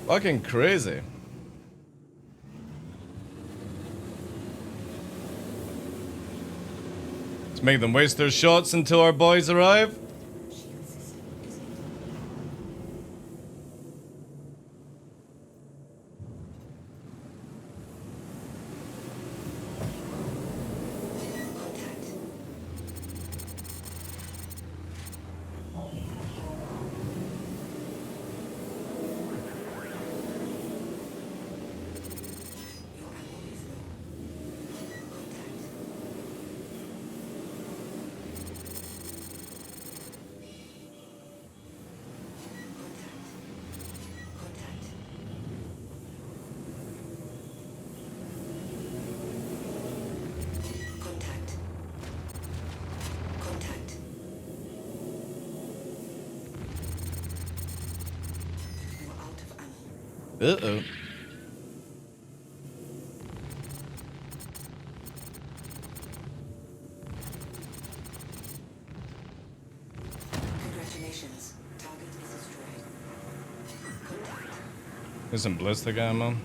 Fucking crazy. Let's make them waste their shots until our boys arrive. Shield system is hit. Contact. Your ammo is low. Contact. Contact. Contact. Contact. You are out of ammo. Uh-oh. There's some ballistic ammo.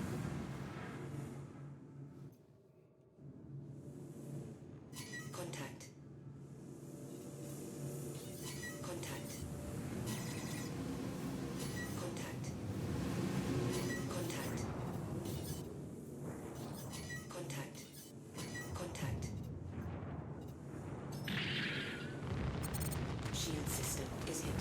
Contact. Contact. Contact. Contact. Contact. Contact. Shield system is hit.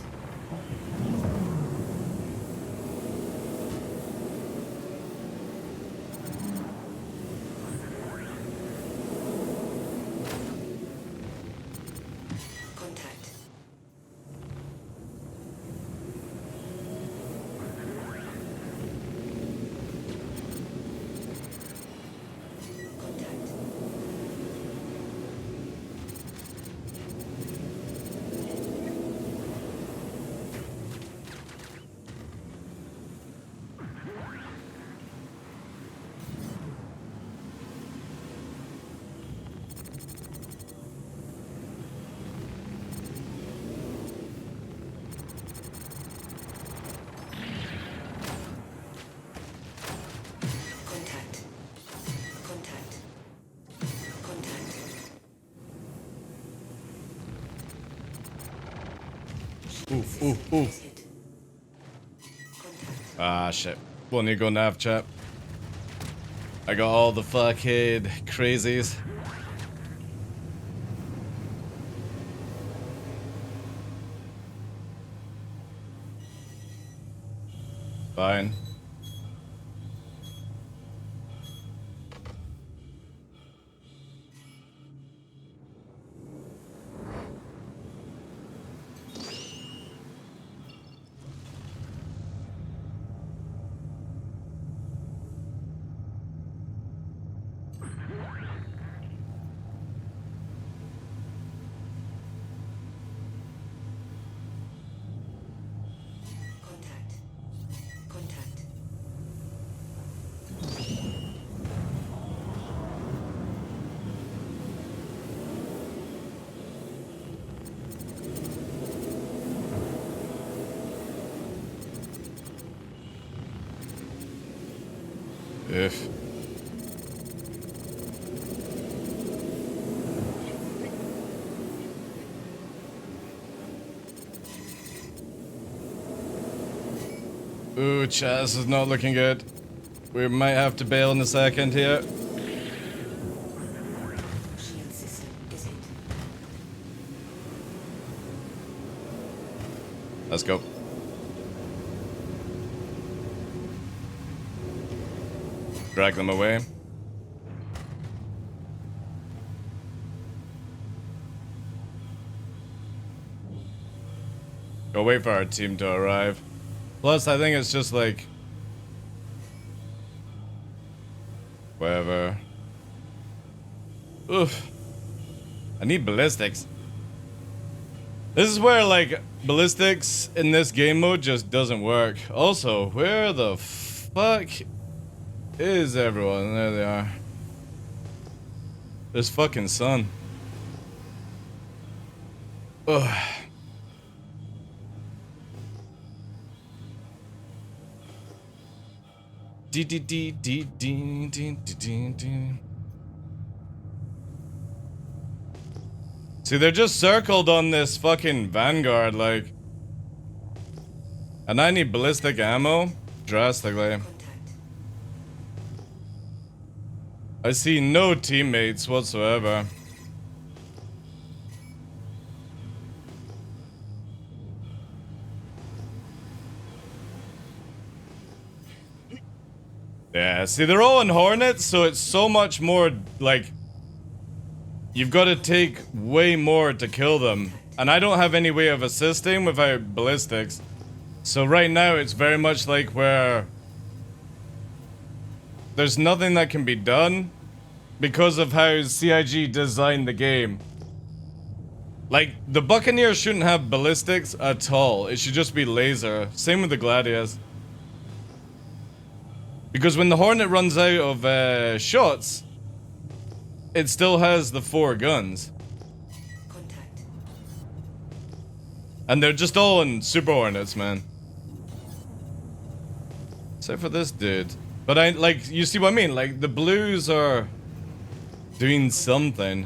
Contact. Contact. Contact. Contact. Contact. Ooh, ooh, ooh. Is hit. Contact. Ah, shit. We'll need to go nav chat. I got all the fuckhead crazies. Fine. Contact. Contact. If. Ooh, chat, this is not looking good. We might have to bail in a second here. Shield system is hit. Let's go. Drag them away. Go wait for our team to arrive. Plus, I think it's just like... whatever. Oof. I need ballistics. This is where, like, ballistics in this game mode just doesn't work. Also, where the fuck is everyone? There they are. This fucking sun. Ugh. D D D D D D D D. See, they're just circled on this fucking vanguard, like. And I need ballistic ammo drastically. I see no teammates whatsoever. Yeah, see, they're all in Hornets, so it's so much more, like... You've got to take way more to kill them. And I don't have any way of assisting without ballistics. So right now, it's very much like where... There's nothing that can be done because of how CIG designed the game. Like, the Buccaneers shouldn't have ballistics at all. It should just be laser. Same with the Gladius. Because when the Hornet runs out of shots, it still has the 4 guns. Contact. And they're just all in Super Hornets, man. Except for this dude. But I, like, you see what I mean? Like, the blues are doing something.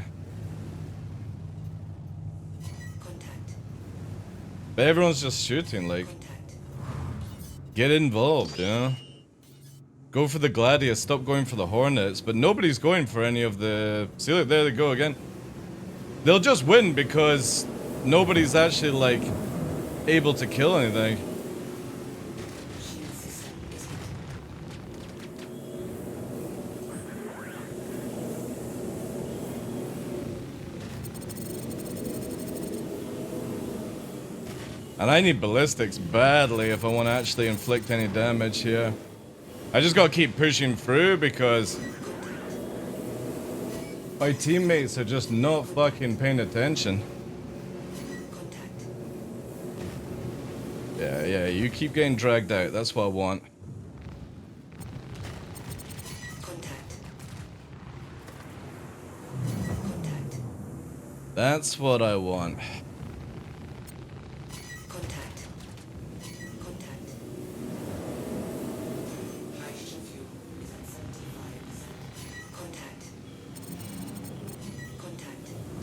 But everyone's just shooting, like. Get involved, you know? Go for the Gladius, stop going for the Hornets, but nobody's going for any of the... See, look, there they go again. They'll just win because nobody's actually, like, able to kill anything. And I need ballistics badly if I want to actually inflict any damage here. I just gotta keep pushing through because my teammates are just not fucking paying attention. Yeah, you keep getting dragged out. That's what I want. That's what I want.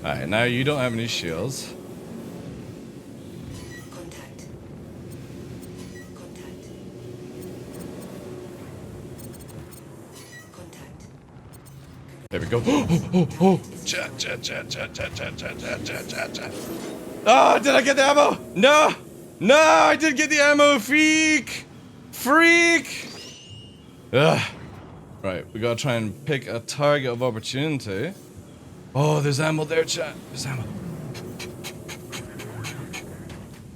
Alright, now you don't have any shields. There we go. Chat. Oh, did I get the ammo? No! No, I didn't get the ammo, freak! Ugh. Right, we gotta try and pick a target of opportunity. Oh, there's ammo there, chat. There's ammo.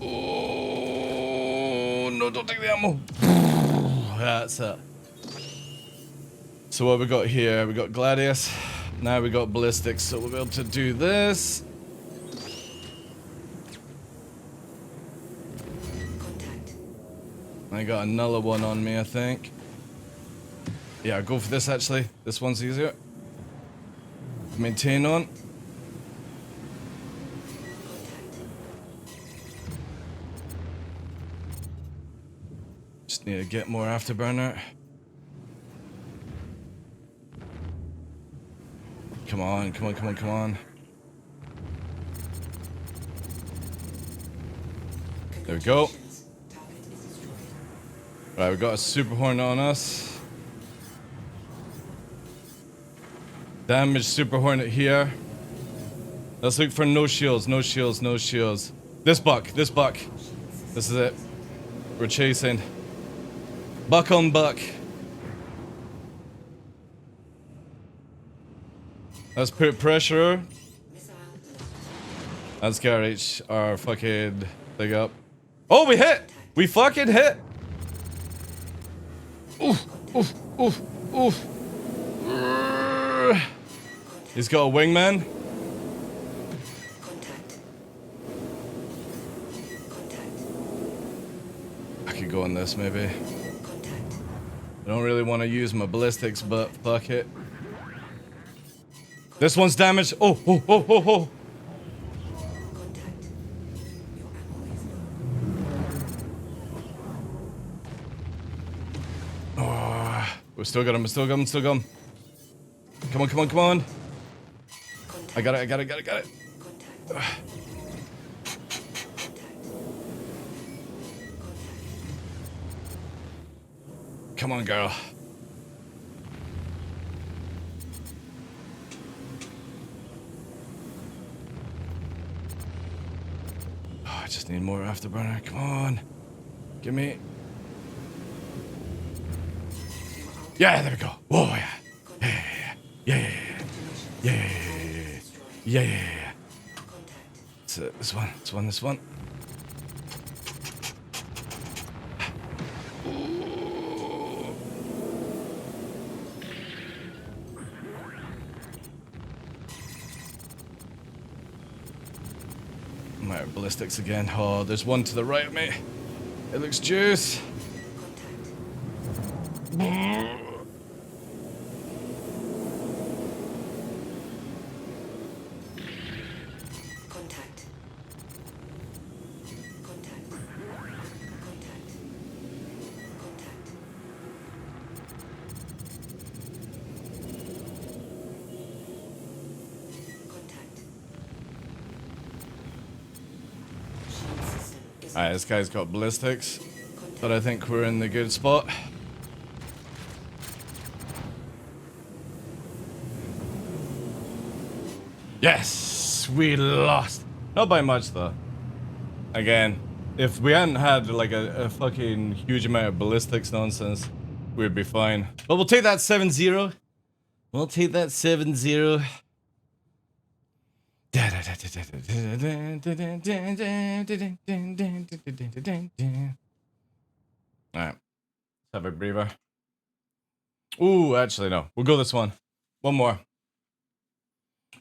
Oh, no, don't take the ammo. That's it. So what we got here? We got Gladius. Now we got ballistics, so we'll be able to do this. I got another one on me, I think. Yeah, go for this actually. This one's easier. Maintain on. Just need to get more afterburner. Come on. There we go. Right, we got a Super Hornet on us. Damage Super Hornet here. Let's look for no shields. This buck. This is it. We're chasing. Buck on buck. Let's put pressure. Let's get our fucking thing up. Oh, we hit! We fucking hit! Oof. He's got a wingman. I could go on this maybe. I don't really want to use my ballistics, but fuck it. This one's damaged. Oh. We still got him. Come on. I got it. Come on, girl. Oh, I just need more afterburner. Come on. Give me. Yeah, there we go. Whoa, yeah. This one. My ballistics again. Oh, there's one to the right of me. It looks juice. Alright, this guy's got ballistics, but I think we're in the good spot. Yes, we lost. Not by much though. Again, if we hadn't had like a fucking huge amount of ballistics nonsense, we'd be fine. But we'll take that 7-0. We'll take that 7-0. Alright. Let's have a breather. Ooh, actually no. We'll go this one. One more.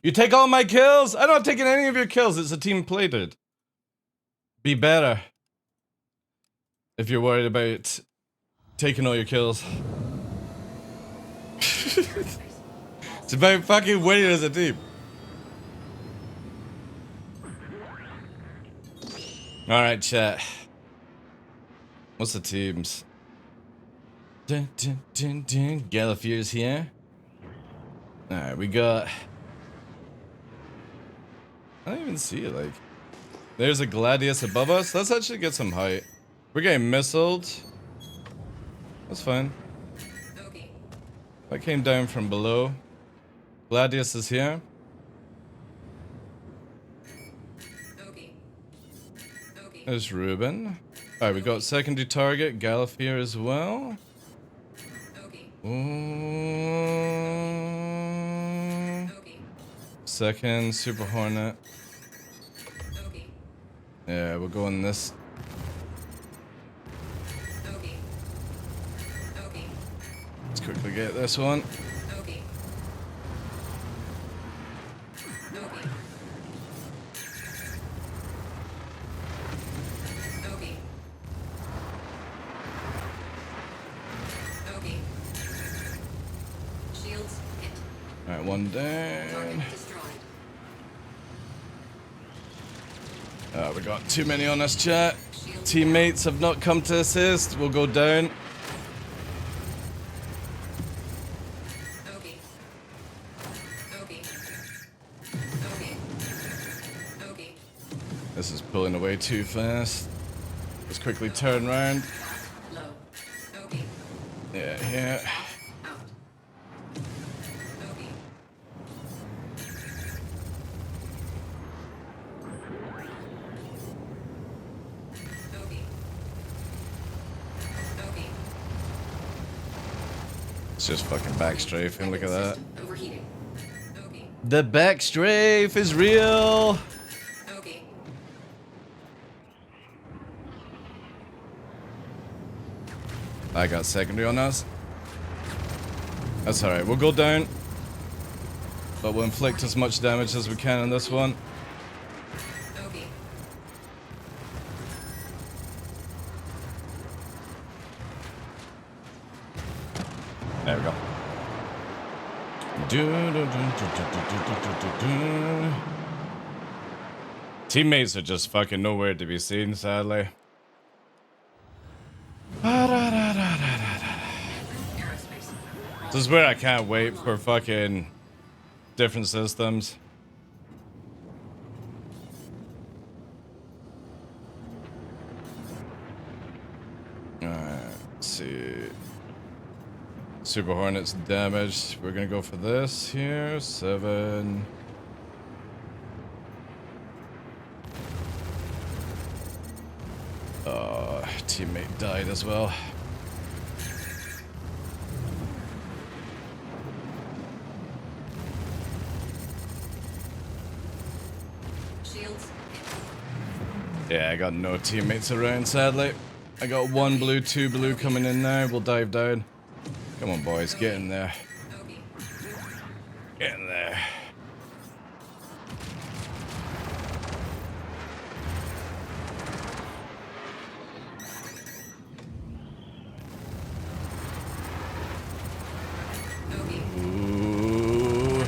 You take all my kills? I'm not taking any of your kills. It's a team play, dude. Be better. If you're worried about taking all your kills. It's about fucking winning as a team. Alright, chat. What's the teams? Galifier's here. Alright, we got... I don't even see it, like... There's a Gladius above us. Let's actually get some height. We're getting missiled. That's fine. That came down from below. Gladius is here. There's Ruben. Alright, we got secondary target, Galifier as well. Ooh. Second, Super Hornet. Yeah, we're going this. Let's quickly get this one. Alright, one down. We got too many on us, chat. Teammates have not come to assist. We'll go down. This is pulling away too fast. Let's quickly turn around. Yeah, here. It's just fucking back strafing, look at that. The back strafe is real! I got secondary on us. That's alright, we'll go down. But we'll inflict as much damage as we can on this one. There we go. Teammates are just fucking nowhere to be seen, sadly. This is where I can't wait for fucking different systems. Alright, let's see. Super Hornet's damaged. We're gonna go for this here. 7. Teammate died as well. Yeah, I got no teammates around, sadly. I got 1 blue, 2 blue coming in now. We'll dive down. Come on, boys, get in there. Get in there. Ooh.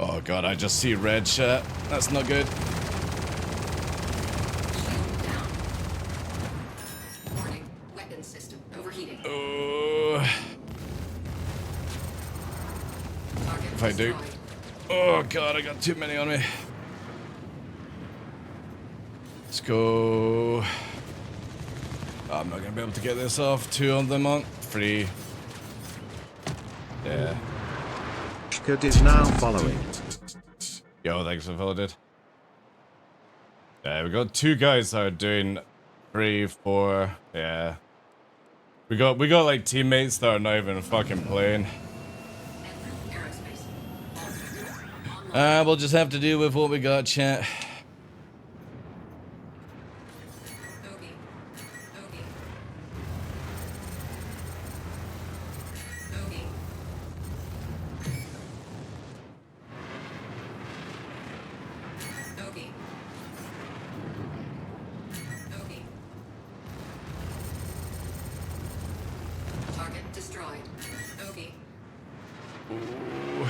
Oh god, I just see red shit. That's not good. Warning, weapon system overheating. Oh. Target If I do. destroyed. Oh god, I got too many on me. Let's go. Oh, I'm not gonna be able to get this off. 2 of them on. 3. Yeah. Code is now following. Yo, thanks for following it. Yeah, we got 2 guys that are doing 3, 4. Yeah. We got like teammates that are not even fucking playing. We'll just have to deal with what we got, chat. Target destroyed. Ogie. Ooh.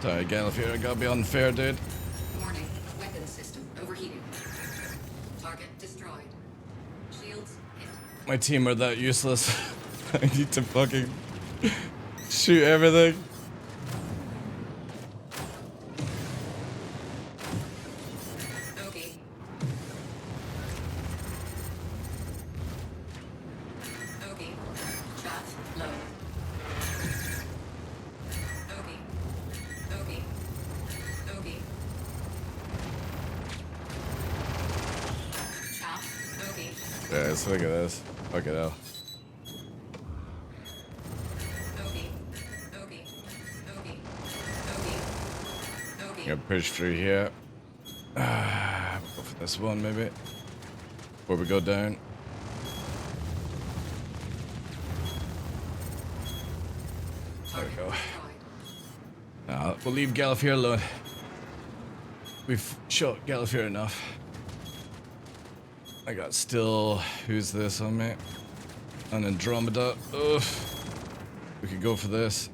Sorry, Gallifrey, I gotta be unfair, dude. Warning, weapon system overheating. Target destroyed. Shields hit. My team are that useless. I need to fucking shoot everything. Ogie. Ogie. Chaff low. Ogie. Ogie. Ogie. Chaff. Ogie. Yeah, let's look at this. Fuck it out. Ogie. Ogie. Ogie. Ogie. Ogie. Gonna push through here. Go for this one, maybe. Before we go down. There we go. Nah, we'll leave Gallifrey alone. We've shot Gallifrey enough. I got still. Who's this on me? An Andromeda. Ugh. We could go for this.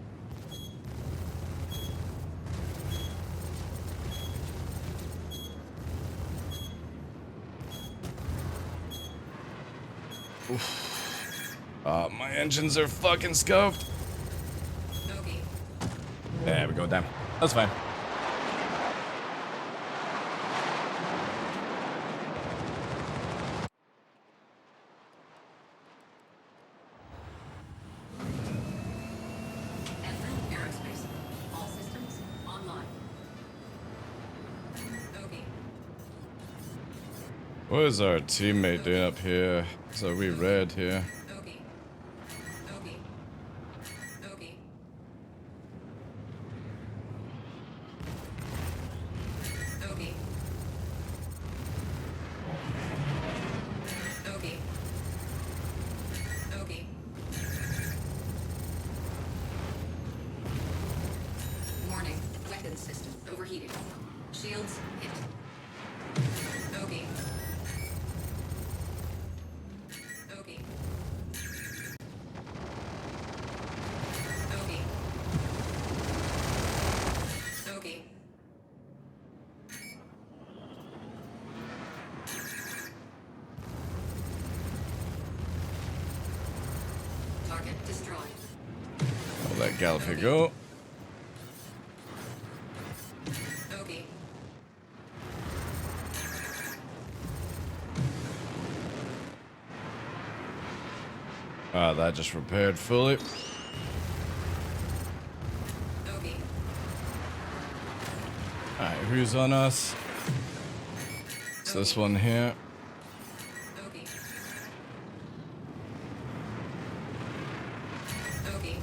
Oof. My engines are fucking scoped. There we go, damn. That's fine. Aerospace. All systems online. Ogie. What is our teammate doing up here? So we red here. Ogie. Ogie. Ogie. Ogie. Ogie. Ogie. Warning, weapon system overheating. Shields hit. Ogie. Ogie. Ogie. Ogie. Target destroyed. I'll let Gallifrey go. Ogie. Ah, that just repaired fully. Ogie. Alright, who's on us? It's this one here. Ogie. Ogie.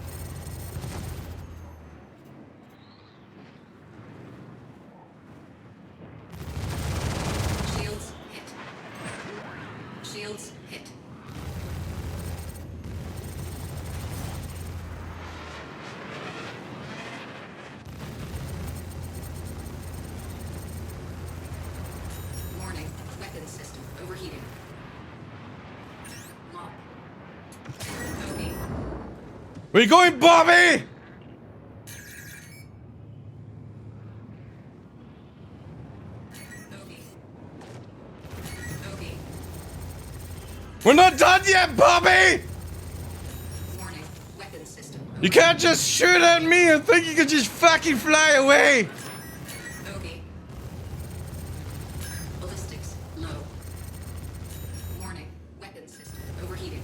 Shields hit. Shields hit. Warning, weapon system Where you going, Bobby? We're not done yet, Bobby! Warning, weapon system. You can't just shoot at me and think you can just fucking fly away! Okay. Ballistics low. Warning, weapon system overheating.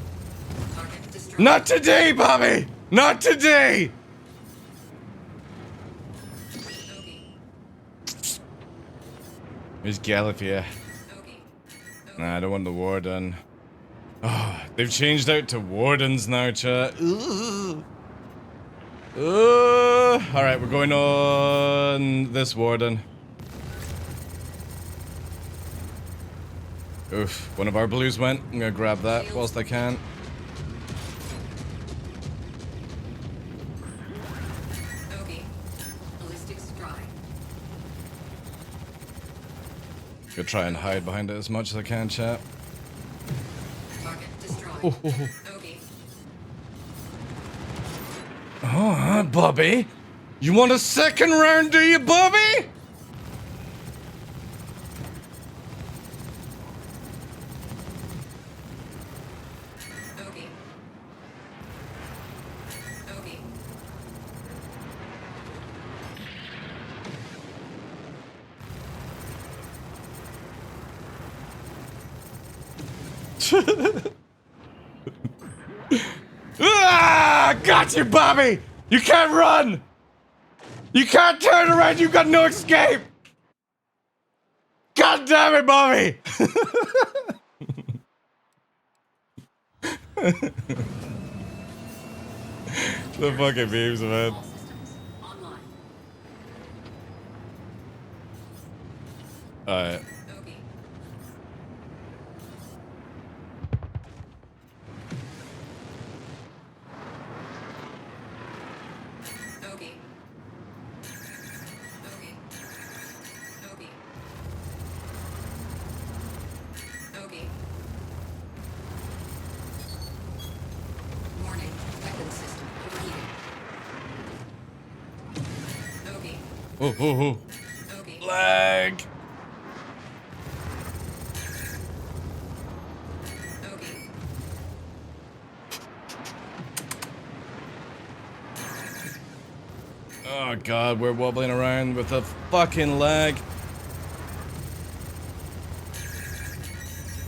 Target destroyed. Not today, Bobby! Not today! Okay. Where's Galifia? Okay. Nah, I don't want the warden. Oh, they've changed out to wardens now, chat. Alright, we're going on this warden. Oof, one of our blues went. I'm gonna grab that whilst I can. Okay. Ballistics dry. Gonna try and hide behind it as much as I can, chat. Target destroyed. Okay. Oh, Bobby? You want a second round, do you, Bobby? Okay. Okay. Ah, got you, Bobby! You can't run! You can't turn around, you got no escape! God damn it, Bobby! The fucking memes, man. All systems online. Alright. Okay. Okay. Okay. Okay. Okay. Warning, weapon system overheating. Okay. Oh, oh, oh. Okay. Lag! Okay. Oh god, we're wobbling around with a fucking lag.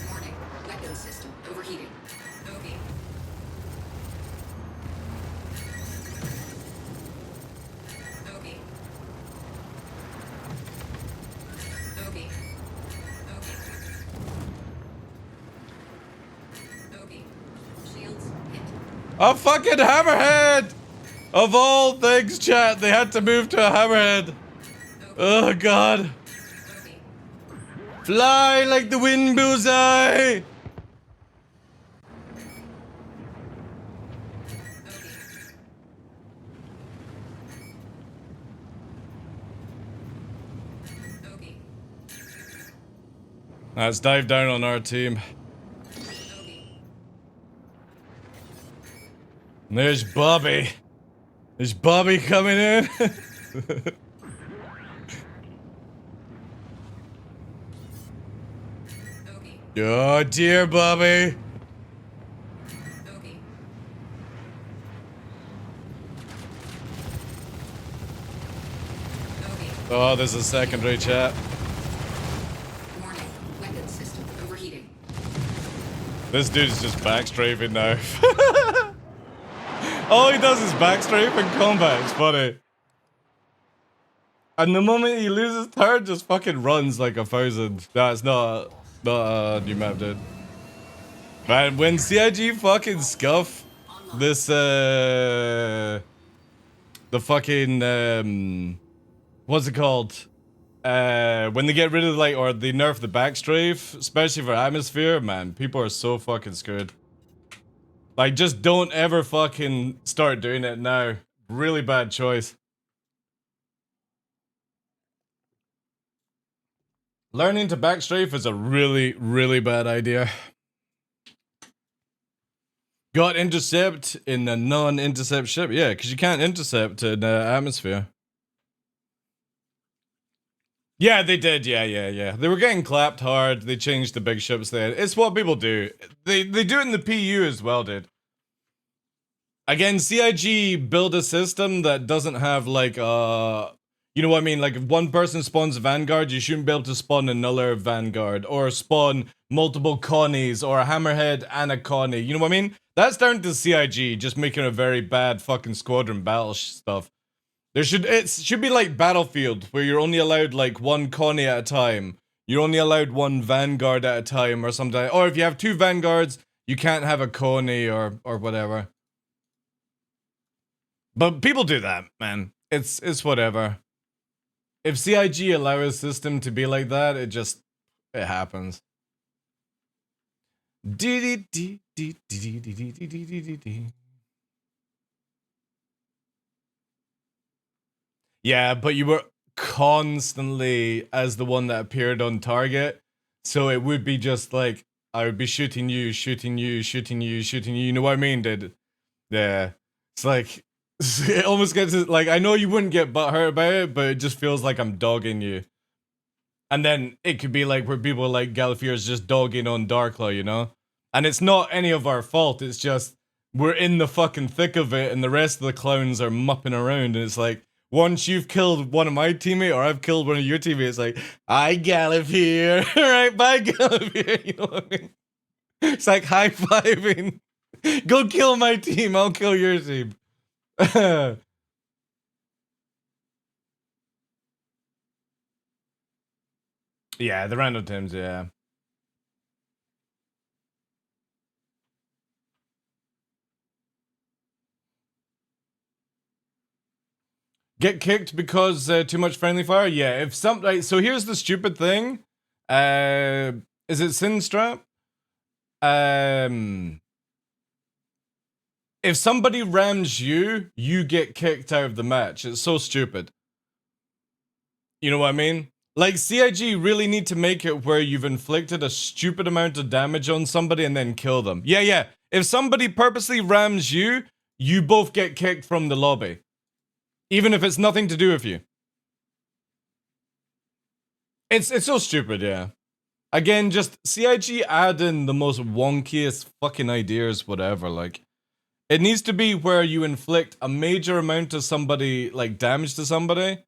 Warning, weapon system overheating. Okay. Okay. Okay. Okay. Okay. Shields hit. A fucking hammerhead! Of all things, chat, they had to move to a hammerhead. Oh god. Okay. Fly like the wind, bullseye! Okay. Okay. Let's dive down on our team. Okay. There's Bobby. Is Bobby coming in? Okay. Oh dear, Bobby. Okay. Okay. Oh, there's a secondary chat. Warning, weapon system overheating. This dude's just backstrafing now. All he does is backstrafe in combat. It's funny. And the moment he loses turn, just fucking runs like 1,000. That's not a new map, dude. Man, when CIG fucking scuff this, the fucking, what's it called? When they get rid of, like, or they nerf the backstrafe, especially for atmosphere, man, people are so fucking screwed. Like, just don't ever fucking start doing it now. Really bad choice. Learning to backstrafe is a really, really bad idea. got intercept in a non-intercept ship. Yeah, because you can't intercept in atmosphere. Yeah, they did. Yeah. They were getting clapped hard. They changed the big ships there. It's what people do. They do it in the PU as well, dude. Again, CIG build a system that doesn't have like you know what I mean? Like if one person spawns a Vanguard, you shouldn't be able to spawn another Vanguard or spawn multiple Connies or a Hammerhead and a Connie. You know what I mean? That's down to CIG just making a very bad fucking squadron battle stuff. It should be like Battlefield where you're only allowed like one Connie at a time. You're only allowed one Vanguard at a time or something. Or if you have two Vanguards, you can't have a Connie or whatever. But people do that, man. It's whatever. If CIG allow a system to be like that, it happens. Yeah, but you were constantly as the one that appeared on target, so it would be just like I would be shooting you, shooting you, shooting you, shooting you. You know what I mean, dude? Yeah, it's like it almost gets like I know you wouldn't get butthurt about it, but it just feels like I'm dogging you. And then it could be like where people like Galifier's just dogging on Darklaw, you know? And it's not any of our fault, it's just we're in the fucking thick of it and the rest of the clowns are mupping around and it's like once you've killed one of my teammates or I've killed one of your teammates, like, I Galifier, right, bye Galifier, you know what I mean? It's like high-fiving. Go kill my team, I'll kill your team. Yeah, the random teams, yeah. Get kicked because too much friendly fire? Yeah, if some like, so here's the stupid thing. Is it Sinstrap? If somebody rams you, you get kicked out of the match. It's so stupid. You know what I mean? Like, CIG really need to make it where you've inflicted a stupid amount of damage on somebody and then kill them. Yeah. If somebody purposely rams you, you both get kicked from the lobby. Even if it's nothing to do with you. It's so stupid, yeah. Again, just CIG add in the most wonkiest fucking ideas, whatever, like. It needs to be where you inflict a major amount of somebody, like, damage to somebody.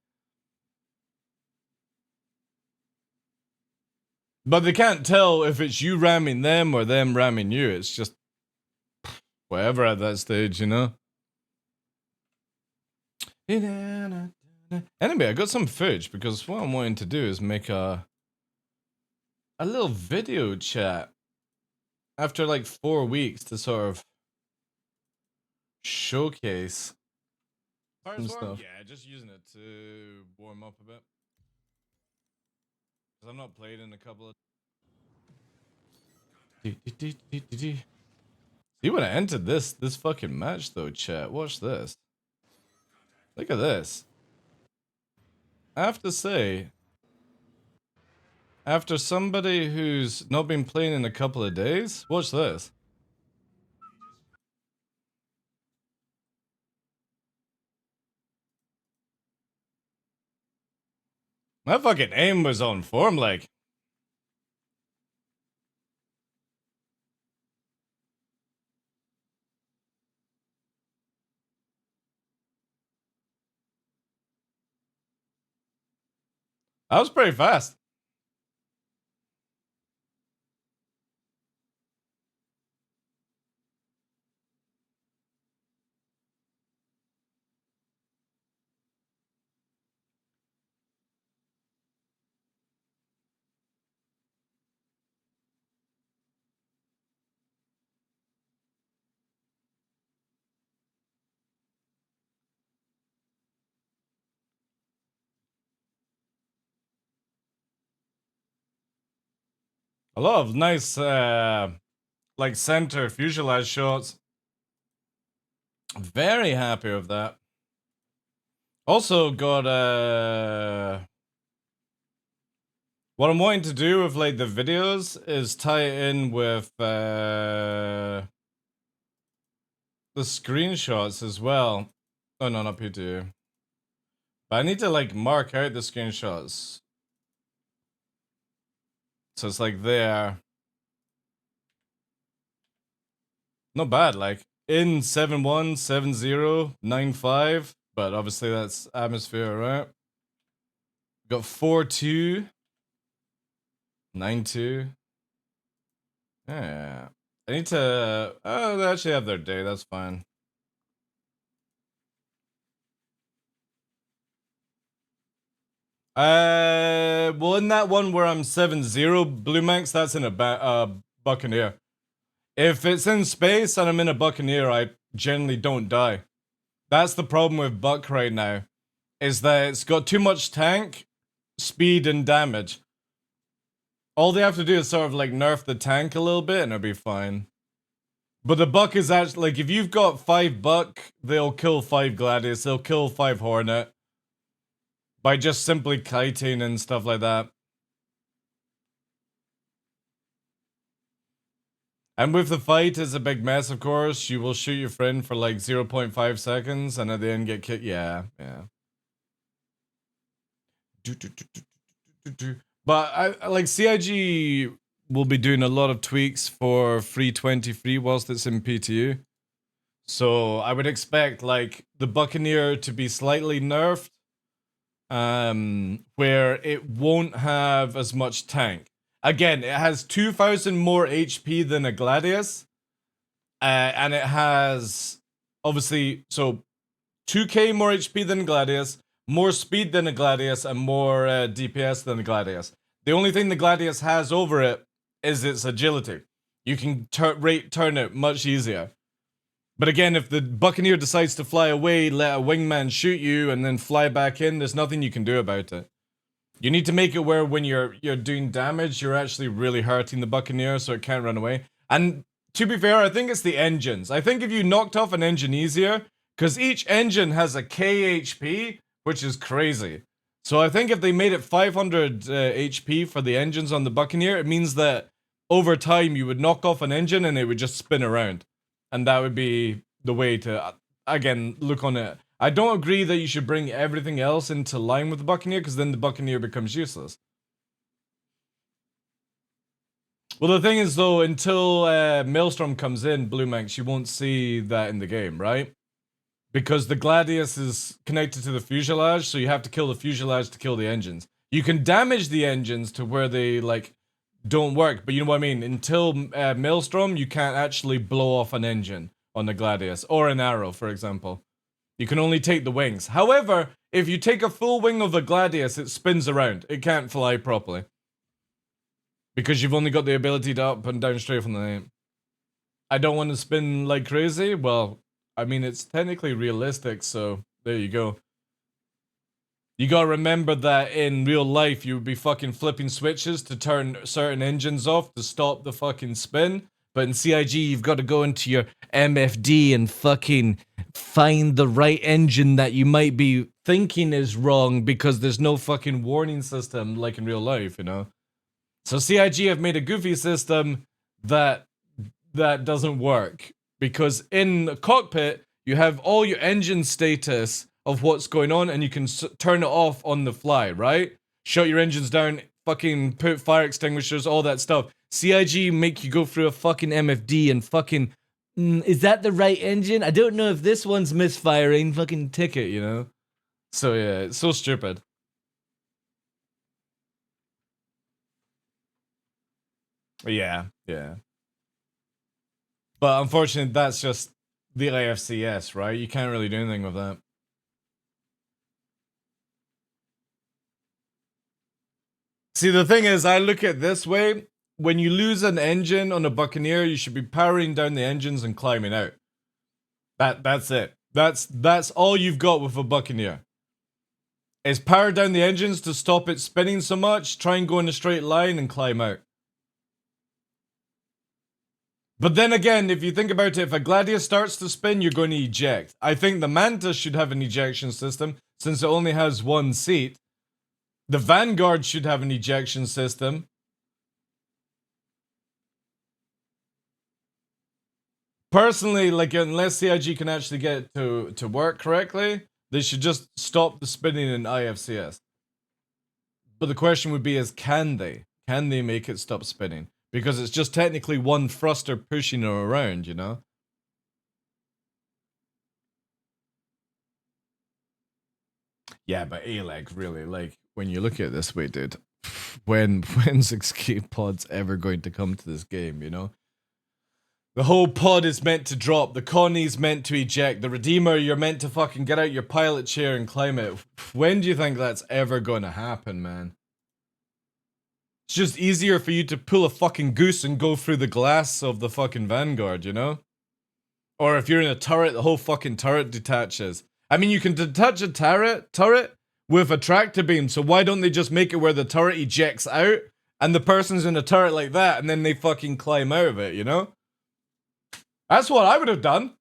But they can't tell if it's you ramming them or them ramming you. It's just whatever at that stage, you know? Anyway, I got some footage because what I'm wanting to do is make a little video chat after like 4 weeks to sort of showcase some stuff. Yeah, just using it to warm up a bit. Because I'm not played in a couple of... See when I entered this fucking match though, chat. Watch this. Look at this. I have to say, after somebody who's not been playing in a couple of days, watch this. My fucking aim was on form, like. I was pretty fast. A lot of nice, like center fuselage shots. Very happy with that. Also got, what I'm wanting to do with like the videos is tie it in with, the screenshots as well. Oh no, not P2. But I need to like mark out the screenshots. So it's like there. Not bad, like in 7-1, 7-0, 9-5, but obviously that's atmosphere, right? Got 4-2, 9-2. Yeah. I need to they actually have their day, that's fine. Well, in that one where I'm 7-0, Blue Manx, that's in a Buccaneer. If it's in space and I'm in a Buccaneer, I generally don't die. That's the problem with Buck right now, is that it's got too much tank, speed, and damage. All they have to do is sort of like nerf the tank a little bit and it'll be fine. But the Buck is actually, like, if you've got 5 Buck, they'll kill 5 Gladius, they'll kill 5 Hornet. By just simply kiting and stuff like that. And with the fight, it's a big mess, of course. You will shoot your friend for like 0.5 seconds and at the end get kicked. Yeah, yeah. But I like CIG will be doing a lot of tweaks for free 23 whilst it's in PTU. So I would expect like the Buccaneer to be slightly nerfed, where it won't have as much tank. Again, it has 2,000 more HP than a Gladius, and it has obviously so 2k more HP than a Gladius, more speed than a Gladius, and more DPS than a Gladius. The only thing the Gladius has over it is its agility. You can turn it much easier. But again, if the Buccaneer decides to fly away, let a wingman shoot you, and then fly back in, there's nothing you can do about it. You need to make it where when you're doing damage, you're actually really hurting the Buccaneer so it can't run away. And to be fair, I think it's the engines. I think if you knocked off an engine easier, because each engine has a K HP, which is crazy. So I think if they made it 500 HP for the engines on the Buccaneer, it means that over time you would knock off an engine and it would just spin around. And that would be the way to, again, look on it. I don't agree that you should bring everything else into line with the Buccaneer, because then the Buccaneer becomes useless. Well, the thing is, though, until Maelstrom comes in, Blue Manx, you won't see that in the game, right? Because the Gladius is connected to the fuselage, so you have to kill the fuselage to kill the engines. You can damage the engines to where they, like, don't work, but you know what I mean? Until Maelstrom, you can't actually blow off an engine on the Gladius, or an arrow, for example. You can only take the wings. However, if you take a full wing of the Gladius, it spins around. It can't fly properly. Because you've only got the ability to up and down straight from the name. I don't want to spin like crazy. Well, I mean, it's technically realistic, so there you go. You gotta remember that in real life, you would be fucking flipping switches to turn certain engines off to stop the fucking spin. But in CIG, you've got to go into your MFD and fucking find the right engine that you might be thinking is wrong because there's no fucking warning system like in real life, you know? So CIG have made a goofy system that doesn't work. Because in the cockpit, you have all your engine status of what's going on and you can turn it off on the fly, right? Shut your engines down, fucking put fire extinguishers, all that stuff. CIG make you go through a fucking MFD and fucking, is that the right engine? I don't know if this one's misfiring, fucking ticket, you know? So yeah, it's so stupid. Yeah, yeah. But unfortunately, that's just the IFCS, right? You can't really do anything with that. See, the thing is, I look at it this way. When you lose an engine on a Buccaneer, you should be powering down the engines and climbing out. That's it. That's all you've got with a Buccaneer. Is power down the engines to stop it spinning so much, try and go in a straight line and climb out. But then again, if you think about it, if a Gladius starts to spin, you're going to eject. I think the Manta should have an ejection system, since it only has one seat. The Vanguard should have an ejection system. Personally, like, unless CIG can actually get it to work correctly, they should just stop the spinning in IFCS. But the question would be is, can they? Can they make it stop spinning? Because it's just technically one thruster pushing her around, you know? Yeah, but A-Leg, really, like, when you look at it this way, dude, when's escape pods ever going to come to this game, you know? The whole pod is meant to drop, the Connie's meant to eject, the Redeemer, you're meant to fucking get out your pilot chair and climb it. When do you think that's ever gonna happen, man? It's just easier for you to pull a fucking goose and go through the glass of the fucking Vanguard, you know? Or if you're in a turret, the whole fucking turret detaches. I mean, you can detach a turret with a tractor beam, so why don't they just make it where the turret ejects out, and the person's in a turret like that, and then they fucking climb out of it, you know? That's what I would have done.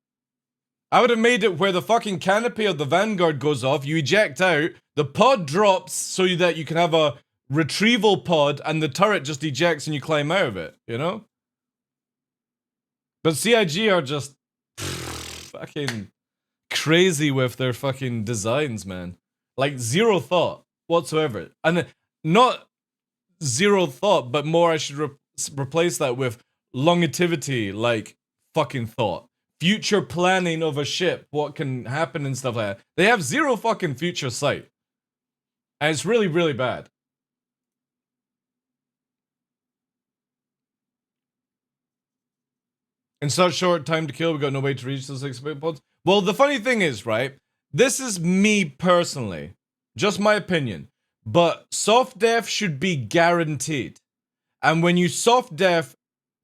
I would have made it where the fucking canopy of the Vanguard goes off, you eject out, the pod drops so that you can have a retrieval pod, and the turret just ejects and you climb out of it, you know? But CIG are just fucking crazy with their fucking designs, man. Like, zero thought whatsoever. And not zero thought, but more I should replace that with longevity, like, fucking thought. Future planning of a ship, what can happen and stuff like that. They have zero fucking future sight. And it's really, really bad. In such short time to kill, we got no way to reach those escape pods. Well, the funny thing is, right? This is me personally. Just my opinion. But soft death should be guaranteed. And when you soft death,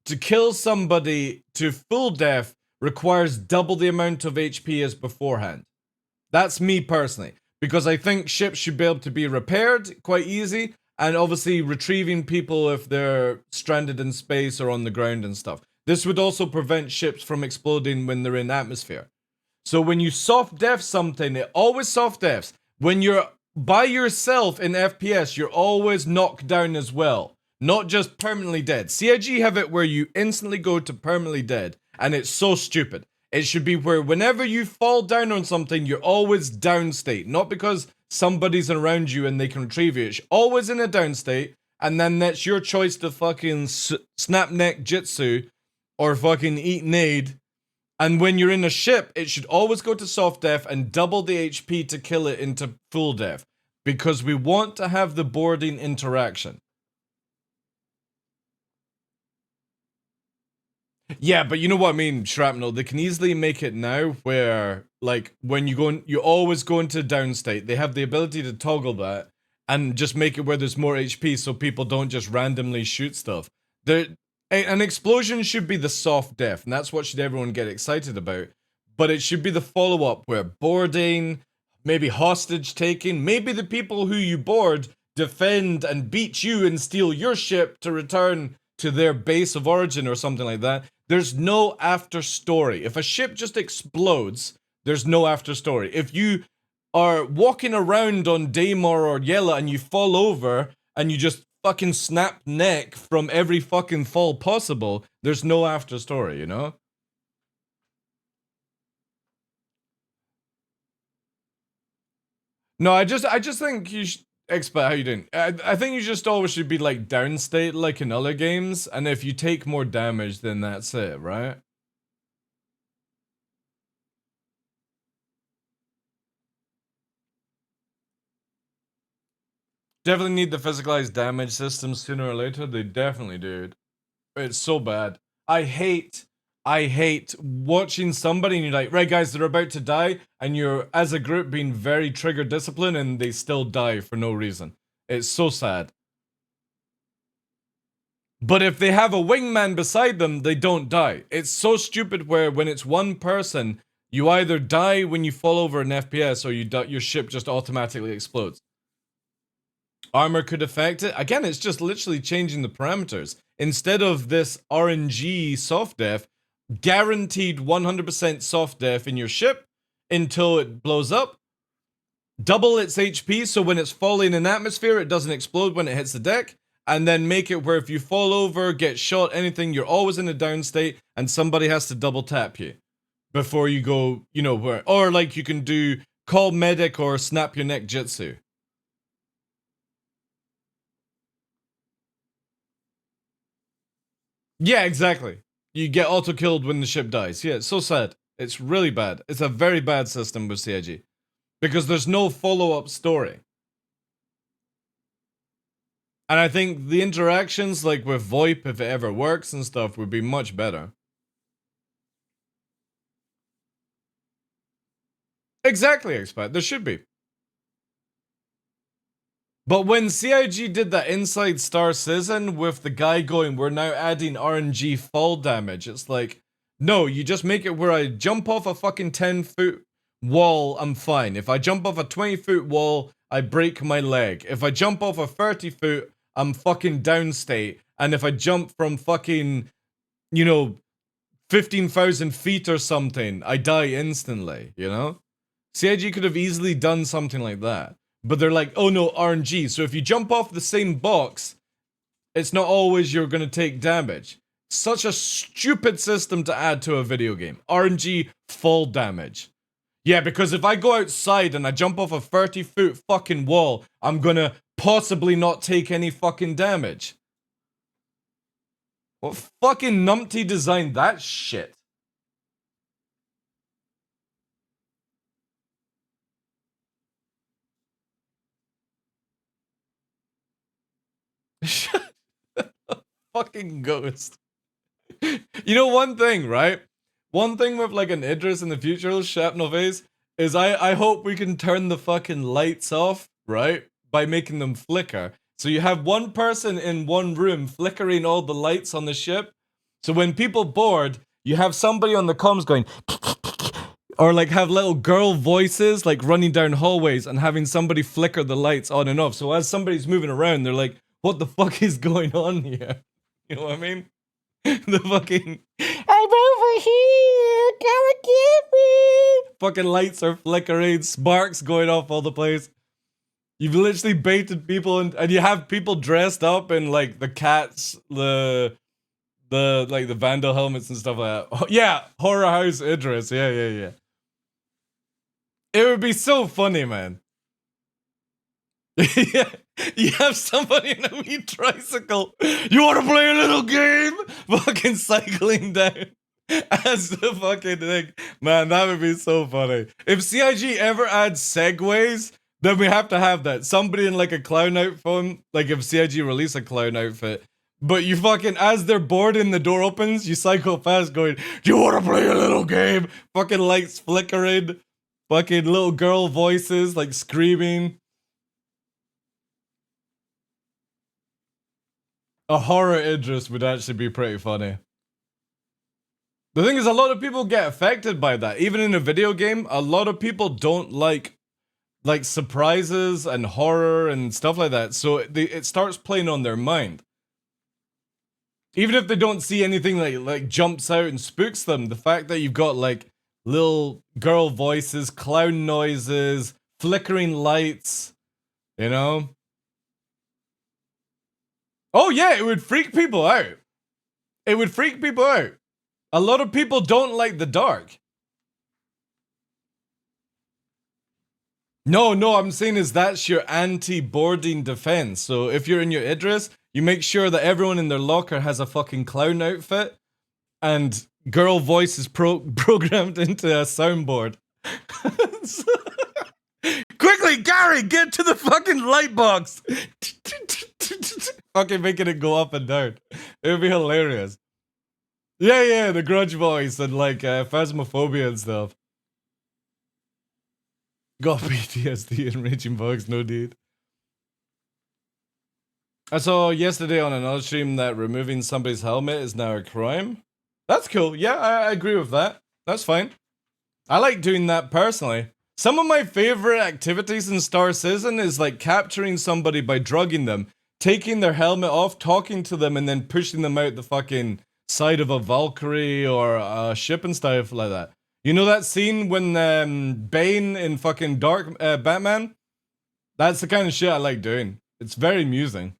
to kill somebody to full death requires double the amount of HP as beforehand. That's me personally. Because I think ships should be able to be repaired quite easy. And obviously retrieving people if they're stranded in space or on the ground and stuff. This would also prevent ships from exploding when they're in atmosphere. So when you soft death something, it always soft deaths. When you're by yourself in FPS, you're always knocked down as well. Not just permanently dead. CIG have it where you instantly go to permanently dead. And it's so stupid. It should be where whenever you fall down on something, you're always down state. Not because somebody's around you and they can retrieve you. It's always in a down state. And then that's your choice to fucking snap neck jitsu. Or fucking eat nade. And when you're in a ship, it should always go to soft death and double the HP to kill it into full death. Because we want to have the boarding interaction. Yeah, but you know what I mean, Shrapnel. They can easily make it now where, like, when you always go into down state. They have the ability to toggle that and just make it where there's more HP so people don't just randomly shoot stuff. An explosion should be the soft death, and that's what should everyone get excited about. But it should be the follow-up where boarding, maybe hostage taking, maybe the people who you board defend and beat you and steal your ship to return to their base of origin or something like that. There's no after story. If a ship just explodes, there's no after story. If you are walking around on Daymar or Yella and you fall over and you just fucking snap neck from every fucking fall possible, there's no after story, you know? No, I just think you should expect how you doing. I think you just always should be like downstate like in other games, and if you take more damage, then that's it, right? Definitely need the physicalized damage system sooner or later. They definitely do. It's so bad. I hate watching somebody and you're like, right guys, they're about to die, and you're, as a group, being very trigger disciplined and they still die for no reason. It's so sad. But if they have a wingman beside them, they don't die. It's so stupid where when it's one person, you either die when you fall over an FPS or your ship just automatically explodes. Armor could affect it. Again, it's just literally changing the parameters. Instead of this RNG soft death, guaranteed 100% soft death in your ship until it blows up. Double its HP, so when it's falling in atmosphere, it doesn't explode when it hits the deck. and then make it where if you fall over, get shot, anything, you're always in a down state, and somebody has to double tap you before you go, you know, where, or like you can do call medic or snap your neck jutsu. Yeah, exactly. You get auto-killed when the ship dies. Yeah, it's so sad. It's really bad. It's a very bad system with CIG. Because there's no follow-up story. And I think the interactions, like with VoIP, if it ever works and stuff, would be much better. Exactly, Expat. There should be. But when CIG did that Inside Star Citizen with the guy going, we're now adding RNG fall damage, it's like, no, you just make it where I jump off a fucking 10-foot wall, I'm fine. If I jump off a 20-foot wall, I break my leg. If I jump off a 30-foot, I'm fucking downstate. And if I jump from fucking, you know, 15,000 feet or something, I die instantly, you know? CIG could have easily done something like that. But they're like, oh no, RNG. So if you jump off the same box, it's not always you're going to take damage. Such a stupid system to add to a video game. RNG fall damage. Yeah, because if I go outside and I jump off a 30-foot fucking wall, I'm going to possibly not take any fucking damage. What fucking numpty designed that shit? Fucking ghost. You know one thing, right? One thing with like an Idris in the future, Shrapnel Face, is I hope we can turn the fucking lights off, right? By making them flicker. So you have one person in one room flickering all the lights on the ship. So when people board, you have somebody on the comms going, or like have little girl voices like running down hallways and having somebody flicker the lights on and off. So as somebody's moving around, they're like, what the fuck is going on here? You know what I mean? The fucking, I'm over here, come and get me. Fucking lights are flickering, sparks going off all the place. You've literally baited people and you have people dressed up in like the cats, the like the Vandal helmets and stuff like that. Yeah, Horror House Idris, yeah. It would be so funny, man. Yeah, you have somebody in a wee tricycle. You want to play a little game? Fucking cycling down as the fucking thing. Man, that would be so funny. If CIG ever adds segways, then we have to have that. Somebody in like a clown outfit, like if CIG release a clown outfit, but you fucking, as they're boarding, the door opens, you cycle past going, do you want to play a little game? Fucking lights flickering, fucking little girl voices like screaming. A horror Idris would actually be pretty funny. The thing is, a lot of people get affected by that. Even in a video game, a lot of people don't like surprises and horror and stuff like that. So it starts playing on their mind. Even if they don't see anything like jumps out and spooks them, the fact that you've got like little girl voices, clown noises, flickering lights, you know? Oh yeah, it would freak people out. It would freak people out. A lot of people don't like the dark. No, I'm saying is that's your anti-boarding defense. So if you're in your Idris, you make sure that everyone in their locker has a fucking clown outfit and girl voice is programmed into a soundboard. Quickly, Gary, get to the fucking light box. Fucking making it go up and down. It would be hilarious. Yeah, the grudge voice and like phasmophobia and stuff. Got PTSD and raging bugs, no dude. I saw yesterday on another stream that removing somebody's helmet is now a crime. That's cool. Yeah, I agree with that. That's fine. I like doing that personally. Some of my favorite activities in Star Citizen is like capturing somebody by drugging them, taking their helmet off, talking to them, and then pushing them out the fucking side of a Valkyrie or a ship and stuff like that. You know that scene when Bane in fucking Dark Batman? That's the kind of shit I like doing. It's very amusing.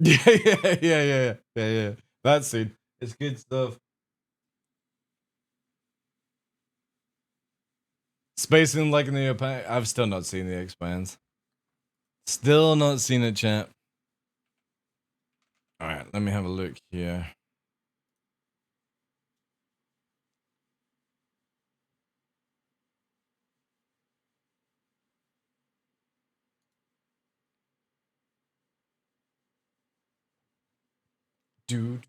Yeah. That scene. It's good stuff. Spacing like in the open. I've still not seen The Expanse. Still not seen it, chat. Alright, let me have a look here. Do.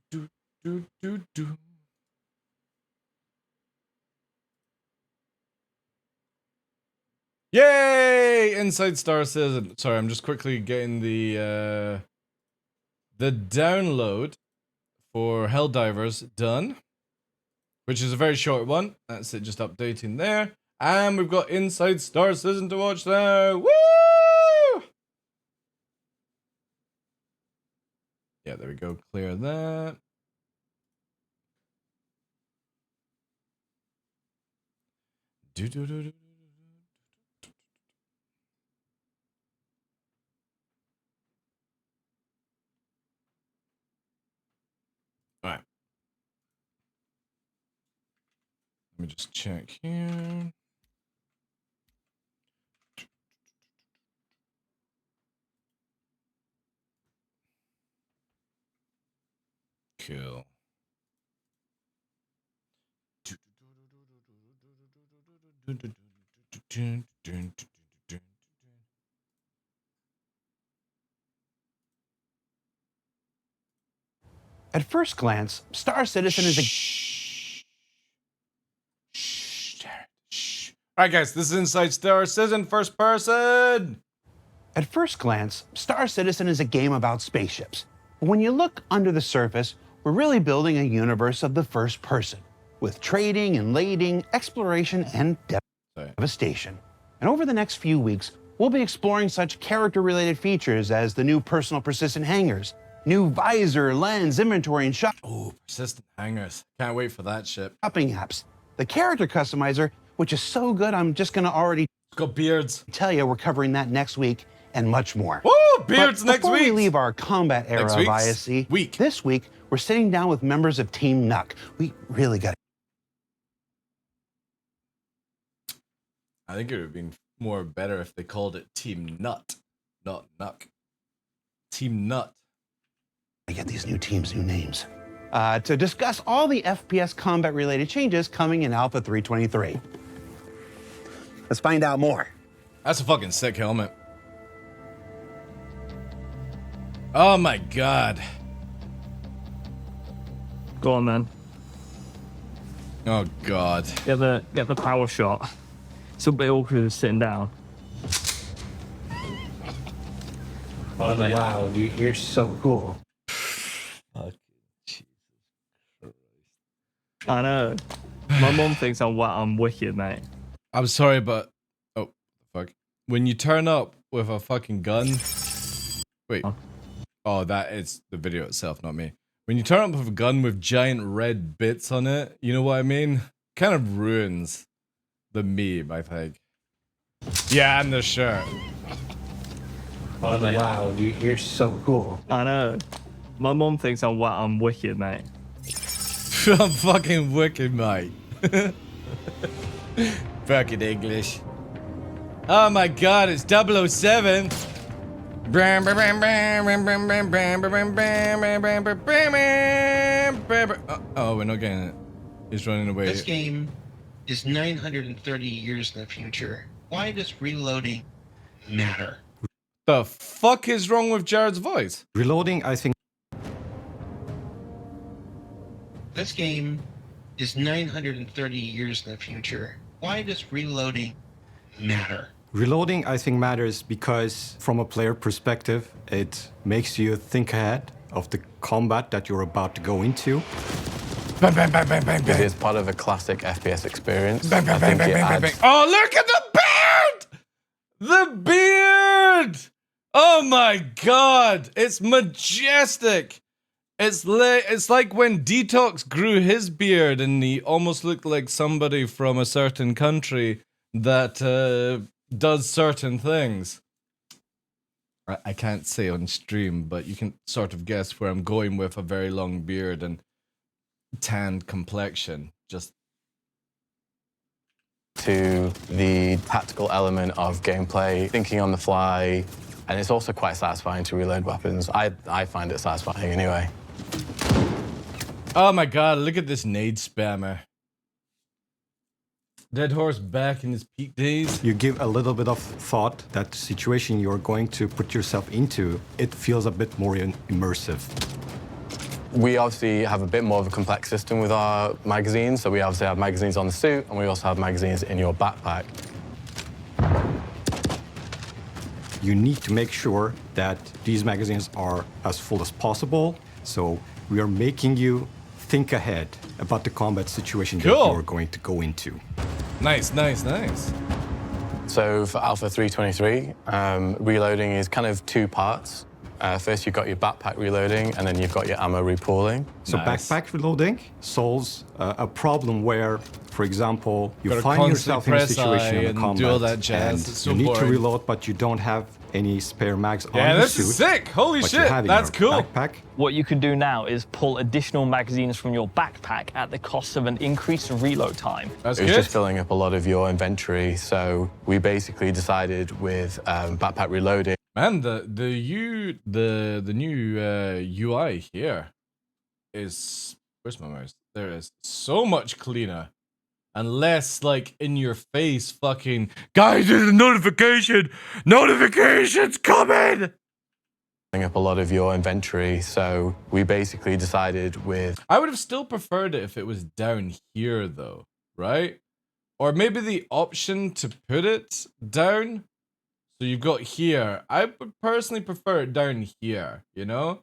Yay! Inside Star Citizen. Sorry, I'm just quickly getting the download for Helldivers done, which is a very short one. That's it, just updating there. And we've got Inside Star Citizen to watch now. Woo! Yeah, there we go. Clear that. Do. All right. Let me just check here. Cool. At first glance, Star Citizen is a... Alright guys, this is Inside Star Citizen, first person! At first glance, Star Citizen is a game about spaceships. But when you look under the surface, we're really building a universe of the first person, with trading and lading, exploration, and devastation. And over the next few weeks, we'll be exploring such character-related features as the new personal persistent hangars, new visor, lens, inventory, and Oh, persistent hangers. Can't wait for that shit. shopping apps. The character customizer, which is so good, I'm just gonna already It's got beards. tell you we're covering that next week and much more. Woo! Beards But next before week! we leave our combat era Next of week's ISC, week. this week we're sitting down with members of Team Nuck. We really got I think it would have been more better if they called it Team Nut, not Nuck. Team Nut. to get these new teams new names. To discuss all the FPS combat-related changes coming in Alpha 323. Let's find out more. That's a fucking sick helmet. Oh my god. Go on then. Oh god. Get the power shot. It's a bit awkward sitting down. Oh, wow, dude, you're so cool. I know. My mom thinks I'm wicked, mate. I'm sorry, but oh fuck. When you turn up with a fucking gun. Wait. Oh, that is the video itself, not me. When you turn up with a gun with giant red bits on it, you know what I mean? Kind of ruins the meme, I think. Yeah, and the shirt. Oh, wow, dude, you're so cool. I know. My mom thinks I'm wicked, mate. I'm fucking wicked, mate. Fucking English. Oh my god, it's 007. Oh, we're not getting it. He's running away. This game is 930 years in the future. Why does reloading matter? The fuck is wrong with Jared's voice? Reloading, I think. This game is 930 years in the future. Why does reloading matter? Reloading, I think, matters because, from a player perspective, it makes you think ahead of the combat that you're about to go into. Bang, bang, bang, bang, bang, It bang. is part of a classic FPS experience. Bang, bang, I bang, think bang, it bang, bang. adds- Oh, look at the beard! The beard! Oh my god! It's majestic! It's like when Detox grew his beard and he almost looked like somebody from a certain country that does certain things. I can't say on stream, but you can sort of guess where I'm going with a very long beard and tanned complexion. Just to the tactical element of gameplay, thinking on the fly, and it's also quite satisfying to reload weapons. I find it satisfying anyway. oh my god, look at this nade spammer. Dead Horse back in his peak days. You give a little bit of thought that the situation you're going to put yourself into, it feels a bit more immersive. We obviously have a bit more of a complex system with our magazines. So we obviously have magazines on the suit, and we also have magazines in your backpack. You need to make sure that these magazines are as full as possible. So we are making you think ahead about the combat situation that you're going to go into. Nice, nice, nice. So for Alpha 323, reloading is kind of two parts. First, you've got your backpack reloading, and then you've got your ammo repooling. So backpack reloading solves a problem where, for example, you find yourself in a situation in combat, do all that jazz. and So you need boring. to reload, but you don't have any spare mags on Yeah, your this suit. is sick. Holy but you shit, have it in that's your cool. Backpack. What you can do now is pull additional magazines from your backpack at the cost of an increased reload time. That's It was good. just filling up a lot of your inventory, so we basically decided with backpack reloading. Man, the new UI here is, where's my mouse? There it is. So much cleaner and less like in your face fucking, guys, there's a notification. Notifications coming. Filling up a lot of your inventory, so we basically decided with. I would have still preferred it if it was down here though, right? Or maybe the option to put it down. So you've got here. I would personally prefer it down here, you know?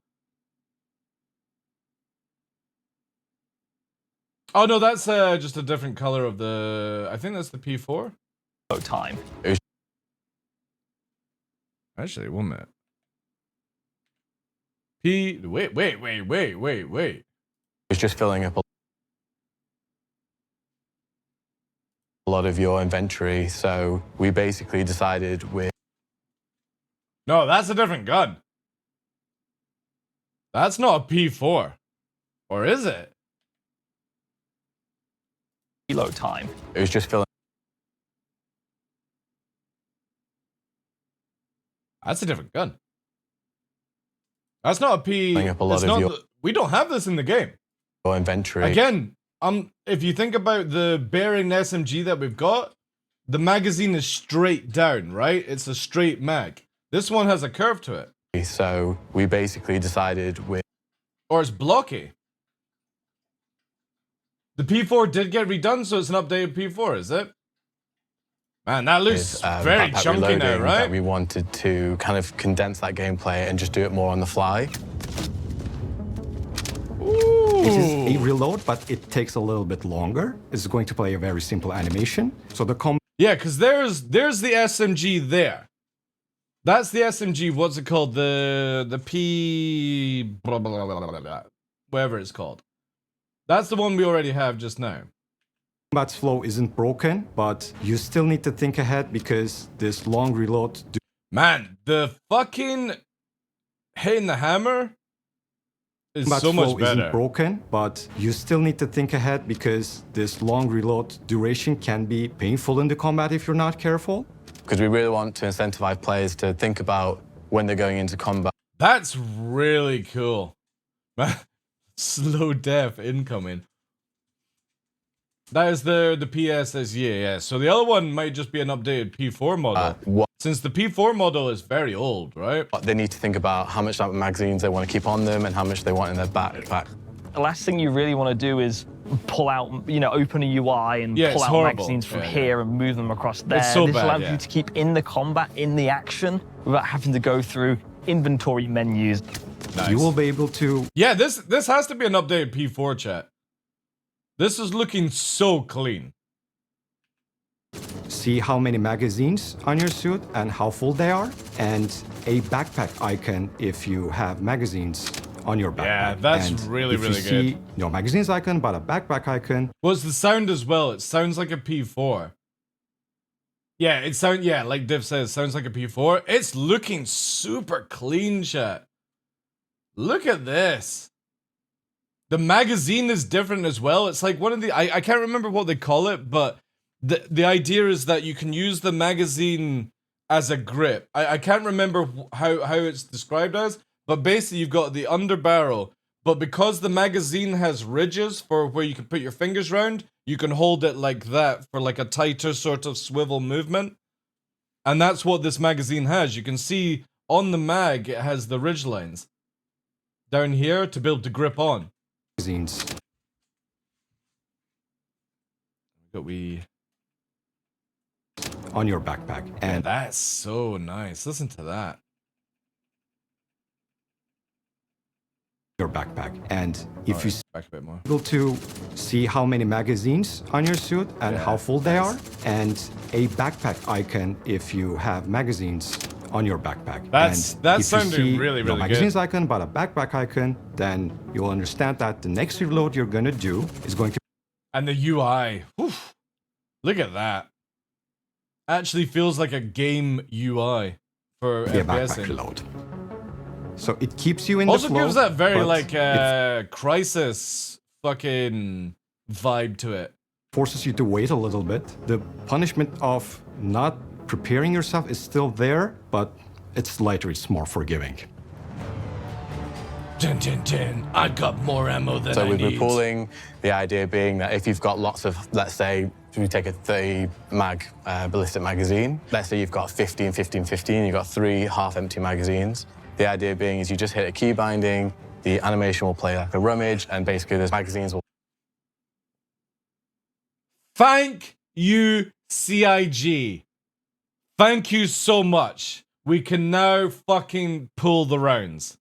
Oh no, that's just a different color of the, I think that's the P4. Time. Actually, 1 minute. Wait. It's just filling up a lot of your inventory, so we basically decided with. No, that's a different gun. That's not a P4. Or is it? Reload time. It was just filling. That's a different gun. That's not a P. Filling up a lot it's of not your. we don't have this in the game. Your inventory. Again, if you think about the bearing SMG that we've got, the magazine is straight down, right? It's a straight mag. This one has a curve to it. So we basically decided with. Or it's blocky. The P4 did get redone, so it's an updated P4, is it? Man, that looks very backpack chunky now, reloading right? That we wanted to kind of condense that gameplay and just do it more on the fly. It is a reload, but it takes a little bit longer. It's going to play a very simple animation. So the yeah, because there's the SMG there. That's the SMG. What's it called? The P blah, blah, blah, blah, blah, whatever it's called. That's the one we already have just now. combat flow isn't broken, but you still need to think ahead because this long reload. Man, the fucking hitting the hammer is Combat so much flow better. isn't broken, but you still need to think ahead because this long reload duration can be painful in the combat if you're not careful. Because we really want to incentivize players to think about when they're going into combat. That's really cool. Man, slow death incoming. That is the PSS, yeah. So the other one might just be an updated P4 model. Since the P4 model is very old, right? They need to think about how much magazines they want to keep on them and how much they want in their backpack. The last thing you really want to do is pull out, open a UI and pull out magazines from here and move them across there. It's so this bad, allows you to keep in the combat, in the action, without having to go through inventory menus. Nice. You will be able to. Yeah, this has to be an updated P4 chat. This is looking so clean. See how many magazines on your suit and how full they are, and a backpack icon if you have magazines on your backpack. Yeah, that's and really, if really you see good. no magazines icon, but a backpack icon. Well, it's the sound as well. It sounds like a P4. Yeah, like Div says, sounds like a P4. It's looking super clean, chat. Look at this. The magazine is different as well. It's like one of the, I can't remember what they call it, but the idea is that you can use the magazine as a grip. I can't remember how it's described as, but basically you've got the underbarrel, but because the magazine has ridges for where you can put your fingers around, you can hold it like that for like a tighter sort of swivel movement. And that's what this magazine has. You can see on the mag, it has the ridge lines down here to be able to grip on. Magazines. We on your backpack, and yeah, that's so nice. Listen to that. Your backpack, and if you back a bit more, able to see how many magazines on your suit and how full they are, and a backpack icon if you have magazines on your backpack. That's sounding really no good. Magazines icon, but a backpack icon, then you'll understand that the next reload you're gonna do is going to. And the UI, whew, look at that. Actually feels like a game UI for be a backpack FPS. reload. So it keeps you in Also the flow. gives that very like Crisis fucking vibe to it. Forces you to wait a little bit. The punishment of not preparing yourself is still there, but it's lighter, it's more forgiving. 10. I got more ammo than so I need. So we've been pooling, the idea being that if you've got lots of, let's say, we take a 30 mag ballistic magazine. Let's say you've got 15, 15, 15, you've got 3 half-empty magazines. The idea being is you just hit a key binding, the animation will play like a rummage, and basically those magazines will... Thank you, CIG. Thank you so much. We can now fucking pull the rounds.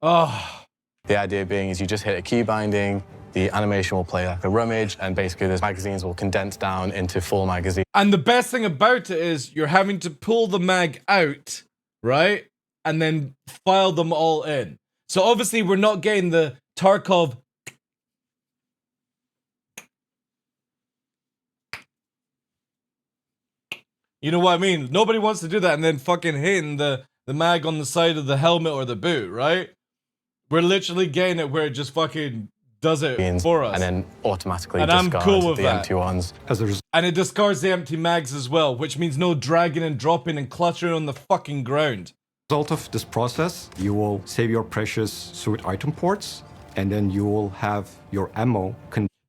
Oh. The idea being is you just hit a key binding, the animation will play like a rummage, and basically those magazines will condense down into full magazine. And the best thing about it is you're having to pull the mag out, right? And then file them all in. So obviously we're not getting the Tarkov. You know what I mean? Nobody wants to do that and then fucking hitting the mag on the side of the helmet or the boot, right? We're literally getting it where it just fucking does it for us. And then automatically and I'm discards cool with the that. empty ones. And it discards the empty mags as well, which means no dragging and dropping and cluttering on the fucking ground. Result of this process, you will save your precious suit item ports, and then you will have your ammo.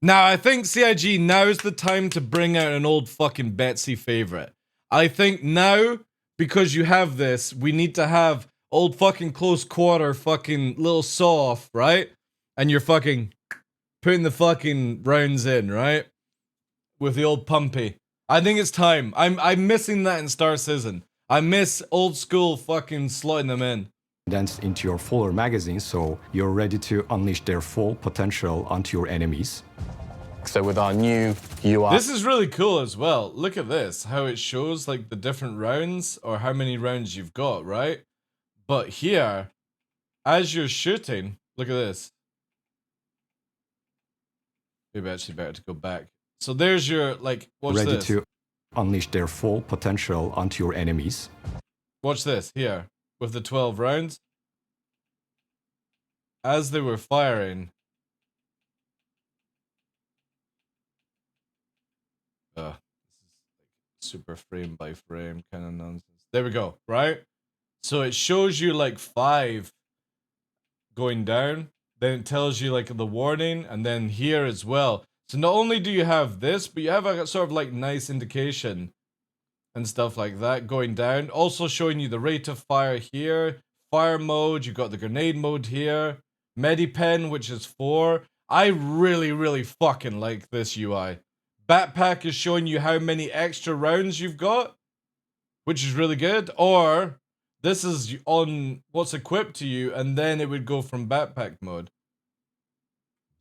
Now, I think CIG, now is the time to bring out an old fucking Betsy favorite. I think now, because you have this, we need to have old fucking close quarter fucking little saw off, right? And you're fucking putting the fucking rounds in, right? With the old pumpy. I think it's time. I'm missing that in Star Citizen. I miss old school fucking slotting them in. Condensed into your fuller magazine, so you're ready to unleash their full potential onto your enemies. So with our new UI... This is really cool as well. Look at this, how it shows like the different rounds or how many rounds you've got, right? But here, as you're shooting, look at this. Maybe actually better to go back. So there's your, like, watch ready this. to unleash their full potential onto your enemies. Watch this, here, with the 12 rounds. As they were firing... this is like super frame by frame kind of nonsense. There we go, right? So it shows you like 5 going down, then it tells you like the warning, and then here as well. So not only do you have this, but you have a sort of like nice indication and stuff like that going down. Also showing you the rate of fire here, fire mode, you've got the grenade mode here, Medipen, which is 4. I really fucking like this UI. Backpack is showing you how many extra rounds you've got, which is really good. Or this is on what's equipped to you, and then it would go from backpack mode.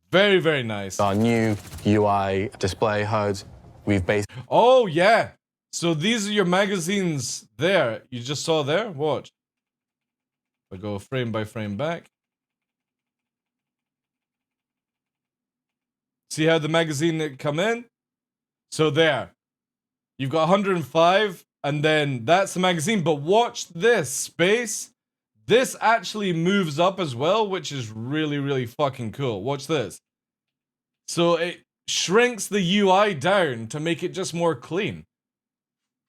Very nice. Our new UI display HUD, we've basically... Oh, yeah. So these are your magazines there. You just saw there? Watch. I go frame by frame back. See how the magazine come in? So there. You've got 105, and then that's the magazine. But watch this space. This actually moves up as well, which is really, really fucking cool. Watch this. So it shrinks the UI down to make it just more clean.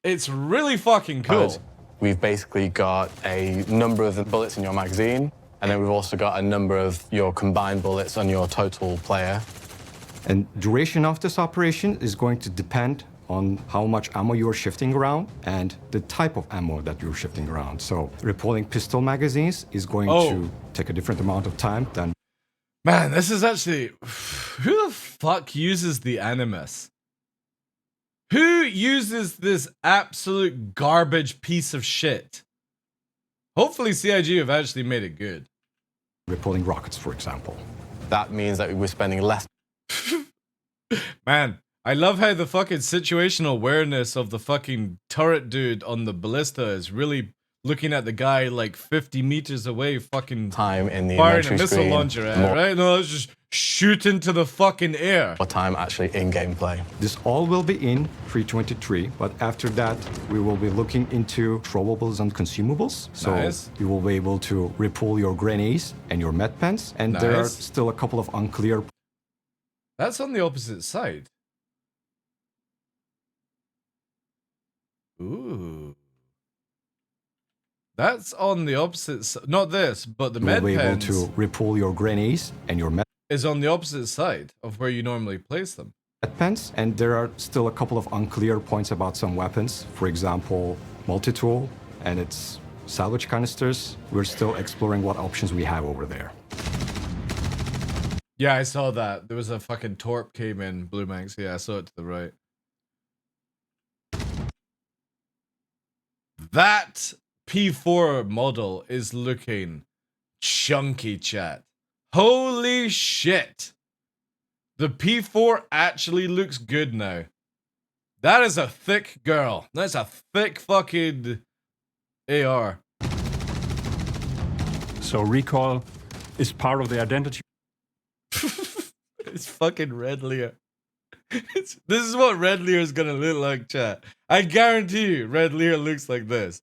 It's really fucking cool. We've basically got a number of the bullets in your magazine, and then we've also got a number of your combined bullets on your total player. And duration of this operation is going to depend on how much ammo you're shifting around and the type of ammo that you're shifting around. So repolling pistol magazines is going to take a different amount of time than... Man, this is actually... Who the fuck uses the Animus? Who uses this absolute garbage piece of shit? Hopefully CIG have actually made it good. Repolling rockets, for example. That means that we're spending less... Man, I love how the fucking situational awareness of the fucking turret dude on the ballista is really looking at the guy like 50 meters away, fucking time in the firing a missile launcher at, right? No, it's just shoot into the fucking air. More time actually in gameplay. This all will be in 323, but after that, we will be looking into throwables and consumables. So you will be able to repol your grenades and your med pens, and there are still a couple of unclear... That's on the opposite side. Ooh. That's on the opposite side. Not this, but the med pens. You will be able to repol your grenades and your med is on the opposite side of where you normally place them. Med pens, and there are still a couple of unclear points about some weapons. For example, multi-tool and its salvage canisters. We're still exploring what options we have over there. Yeah, I saw that. There was a fucking torp came in, Blue Manx. Yeah, I saw it to the right. That P4 model is looking chunky, chat. Holy shit. The P4 actually looks good now. That is a thick girl. That's a thick fucking AR. So recoil is part of the identity. It's fucking Red Lear. This is what Red Lear is gonna look like, chat. I guarantee you, Red Lear looks like this.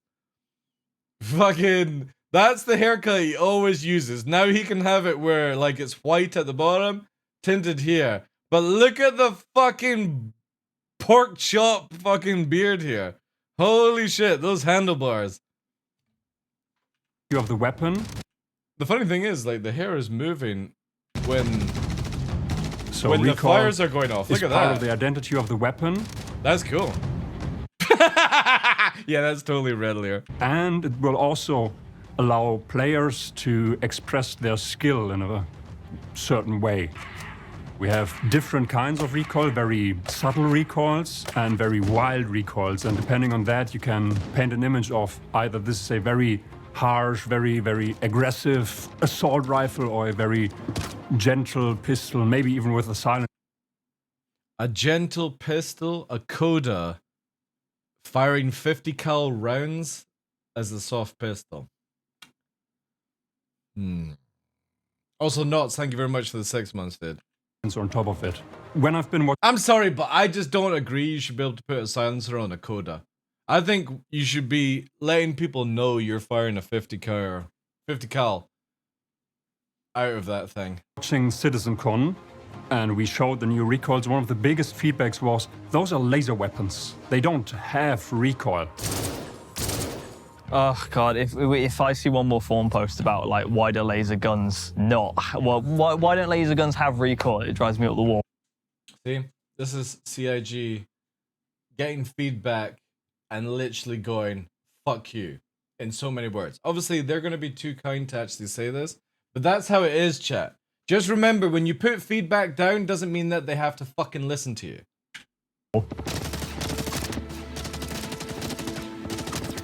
Fucking, that's the haircut he always uses. Now he can have it where, like, it's white at the bottom, tinted here. But look at the fucking pork chop fucking beard here. Holy shit, those handlebars. You have the weapon. The funny thing is, like, the hair is moving when the recoil fires are going off. Look at that. Part of the identity of the weapon. That's cool. Yeah, that's totally Red Lear. And it will also allow players to express their skill in a certain way. We have different kinds of recoil, very subtle recoils and very wild recoils. And depending on that, you can paint an image of either this is a very harsh, very, very aggressive assault rifle or a very gentle pistol, maybe even with a silent. A gentle pistol, a Coda, firing 50 cal rounds as a soft pistol. Also, Knots, thank you very much for the 6 months, dude. On top of it. When I've been watching... I'm sorry, but I just don't agree you should be able to put a silencer on a Coda. I think you should be letting people know you're firing a 50 cal out of that thing. Watching CitizenCon, and we showed the new recoils. One of the biggest feedbacks was, those are laser weapons. They don't have recoil. Oh god, if I see one more forum post about like why do laser guns not, well, why don't laser guns have recoil? It drives me up the wall. See, this is CIG getting feedback and literally going, fuck you, in so many words. Obviously, they're going to be too kind to actually say this, but that's how it is, chat. Just remember, when you put feedback down, doesn't mean that they have to fucking listen to you.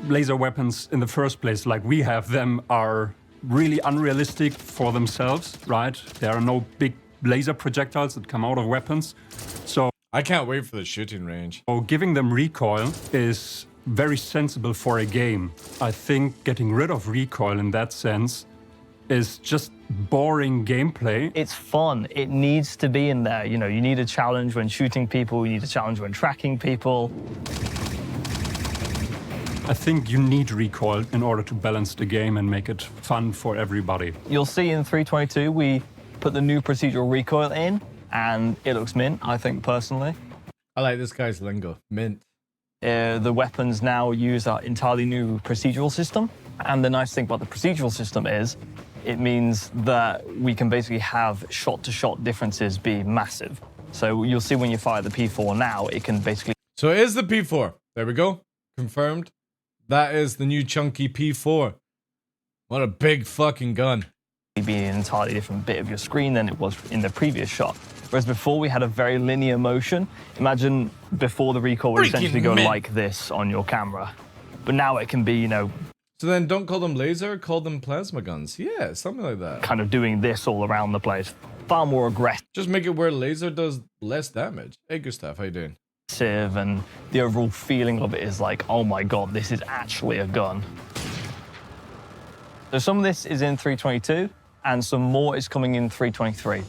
Laser weapons in the first place, like we have them, are really unrealistic for themselves, right? There are no big laser projectiles that come out of weapons. So I can't wait for the shooting range. So giving them recoil is very sensible for a game. I think getting rid of recoil in that sense is just boring gameplay. It's fun. It needs to be in there. You know, you need a challenge when shooting people, you need a challenge when tracking people. I think you need recoil in order to balance the game and make it fun for everybody. You'll see in 322 we put the new procedural recoil in, and it looks mint, I think, personally. I like this guy's lingo, mint. The weapons now use our entirely new procedural system, and the nice thing about the procedural system is it means that we can basically have shot-to-shot differences be massive. So you'll see when you fire the P4 now, it can basically... So it is the P4. There we go. Confirmed. That is the new chunky P4. What a big fucking gun. ...be an entirely different bit of your screen than it was in the previous shot. Whereas before we had a very linear motion. Imagine before the recoil would essentially go like this on your camera. But now it can be, you know... So then don't call them laser, call them plasma guns. Yeah, something like that. Kind of doing this all around the place. Far more aggressive. Just make it where laser does less damage. Hey, Gustav, how you doing? And the overall feeling of it is like, oh my god, this is actually a gun. So some of this is in 322, and some more is coming in 323.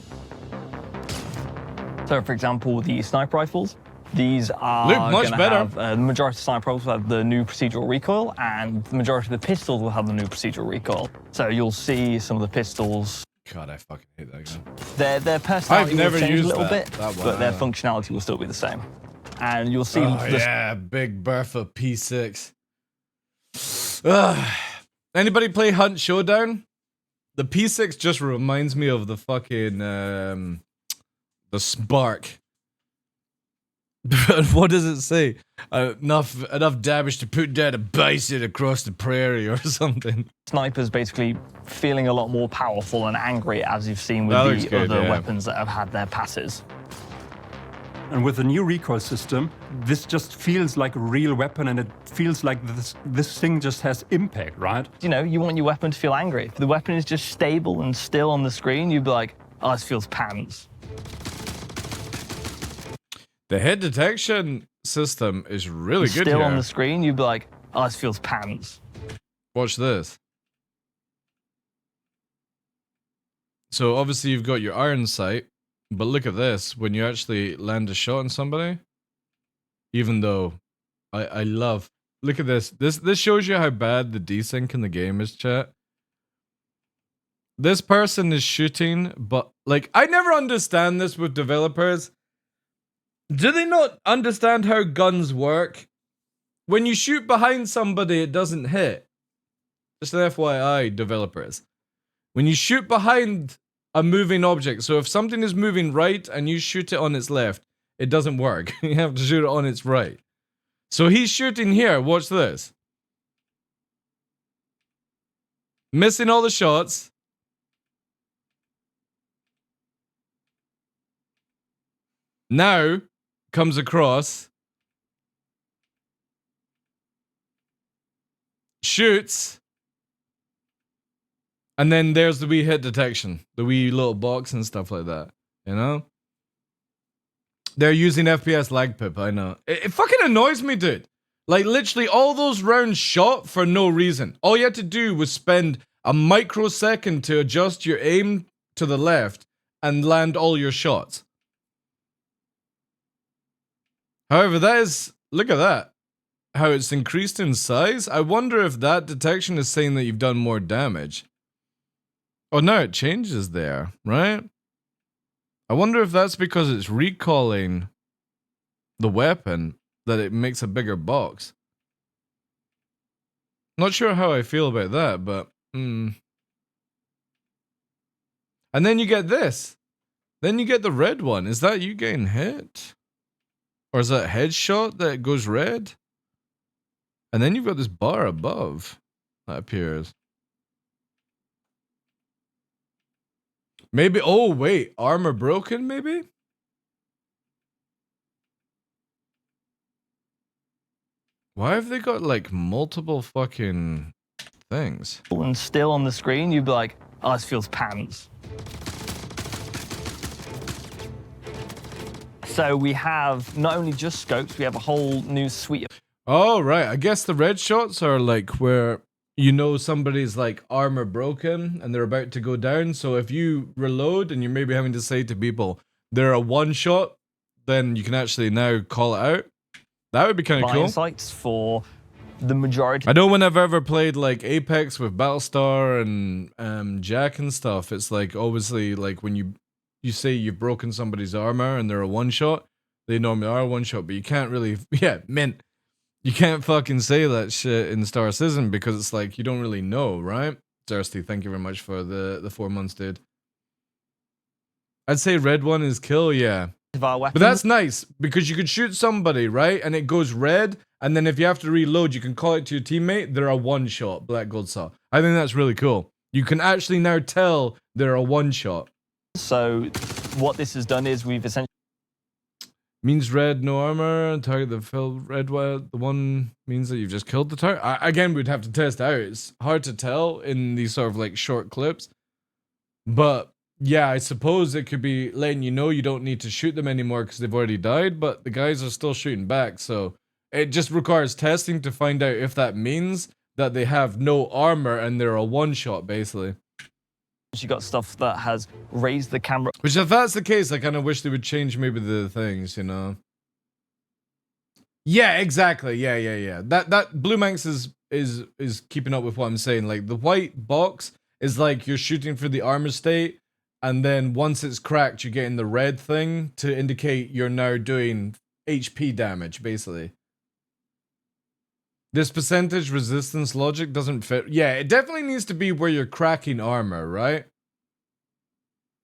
So, for example, the sniper rifles. These are going to have, the majority of sniper rifles will have the new procedural recoil, and the majority of the pistols will have the new procedural recoil. So you'll see some of the pistols. God, I fucking hate that gun. Their personality will change a little that, bit, but their functionality will still be the same. And you'll see... yeah, big Bertha P6. Anybody play Hunt Showdown? The P6 just reminds me of the fucking, the Spark. But what does it say? Enough damage to put down a bison across the prairie or something. Snipers basically feeling a lot more powerful and angry, as you've seen with the other weapons that have had their passes. And with the new recoil system, this just feels like a real weapon, and it feels like this thing just has impact, right? You know, you want your weapon to feel angry. If the weapon is just stable and still on the screen, you'd be like, oh, this feels pants. The head detection system is really good Still here. on the screen, you'd be like, oh, this feels pants. Watch this. So obviously you've got your iron sight, but look at this. When you actually land a shot on somebody, even though I love... Look at this. This shows you how bad the desync in the game is, chat. This person is shooting, but like, I never understand this with developers. Do they not understand how guns work? When you shoot behind somebody, it doesn't hit. Just an FYI, developers. When you shoot behind a moving object, so if something is moving right and you shoot it on its left, it doesn't work. You have to shoot it on its right. So he's shooting here. Watch this. Missing all the shots. Now comes across, shoots, and then there's the wee hit detection, the wee little box and stuff like that, you know? They're using FPS lag pip, I know. It fucking annoys me, dude. Like, literally all those rounds shot for no reason. All you had to do was spend a microsecond to adjust your aim to the left and land all your shots. However, that is, look at that, how it's increased in size. I wonder if that detection is saying that you've done more damage. Oh, no, it changes there, right? I wonder if that's because it's recalling the weapon, that it makes a bigger box. Not sure how I feel about that, but... And then you get this. Then you get the red one. Is that you getting hit? Or is that headshot that goes red? And then you've got this bar above that appears. Maybe, oh wait, armor broken maybe? Why have they got like multiple fucking things? And still on the screen, you'd be like, oh, this feels pants. So we have not only just scopes, we have a whole new suite of... Oh, right. I guess the red shots are like where you know somebody's like armor broken and they're about to go down. So if you reload and you're maybe having to say to people, they're a one shot, then you can actually now call it out. That would be kind of cool. Sights for the majority. I know when I've ever played like Apex with Battlestar and Jack and stuff, it's like obviously like when you say you've broken somebody's armor and they're a one-shot, they normally are a one-shot, but you can't really, you can't fucking say that shit in Star Citizen because it's like you don't really know, right? Thirsty, thank you very much for the 4 months, dude. I'd say red one is kill, yeah. But that's nice because you could shoot somebody, right? And it goes red, and then if you have to reload, you can call it to your teammate. They're a one-shot Black Gold Saw. I think that's really cool. You can actually now tell they're a one-shot. So what this has done is we've essentially means red, no armor. Target that fell red. The one means that you've just killed the target. Again, we'd have to test out. It's hard to tell in these sort of like short clips, but. Yeah, I suppose it could be letting you know you don't need to shoot them anymore because they've already died, but the guys are still shooting back, so it just requires testing to find out if that means that they have no armor and they're a one-shot, basically. You got stuff that has raised the camera. Which, if that's the case, I kind of wish they would change maybe the things, you know? Yeah, exactly. Yeah. That Blue Manx is keeping up with what I'm saying. Like, the white box is like you're shooting for the armor state, and then once it's cracked, you're getting the red thing to indicate you're now doing HP damage, basically. This percentage resistance logic doesn't fit. Yeah, it definitely needs to be where you're cracking armor, right?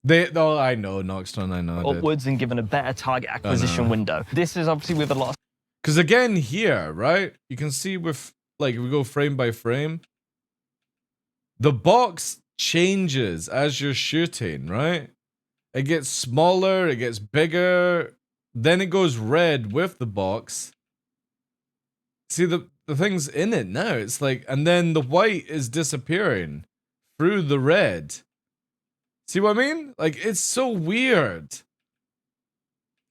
Oh, I know, Noxton, I know. Upwards and given a better target acquisition window. This is obviously with a lot of... Because again, here, right? You can see with, like, if we go frame by frame, the box changes as you're shooting, right? It gets smaller, it gets bigger, then it goes red with the box. See the thing's in it now. It's like, and then the white is disappearing through the red. See what I mean? Like, it's so weird.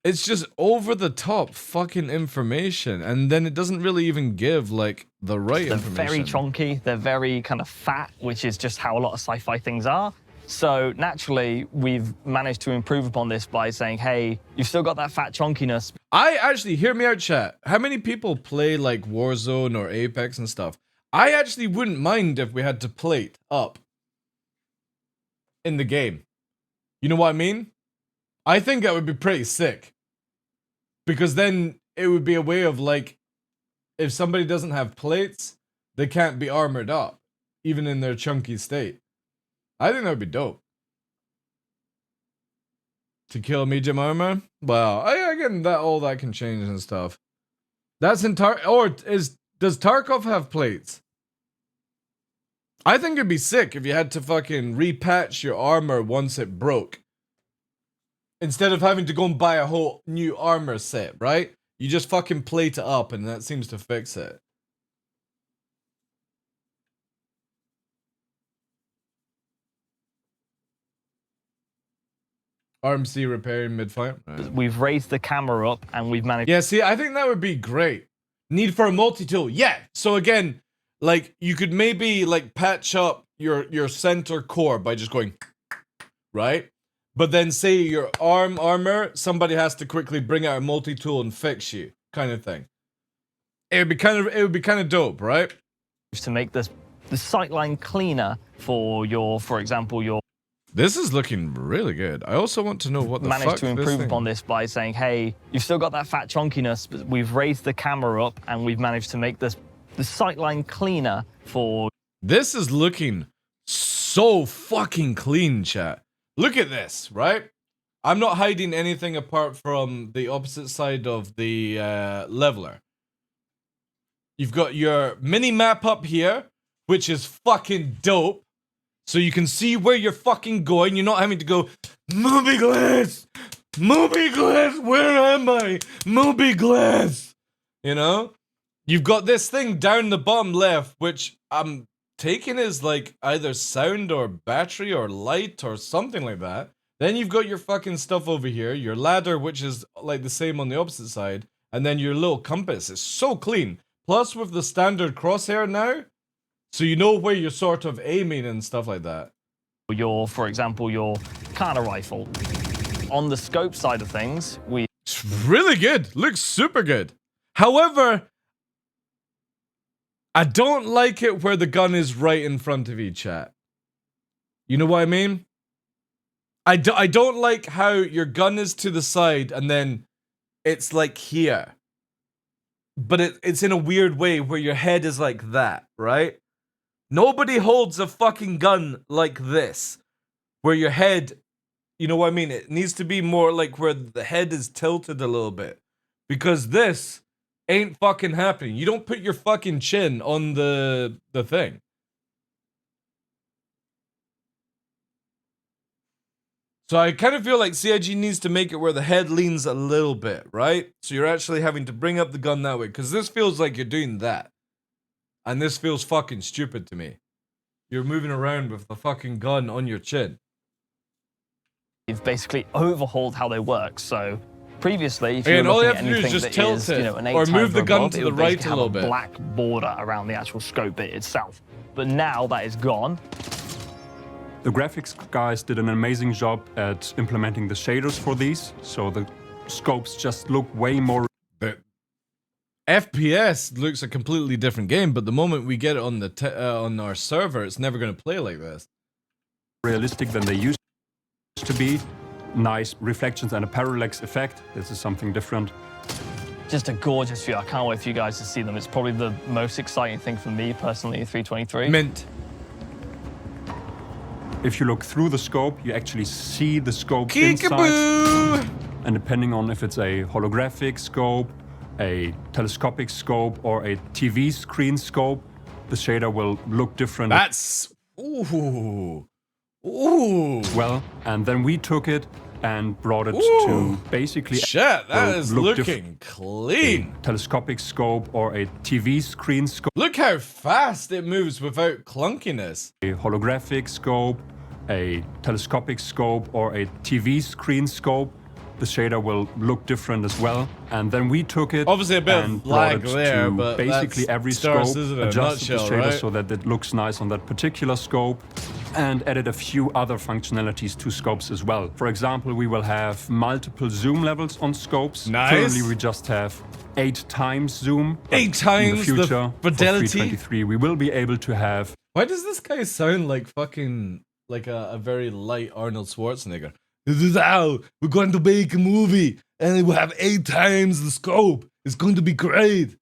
It's just over the top fucking information, and then it doesn't really even give like the right information. They're very chunky, they're very kind of fat, which is just how a lot of sci-fi things are. So naturally, we've managed to improve upon this by saying, hey, you've still got that fat chunkiness. I actually, hear me out, chat. How many people play like Warzone or Apex and stuff? I actually wouldn't mind if we had to plate up in the game. You know what I mean? I think that would be pretty sick. Because then it would be a way of like, if somebody doesn't have plates, they can't be armored up, even in their chunky state. I think that would be dope. To kill medium armor? Well, again, all that can change and stuff. That's in does Tarkov have plates? I think it'd be sick if you had to fucking repatch your armor once it broke. Instead of having to go and buy a whole new armor set, right? You just fucking plate it up and that seems to fix it. RMC repairing mid-fight. Right. We've raised the camera up and we've managed... Yeah, see, I think that would be great. Need for a multi-tool. Yeah. So again, like, you could maybe, like, patch up your center core by just going... Right? But then say your armor, somebody has to quickly bring out a multi-tool and fix you, kind of thing. It would be kind of dope, right? To make the sightline cleaner for example, your... This is looking really good. I also want to know what the fuck managed to improve upon this by saying, hey, you've still got that fat chunkiness, but we've raised the camera up and we've managed to make the sightline cleaner for... This is looking so fucking clean, chat. Look at this, right? I'm not hiding anything apart from the opposite side of the leveler. You've got your mini map up here, which is fucking dope. So you can see where you're fucking going. You're not having to go, Moby Glass! Moby Glass, where am I? Moby Glass! You know? You've got this thing down the bottom left, which I'm taking as like either sound or battery or light or something like that. Then you've got your fucking stuff over here, your ladder, which is like the same on the opposite side, and then your little compass is so clean. Plus with the standard crosshair now, so you know where you're sort of aiming and stuff like that. For example, your counter rifle. On the scope side of things, it's really good. Looks super good. However, I don't like it where the gun is right in front of you, chat. You know what I mean? I don't like how your gun is to the side and then it's like here. But it's in a weird way where your head is like that, right? Nobody holds a fucking gun like this. Where your head, you know what I mean? It needs to be more like where the head is tilted a little bit. Because this ain't fucking happening. You don't put your fucking chin on the thing. So I kind of feel like CIG needs to make it where the head leans a little bit, right? So you're actually having to bring up the gun that way. Because this feels like you're doing that. And this feels fucking stupid to me. You're moving around with the fucking gun on your chin. You've basically overhauled how they work. So previously, if you're all you looking have at to do is anything just that tilt is, it, you know, an 8 or move the gun above, to it the would right basically a little have bit. black border around the actual scope bit itself. But now that is gone. The graphics guys did an amazing job at implementing the shaders for these, so the scopes just look way more... The FPS looks a completely different game, but the moment we get it on on our server, it's never going to play like this. ...realistic than they used to be. Nice reflections and a parallax effect. This is something different. Just a gorgeous view. I can't wait for you guys to see them. It's probably the most exciting thing for me personally, 323. Mint. If you look through the scope, you actually see the scope inside. And depending on if it's a holographic scope, a telescopic scope, or a TV screen scope, the shader will look different. That's... Ooh. Ooh. Well, and then we took it and brought it to basically... Shit, that is looking clean. A telescopic scope or a TV screen scope. Look how fast it moves without clunkiness. A holographic scope, a telescopic scope, or a TV screen scope. The shader will look different as well. And then we took it obviously a bit and of lag brought it there, to but basically every Star scope, Citizen in a adjusted the nutshell, shader right? so that it looks nice on that particular scope, and added a few other functionalities to scopes as well. For example, we will have multiple zoom levels on scopes. Nice. Currently, we just have 8 times zoom. 8 times in the future, the fidelity. For 323, we will be able to have... Why does this guy sound like fucking, like a very light Arnold Schwarzenegger? This is how we're going to make a movie, and it will have 8 times the scope. It's going to be great.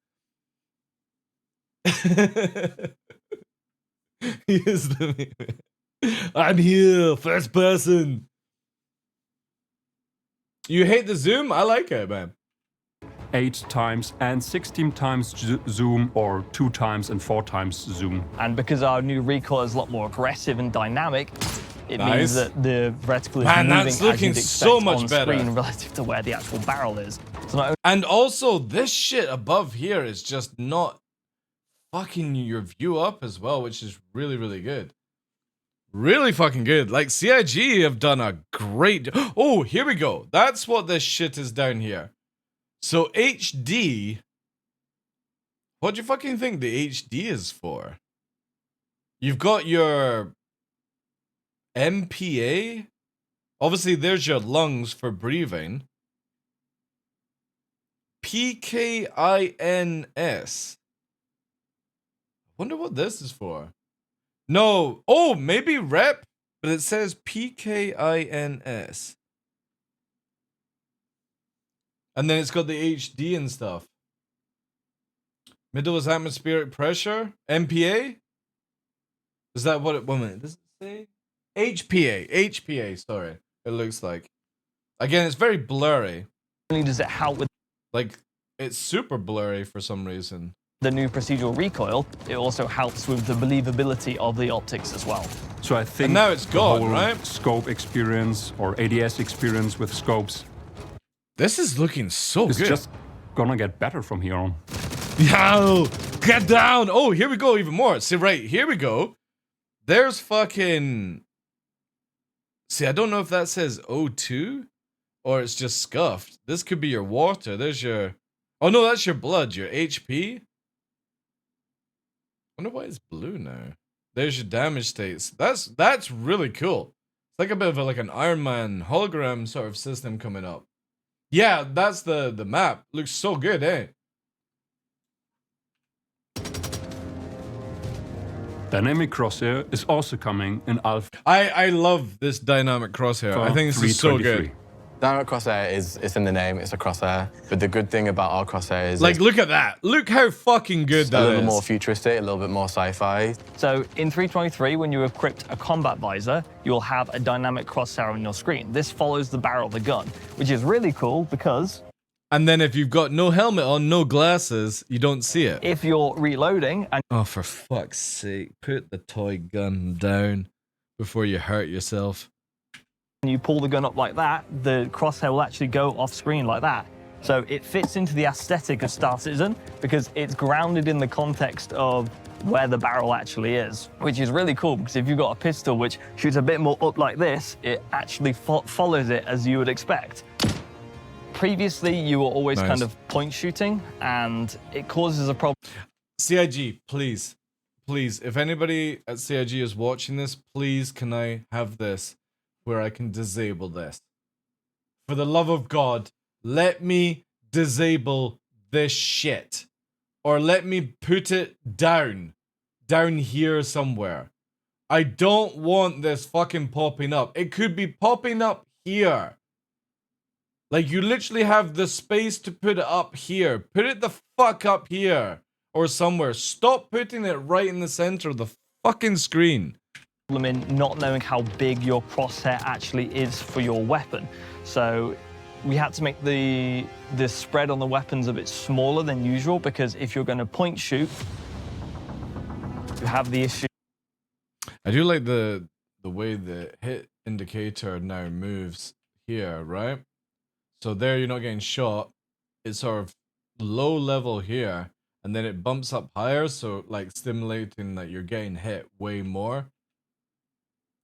He is the I'm here, first person. You hate the zoom? I like it, man. 8 times and 16 times zoom, or 2 times and 4 times zoom. And because our new recoil is a lot more aggressive and dynamic, it Nice. means that the reticle is Man, moving that's as looking you'd so expect much on better. screen relative to where the actual barrel is. So not And also, this shit above here is just not fucking your view up as well, which is really, really good. Really fucking good. Like, CIG have done a great... Oh, here we go. That's what this shit is down here. So, HD... What do you fucking think the HD is for? You've got your... MPA? Obviously, there's your lungs for breathing. PKINS. Wonder what this is for. No. Oh, maybe rep, but it says PKINS. And then it's got the HD and stuff. Middle is atmospheric pressure. MPA? Is that what it... 1 minute. Does it say? HPA. HPA, sorry. It looks like. Again, it's very blurry. only does it help with... Like, it's super blurry for some reason. The new procedural recoil, it also helps with the believability of the optics as well. So I think And now it's the gone, whole right? scope experience or ADS experience with scopes. This is looking so It's good. just gonna get better from here on. Yo, get down. Oh, here we go even more. See, right, here we go. There's fucking... See, I don't know if that says O2 or it's just scuffed. This could be your water. There's your... Oh, no, that's your blood, your HP. I wonder why it's blue now. There's your damage states. That's really cool. It's like a bit of like an Iron Man hologram sort of system coming up. Yeah, that's the map. Looks so good, eh? Dynamic crosshair is also coming in Alpha. I love this dynamic crosshair. I think this is so good. Dynamic crosshair it's in the name, it's a crosshair. But the good thing about our crosshair is like, look at that. Look how fucking good that is. A little more futuristic, a little bit more sci-fi. So in 323, when you equipped a combat visor, you'll have a dynamic crosshair on your screen. This follows the barrel of the gun, which is really cool because... And then if you've got no helmet on, no glasses, you don't see it. If you're reloading and... Oh, for fuck's sake. Put the toy gun down before you hurt yourself. You pull the gun up like that, the crosshair will actually go off screen like that. So it fits into the aesthetic of Star Citizen because it's grounded in the context of where the barrel actually is, which is really cool because if you've got a pistol which shoots a bit more up like this, it actually follows it as you would expect. Previously, you were always kind of point shooting, and it causes a problem. CIG, please, please, if anybody at CIG is watching this, please can I have this where I can disable this? For the love of God, let me disable this shit. Or let me put it down here somewhere. I don't want this fucking popping up. It could be popping up here. Like, you literally have the space to put it up here. Put it the fuck up here. Or somewhere. Stop putting it right in the center of the fucking screen. In not knowing how big your crosshair actually is for your weapon. So we had to make the spread on the weapons a bit smaller than usual because if you're going to point shoot, you have the issue. I do like the way the hit indicator now moves here, right? So there you're not getting shot. It's sort of low level here, and then it bumps up higher, so like stimulating that you're getting hit way more.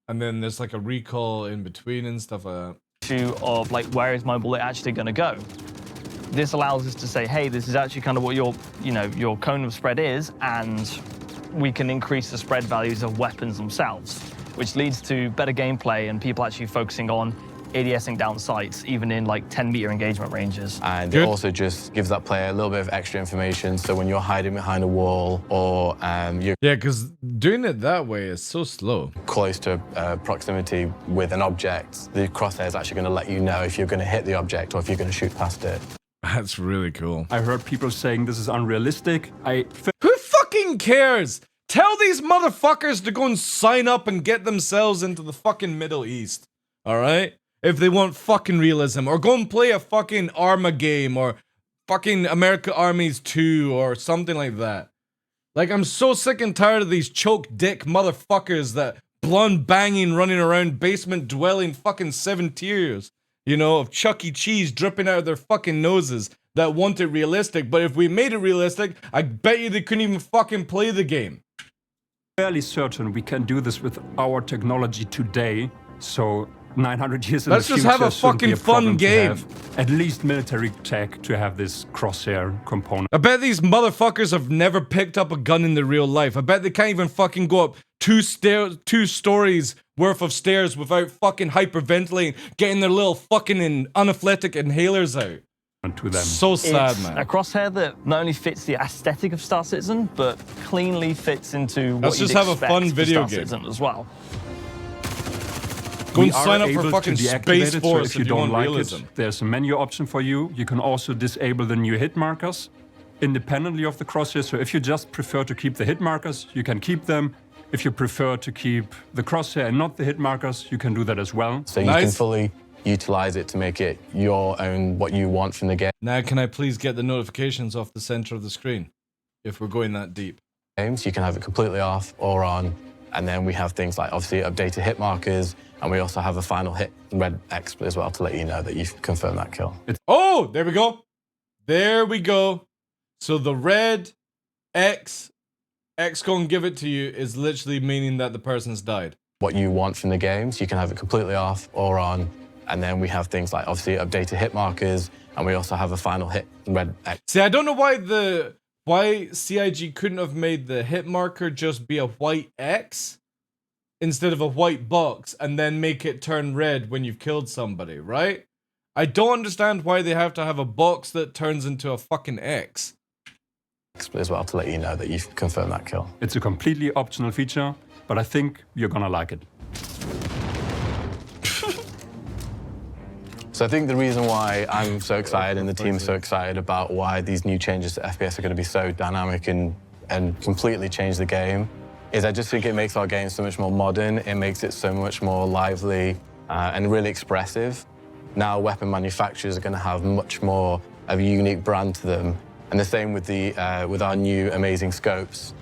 And then there's like a recoil in between and stuff like that. Issue of like, where is my bullet actually going to go? This allows us to say, hey, this is actually kind of what your cone of spread is, and we can increase the spread values of weapons themselves, which leads to better gameplay and people actually focusing on ADSing down sights, even in like 10-meter engagement ranges. And it also just gives that player a little bit of extra information, so when you're hiding behind a wall or you're... Yeah, because doing it that way is so slow. Close to proximity with an object, the crosshair is actually going to let you know if you're going to hit the object or if you're going to shoot past it. That's really cool. I heard people saying this is unrealistic. Who fucking cares? Tell these motherfuckers to go and sign up and get themselves into the fucking Middle East. Alright? If they want fucking realism, or go and play a fucking Arma game, or fucking America Armies 2, or something like that. Like, I'm so sick and tired of these choke dick motherfuckers that blonde banging, running around, basement dwelling, fucking 7 tiers, you know, of Chuck E. Cheese dripping out of their fucking noses that want it realistic. But if we made it realistic, I bet you they couldn't even fucking play the game. Fairly certain we can do this with our technology today, so 900 years in the future, let's just have a fucking fun game. At least military tech to have this crosshair component. I bet these motherfuckers have never picked up a gun in their real life. I bet they can't even fucking go up two stories worth of stairs without fucking hyperventilating, getting their little fucking anaphylactic inhalers out. To them. So sad, it's man. A crosshair that not only fits the aesthetic of Star Citizen, but cleanly fits into what let's you'd just have a expect fun for video Star game Citizen as well. Go and sign up for fucking Space Force if you don't like it. There's a menu option for you. You can also disable the new hit markers independently of the crosshair. So if you just prefer to keep the hit markers, you can keep them. If you prefer to keep the crosshair and not the hit markers, you can do that as well. So you can fully utilize it to make it your own, what you want from the game. Now, can I please get the notifications off the center of the screen if we're going that deep? Games, you can have it completely off or on. And then we have things like, obviously, updated hit markers. And we also have a final hit red X as well to let you know that you've confirmed that kill. Oh, there we go. There we go. So the red X gonna give it to you is literally meaning that the person's died. What you want from the games, you can have it completely off or on. And then we have things like, obviously, updated hit markers. And we also have a final hit red X. See, I don't know why CIG couldn't have made the hit marker just be a white X instead of a white box and then make it turn red when you've killed somebody, right? I don't understand why they have to have a box that turns into a fucking X. as well to let you know that you've confirmed that kill. It's a completely optional feature, but I think you're gonna like it. So I think the reason why I'm so excited and the team's so excited about why these new changes to FPS are going to be so dynamic and completely change the game is I just think it makes our game so much more modern. It makes it so much more lively and really expressive. Now weapon manufacturers are going to have much more of a unique brand to them. And the same with with our new amazing scopes.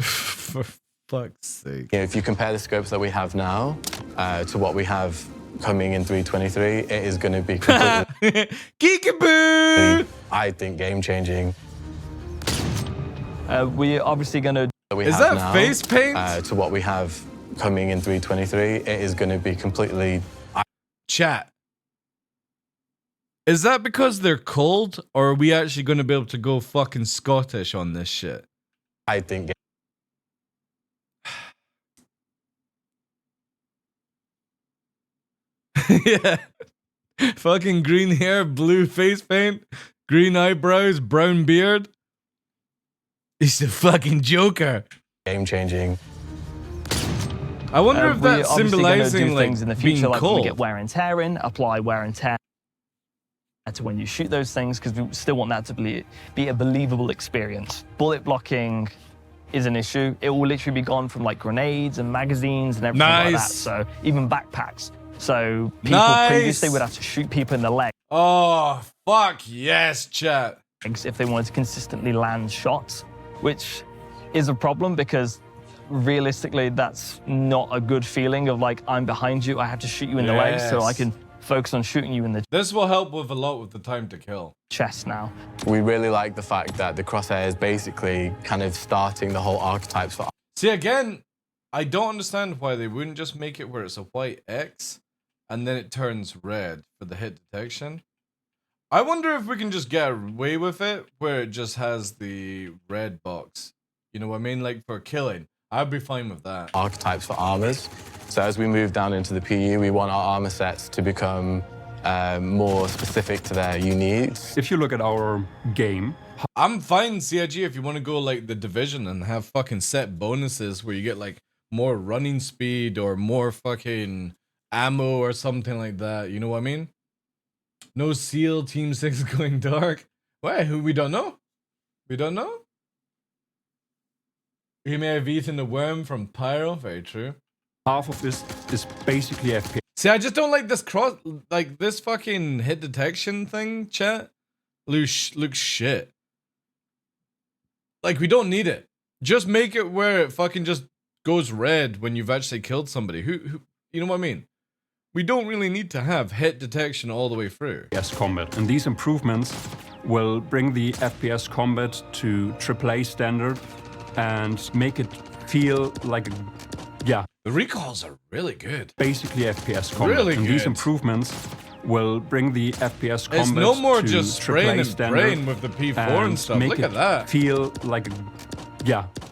For fuck's sake. You know, if you compare the scopes that we have now to what we have coming in 3.23, it is going to be completely, Geekaboo! I think, game-changing. We're obviously going to... Is that face paint? To what we have coming in 3.23, it is going to be completely... Chat. Is that because they're cold, or are we actually going to be able to go fucking Scottish on this shit? I think... Yeah. Fucking green hair, blue face paint, green eyebrows, brown beard. He's the fucking Joker. Game-changing. I wonder if that's symbolizing like things in the future, being like cold. when we get wear and tear in, apply wear and tear to when you shoot those things, because we still want that to be a believable experience. Bullet blocking is an issue. It will literally be gone from like grenades and magazines and everything like that. So even backpacks. So people previously would have to shoot people in the leg. Oh, fuck yes, chat. If they wanted to consistently land shots, which is a problem because realistically, that's not a good feeling of like, I'm behind you, I have to shoot you in the legs so I can focus on shooting you in the This will help with a lot with the time to kill. chest now. We really like the fact that the crosshair is basically kind of starting the whole archetypes for... See, again, I don't understand why they wouldn't just make it where it's a white X and then it turns red for the hit detection. I wonder if we can just get away with it where it just has the red box. You know what I mean? Like for killing. I'd be fine with that. Archetypes for armors. So as we move down into the PU, we want our armor sets to become more specific to their needs. If you look at our game... I'm fine, CIG, if you want to go like the Division and have fucking set bonuses where you get like more running speed or more fucking ammo or something like that. You know what I mean? No SEAL Team 6 going dark. Wait, who we don't know? We don't know? He may have eaten the worm from Pyro. Very true. Half of this is basically FPS. See, I just don't like this this fucking hit detection thing, chat. Looks shit. Like, we don't need it. Just make it where it fucking just goes red when you've actually killed somebody. Who you know what I mean? We don't really need to have hit detection all the way through. FPS combat, and these improvements will bring the FPS combat to AAA standard and make it feel like the recalls are really good. Basically FPS combat. Really and good. these improvements will bring the FPS combat It's no more to just spraying AAA and standard spraying with the P4 and stuff. make Look it at that. Feel like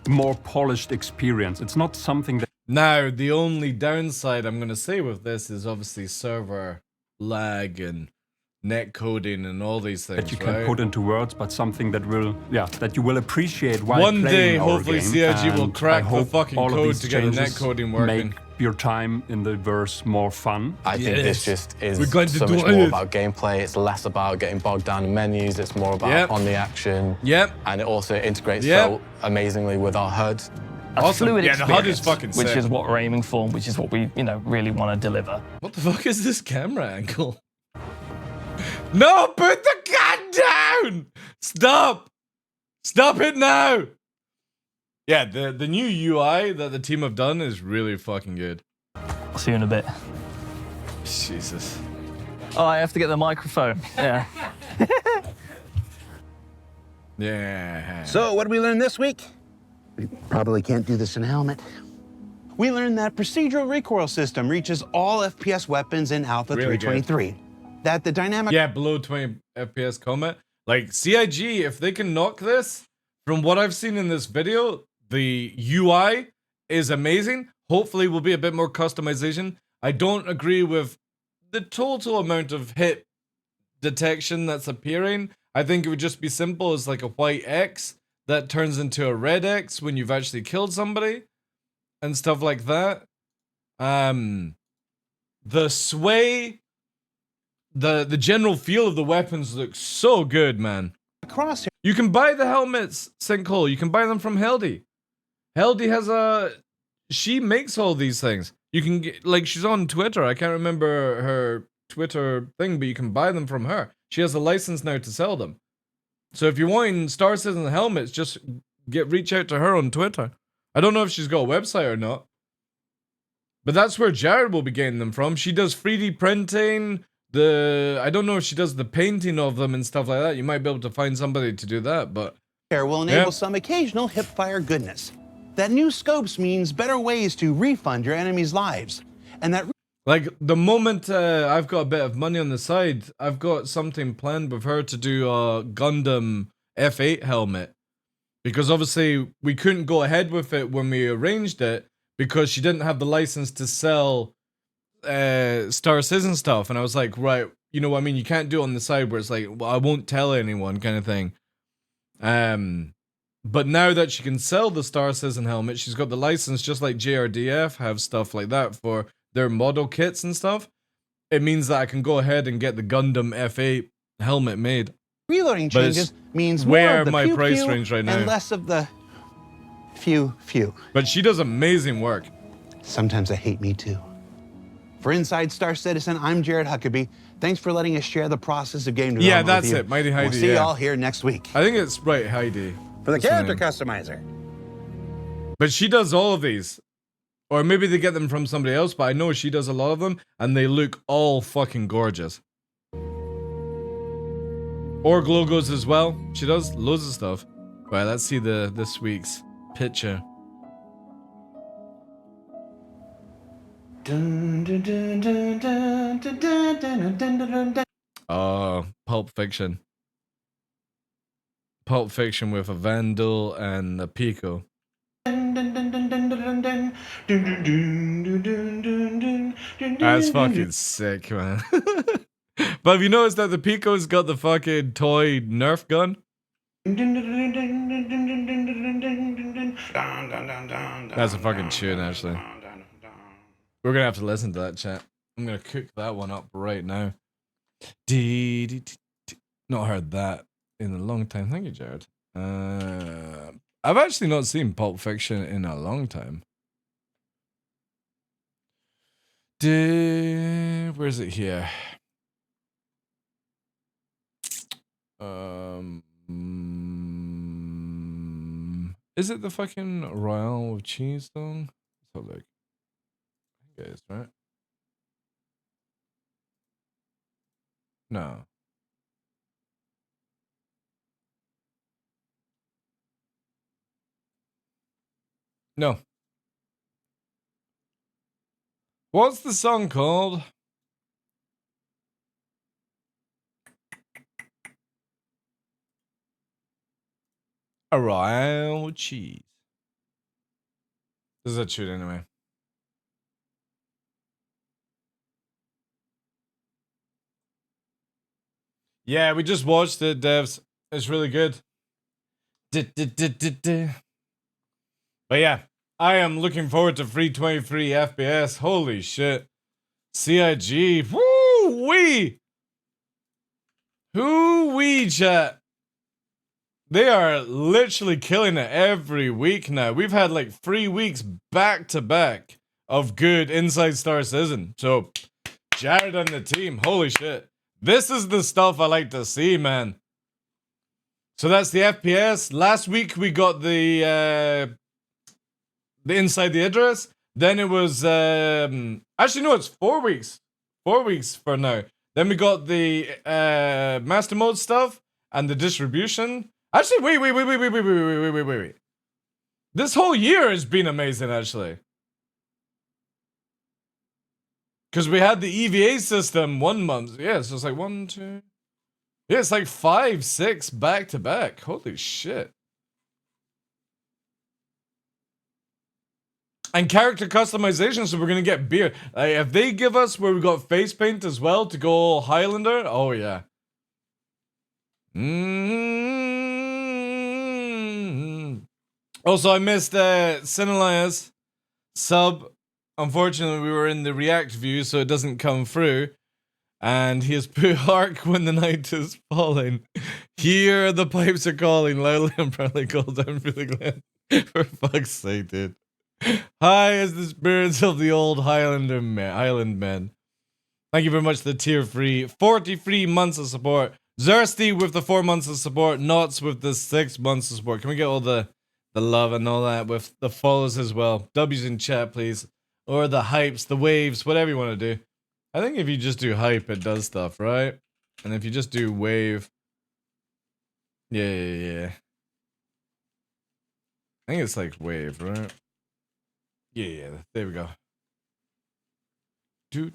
more polished experience. It's not something that... Now, the only downside I'm going to say with this is obviously server lag and net coding and all these things, that you can right? put into words, but something that will, that you will appreciate while One playing day, our hopefully, game. CIG will And crack I the hope fucking all of code these to get the net changes coding working. Make your time in the verse more fun. I think this just is We're going to so do much it. more about gameplay. It's less about getting bogged down in menus. It's more about on the action. Yep. And it also integrates Yep. so amazingly with our HUD. A fluid Yeah, the HUD is experience, fucking which sick. is what we're aiming for, which is what we, really want to deliver. What the fuck is this camera angle? No, put the gun down! Stop! Stop it now! Yeah, the new UI that the team have done is really fucking good. I'll see you in a bit. Jesus. Oh, I have to get the microphone. Yeah. Yeah. So, what did we learn this week? We probably can't do this in a helmet. We learned that procedural recoil system reaches all FPS weapons in Alpha Really 3.23. That the dynamic... Yeah, below 20 FPS combat. Like, CIG, if they can knock this, from what I've seen in this video, the UI is amazing. Hopefully, will be a bit more customization. I don't agree with the total amount of hit detection that's appearing. I think it would just be simple as like a white X that turns into a red X when you've actually killed somebody and stuff like that. The sway, the general feel of the weapons looks so good, man. Crosshair. You can buy the helmets, Sinkhole. You can buy them from Heldy. Heldy has she makes all these things. You can get, like, she's on Twitter. I can't remember her Twitter thing, but you can buy them from her. She has a license now to sell them. So if you're wanting Star Citizen helmets, just reach out to her on Twitter. I don't know if she's got a website or not. But that's where Jared will be getting them from. She does 3D printing. I don't know if she does the painting of them and stuff like that. You might be able to find somebody to do that, but... will enable some occasional hipfire goodness. That new scopes means better ways to refund your enemies' lives. And that... Like, the moment I've got a bit of money on the side, I've got something planned with her to do a Gundam F8 helmet. Because obviously, we couldn't go ahead with it when we arranged it, because she didn't have the license to sell Star Citizen stuff. And I was like, right, you know what I mean? You can't do it on the side where it's like, well, I won't tell anyone kind of thing. But now that she can sell the Star Citizen helmet, she's got the license, just like JRDF have stuff like that for their model kits and stuff. It means that I can go ahead and get the Gundam F8 helmet made. Reloading changes means more where of the my pew price pew range right now. and less of the few. But she does amazing work. Sometimes I hate me too. For Inside Star Citizen, I'm Jared Huckabee. Thanks for letting us share the process of game development. Yeah, that's with you. it. Mighty Heidi. We'll see you all here next week. I think it's right, Heidi. For the That's her character name. customizer. But she does all of these. Or maybe they get them from somebody else, but I know she does a lot of them, and they look all fucking gorgeous. Org logos as well. She does loads of stuff. Right, let's see this week's picture. Oh, Pulp Fiction. Pulp Fiction with a Vandal and a Pico. That's fucking sick, man. But have you noticed that the Pico's got the fucking toy Nerf gun? That's a fucking tune, actually. We're gonna have to listen to that, chat. I'm gonna cook that one up right now. Not heard that in a long time. Thank you, Jared. I've actually not seen Pulp Fiction in a long time. Where is it here? Is it the fucking Royale with cheese though? So like, I think it is, right? No. No. What's the song called? A Royale with cheese. This is a tune anyway. Yeah, we just watched it, devs. It's really good. But yeah, I am looking forward to free 23 FPS. Holy shit. CIG. Woo-wee! Hoo-wee, chat. They are literally killing it every week now. We've had like 3 weeks back to back of good Inside Star Citizen. So, Jared and the team, holy shit. This is the stuff I like to see, man. So that's the FPS. Last week we got the Inside the Address. Then it was, actually no, it's 4 weeks. 4 weeks for now. Then we got the Master Mode stuff and the distribution. Actually, wait. This whole year has been amazing, actually. Because we had the EVA system 1 month. Yeah, so it's like 1, 2. Yeah, it's like 5, 6 back to back. Holy shit. And character customization, so we're going to get beer. If they give us where we got face paint as well to go Highlander, oh yeah. Also, I missed Cinelias sub. Unfortunately, we were in the React view, so it doesn't come through. And he has put hark when the night is falling. Here the pipes are calling, loudly and proudly called down through the glen. For fuck's sake, dude. High as the spirits of the old Highland men. Thank you very much for the tier 3. 43 months of support. Zersty with the 4 months of support. Knots with the 6 months of support. Can we get all the love and all that with the follows as well? W's in chat, please. Or the hypes, the waves, whatever you want to do. I think if you just do hype, it does stuff, right? And if you just do wave... Yeah. I think it's like wave, right? Yeah, there we go. Do.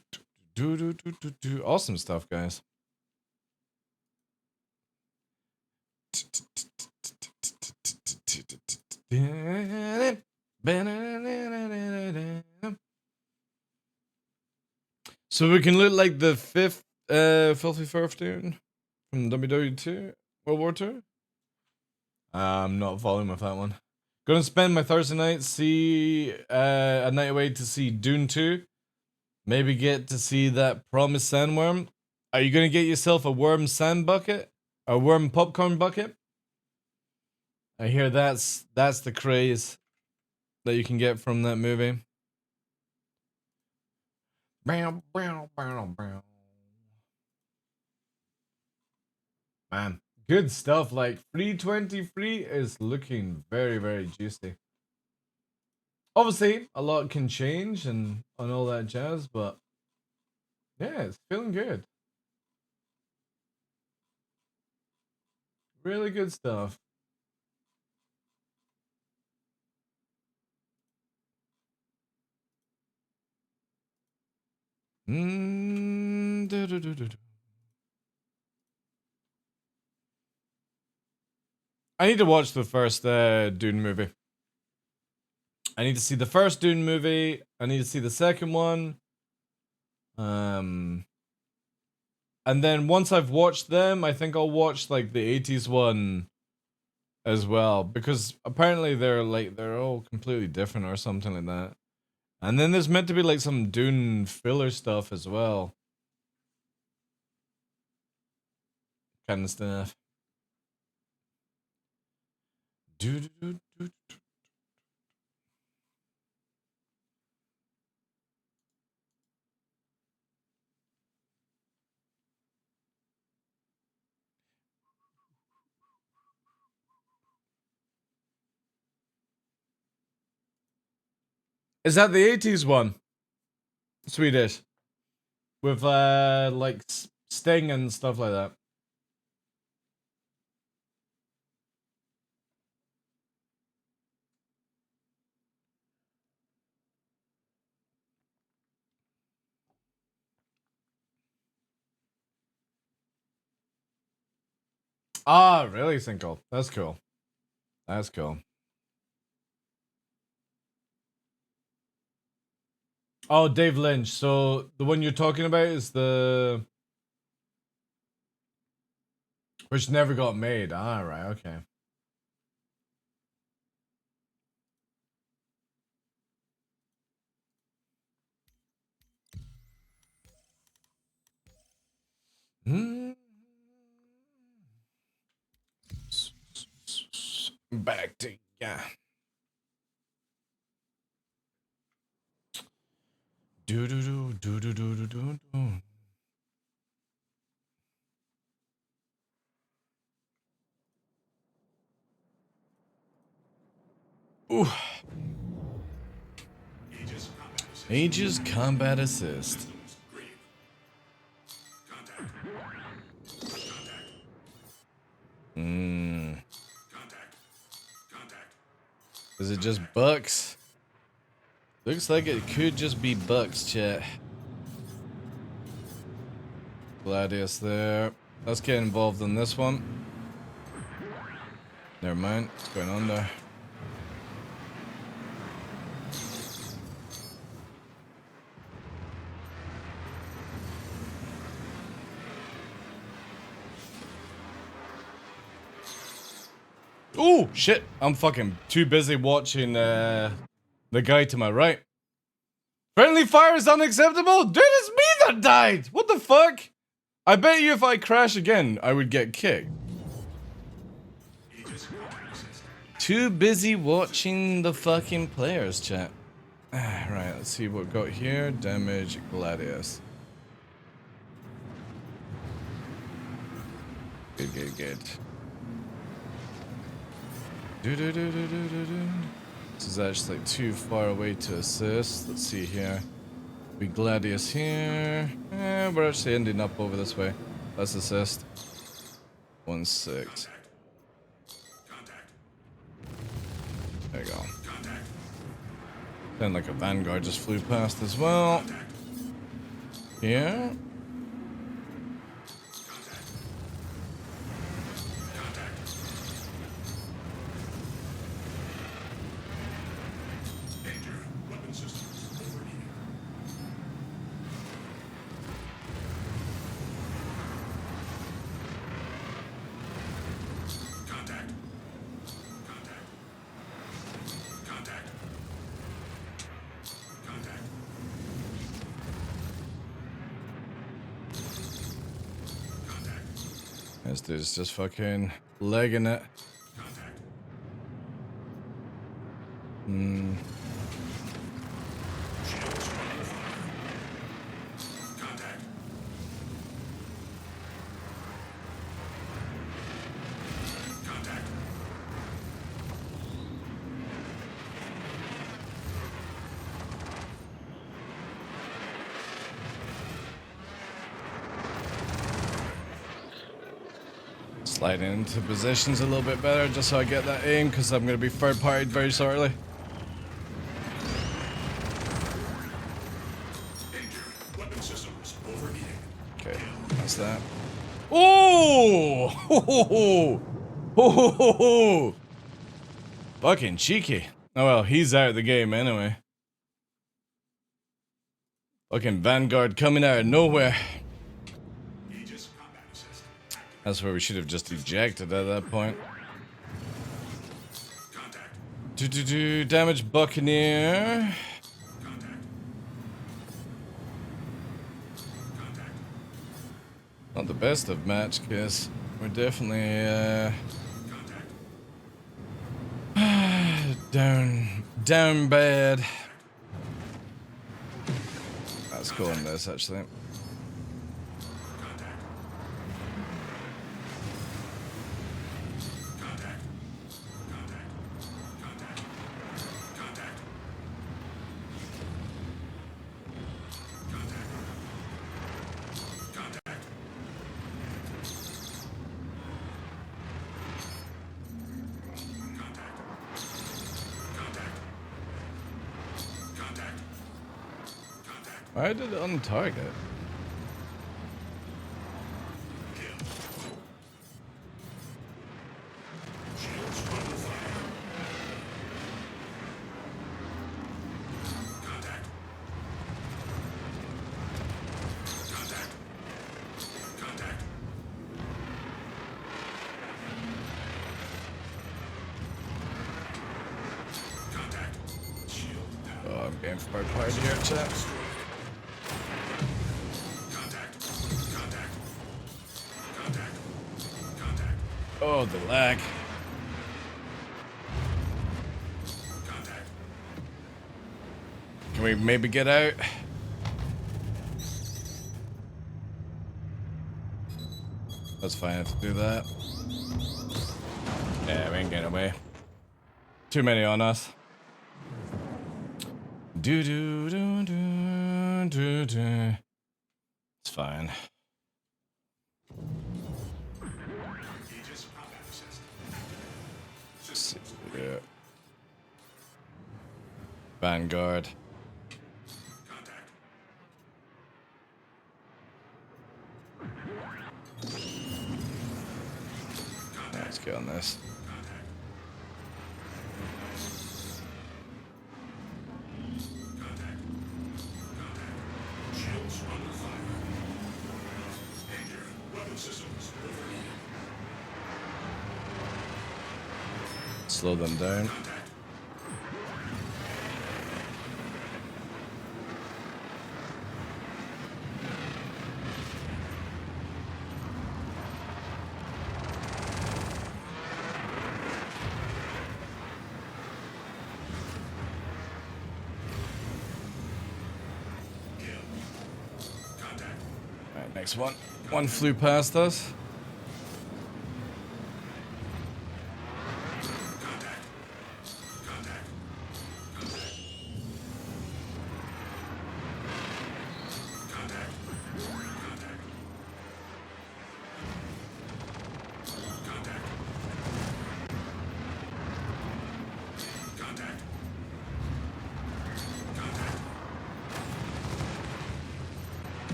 Awesome stuff, guys. So we can look like the 5th Filthy Furf dude from WW2 World War II. I'm not following with that one. Gonna spend my Thursday night, see a night away to see Dune 2. Maybe get to see that promised sandworm. Are you gonna get yourself a worm sand bucket? A worm popcorn bucket? I hear that's the craze that you can get from that movie. Man, good stuff. Like 323 is looking very, very juicy. Obviously, a lot can change and all that jazz, but yeah, it's feeling good. Really good stuff. I need to watch the first Dune movie. I need to see the first Dune movie. I need to see the second one. And then once I've watched them, I think I'll watch like the 80s one as well, because apparently they're all completely different or something like that. And then there's meant to be like some Dune filler stuff as well. Kind of stuff. Is that the 80s one? Swedish. With like Sting and stuff like that. Ah, really, Cinco? That's cool. That's cool. Oh, Dave Lynch. So the one you're talking about is the... Which never got made. Ah, right, okay. Back to Do. Ooh. Aegis Combat Assist. Is it just bucks? Looks like it could just be bucks, chat. Gladius there. Let's get involved in this one. Never mind. What's going on there? Oh, shit. I'm fucking too busy watching the guy to my right. Friendly fire is unacceptable? Dude, it's me that died! What the fuck? I bet you if I crash again, I would get kicked. Too busy watching the fucking players, chat. Right, let's see what we got here. Damage Gladius. Good, good, good. This is actually like too far away to assist. Let's see here. We Gladius here. We're actually ending up over this way. Let's assist. 1-6. There you go. Then like a Vanguard just flew past as well. Here. This dude's just fucking legging it. Sliding into positions a little bit better just so I get that aim because I'm going to be third partied very shortly. Okay, that's that. Oh! Ho, ho, ho. Ho, ho, ho, ho. Fucking cheeky. Oh well, he's out of the game anyway. Fucking Vanguard coming out of nowhere. That's where we should have just ejected at that point. Damage Buccaneer. Not the best of match, because we're definitely down bad. Let's go on this actually. Why did it untarget? Oh, I'm getting far apart here, chat. Oh, the lag. Can we maybe get out? That's fine, I have to do that. Yeah, we ain't getting away. Too many on us. It's fine. Yeah. Vanguard. Let's get on this. slow them down. Alright, next one. One flew past us.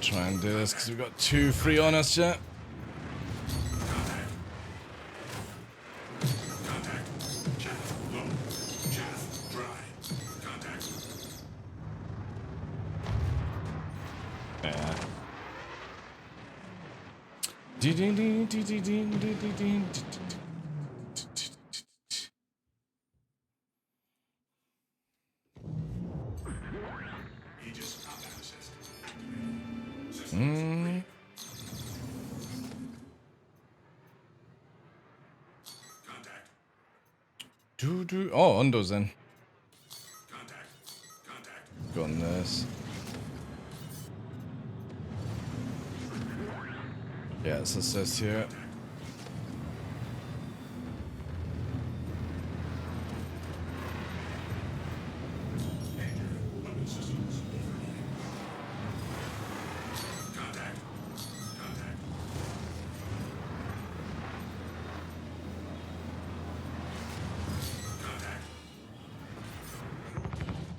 Try and do this because we've got 2 free on us yet. Yeah. Oh, Undo's in. Go on this. Yeah, it's assist here.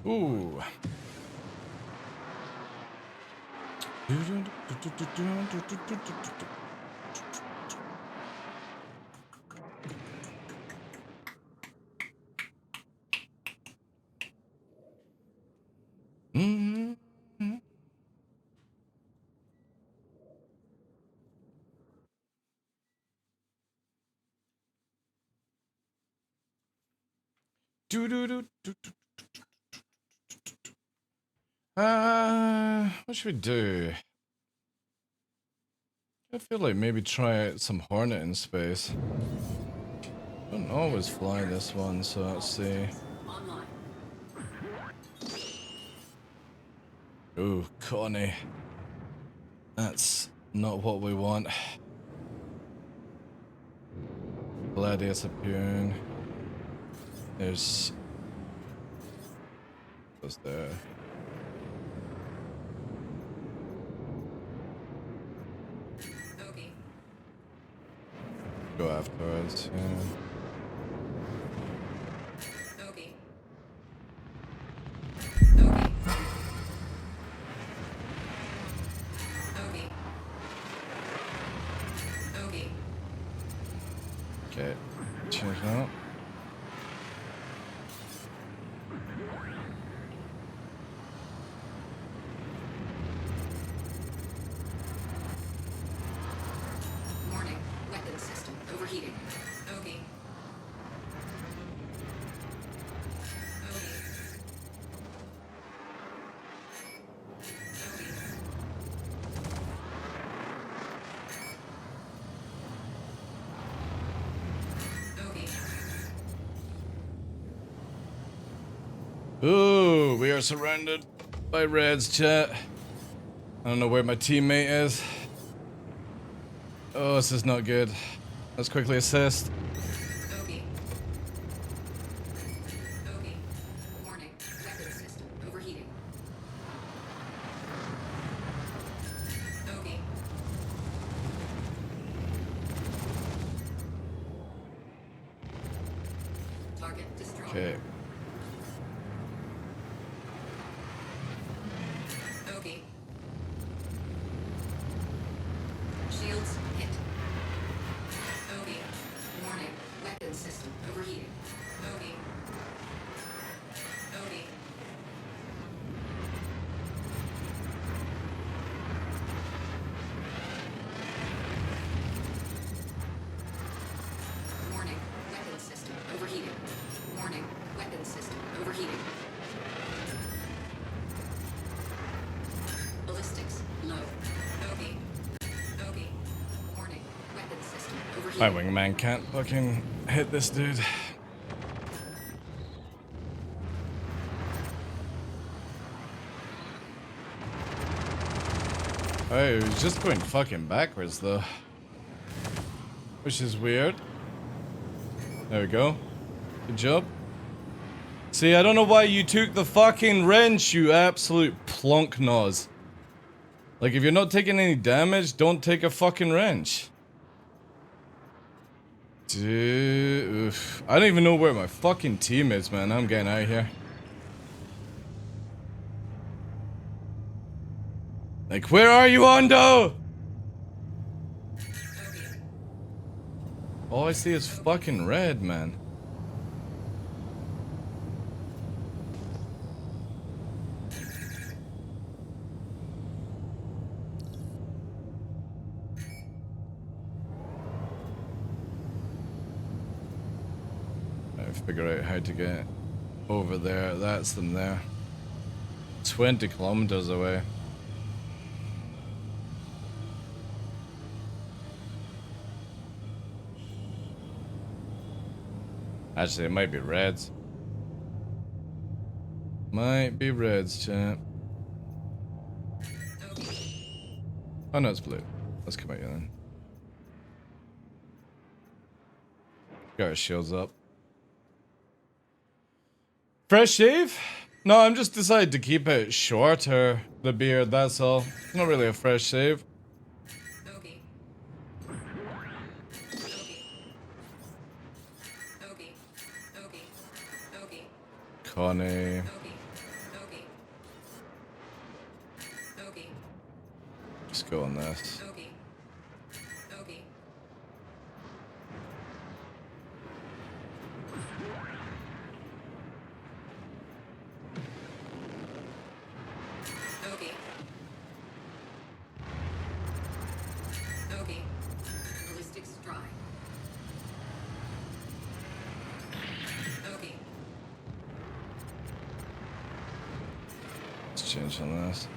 Ooh. What should we do? I feel like maybe try out some Hornet in space. Don't always fly this one, so let's see. Ooh, Connie. That's not what we want. Gladius appearing. There's... What's there? Go afterwards, yeah. Okay. Okay, change that. Warning, weapons system overheating. Okay. Ooh, we are surrounded by reds, chat. I don't know where my teammate is. Oh, this is not good. Let's quickly assist. Okay. Warning, weapons system overheating. Okay. Target destroyed. Okay. Okay. Shields hit. Okay. Warning, weapons system overheating. Okay. Okay. Warning, weapons system My wingman can't fucking hit this dude. Oh, he's just going fucking backwards though. Which is weird. There we go. Good job. See, I don't know why you took the fucking wrench, you absolute plonk nose. Like, if you're not taking any damage, don't take a fucking wrench. Dude, oof. I don't even know where my fucking team is, man. I'm getting out of here. Like, where are you, Ondo? All I see is fucking red, man. Figure out how to get over there. That's them there. 20 kilometers away. Actually, it might be reds. Might be reds, chat. Oh no, it's blue. Let's come out here then. Got our shields up. Fresh shave? No, I'm just decided to keep it shorter, the beard, that's all. Not really a fresh shave. Connie. Just go on this. Change on this.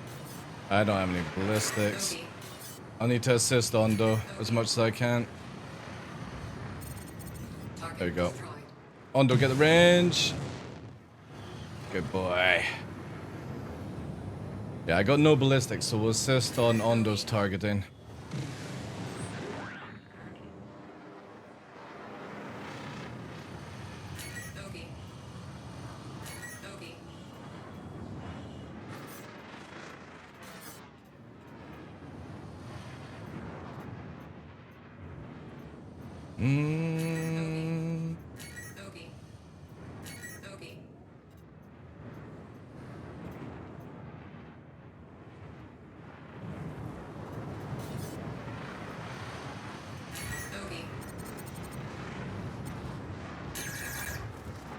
I don't have any ballistics. I need to assist Ondo as much as I can. There we go. Ondo, get the range. Good boy. Yeah, I got no ballistics, so we'll assist on Ondo's targeting.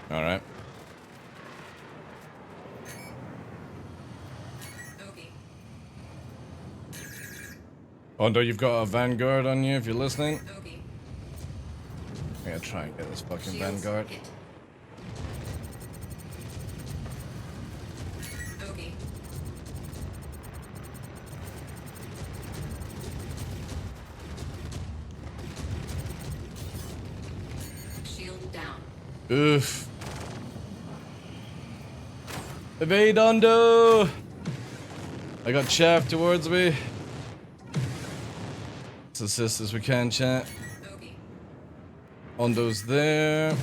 All right. Ondo, you've got a Vanguard on you if you're listening. I'm gonna try and get this fucking Vanguard. Shield down. Oof. Evade, Ondo! I got chaff towards me. Let's assist as we can, chat. Ondo's there.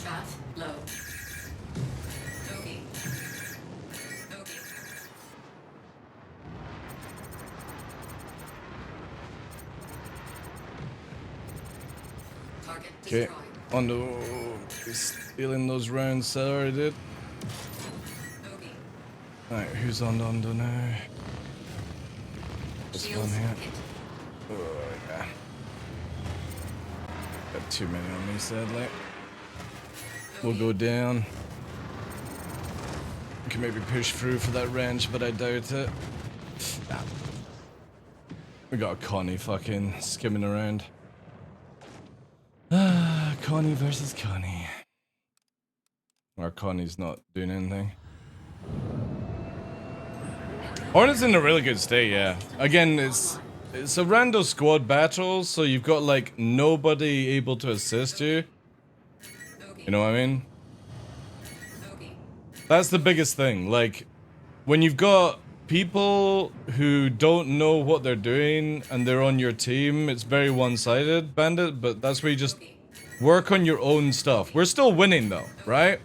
Chaff low. Okay, Ondo is stealing those rounds that I already did. Alright, who's on Ondo now? This one here. Oh, yeah. Got too many on me, sadly. We'll go down. We can maybe push through for that range, but I doubt it. Nah. We got Connie fucking skimming around. Ah, Connie versus Connie. Or Connie's not doing anything. Hornet's in a really good state, yeah. Again, it's a random squad battle, so you've got like nobody able to assist you. You know what I mean? That's the biggest thing. Like, when you've got people who don't know what they're doing and they're on your team, it's very one-sided, Bandit, but that's where you just work on your own stuff. We're still winning though, right?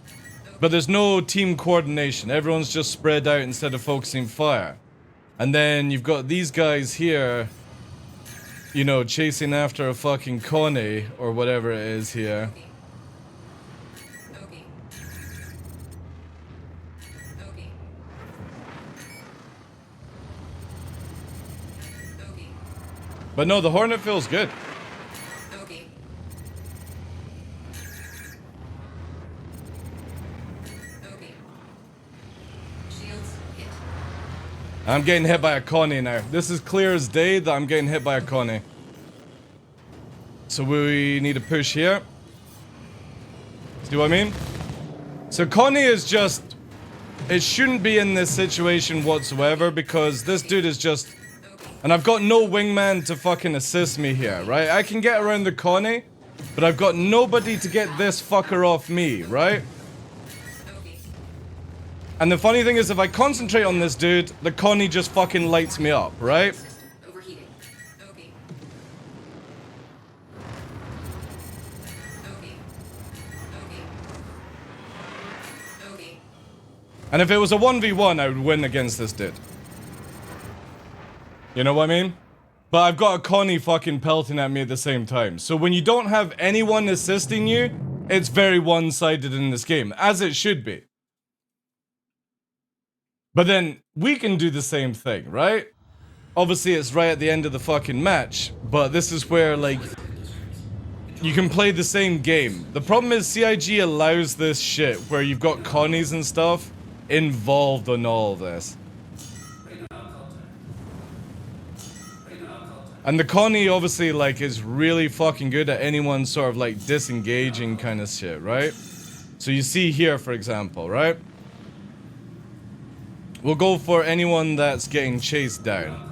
But there's no team coordination. Everyone's just spread out instead of focusing fire. And then you've got these guys here, you know, chasing after a fucking Connie or whatever it is here. But no, the Hornet feels good. I'm getting hit by a Connie now. This is clear as day that I'm getting hit by a Connie. So we need to push here. See what I mean? So Connie is just... It shouldn't be in this situation whatsoever because this dude is just... And I've got no wingman to fucking assist me here, right? I can get around the Connie, but I've got nobody to get this fucker off me, right? And the funny thing is, if I concentrate on this dude, the Connie just fucking lights me up, right? And if it was a 1v1, I would win against this dude. You know what I mean? But I've got a Connie fucking pelting at me at the same time. So when you don't have anyone assisting you, it's very one-sided in this game, as it should be. But then, we can do the same thing, right? Obviously, it's right at the end of the fucking match, but this is where, like, you can play the same game. The problem is CIG allows this shit, where you've got Connies and stuff involved in all of this. And the Connie, obviously, like, is really fucking good at anyone sort of, like, disengaging kind of shit, right? So you see here, for example, right? We'll go for anyone that's getting chased down.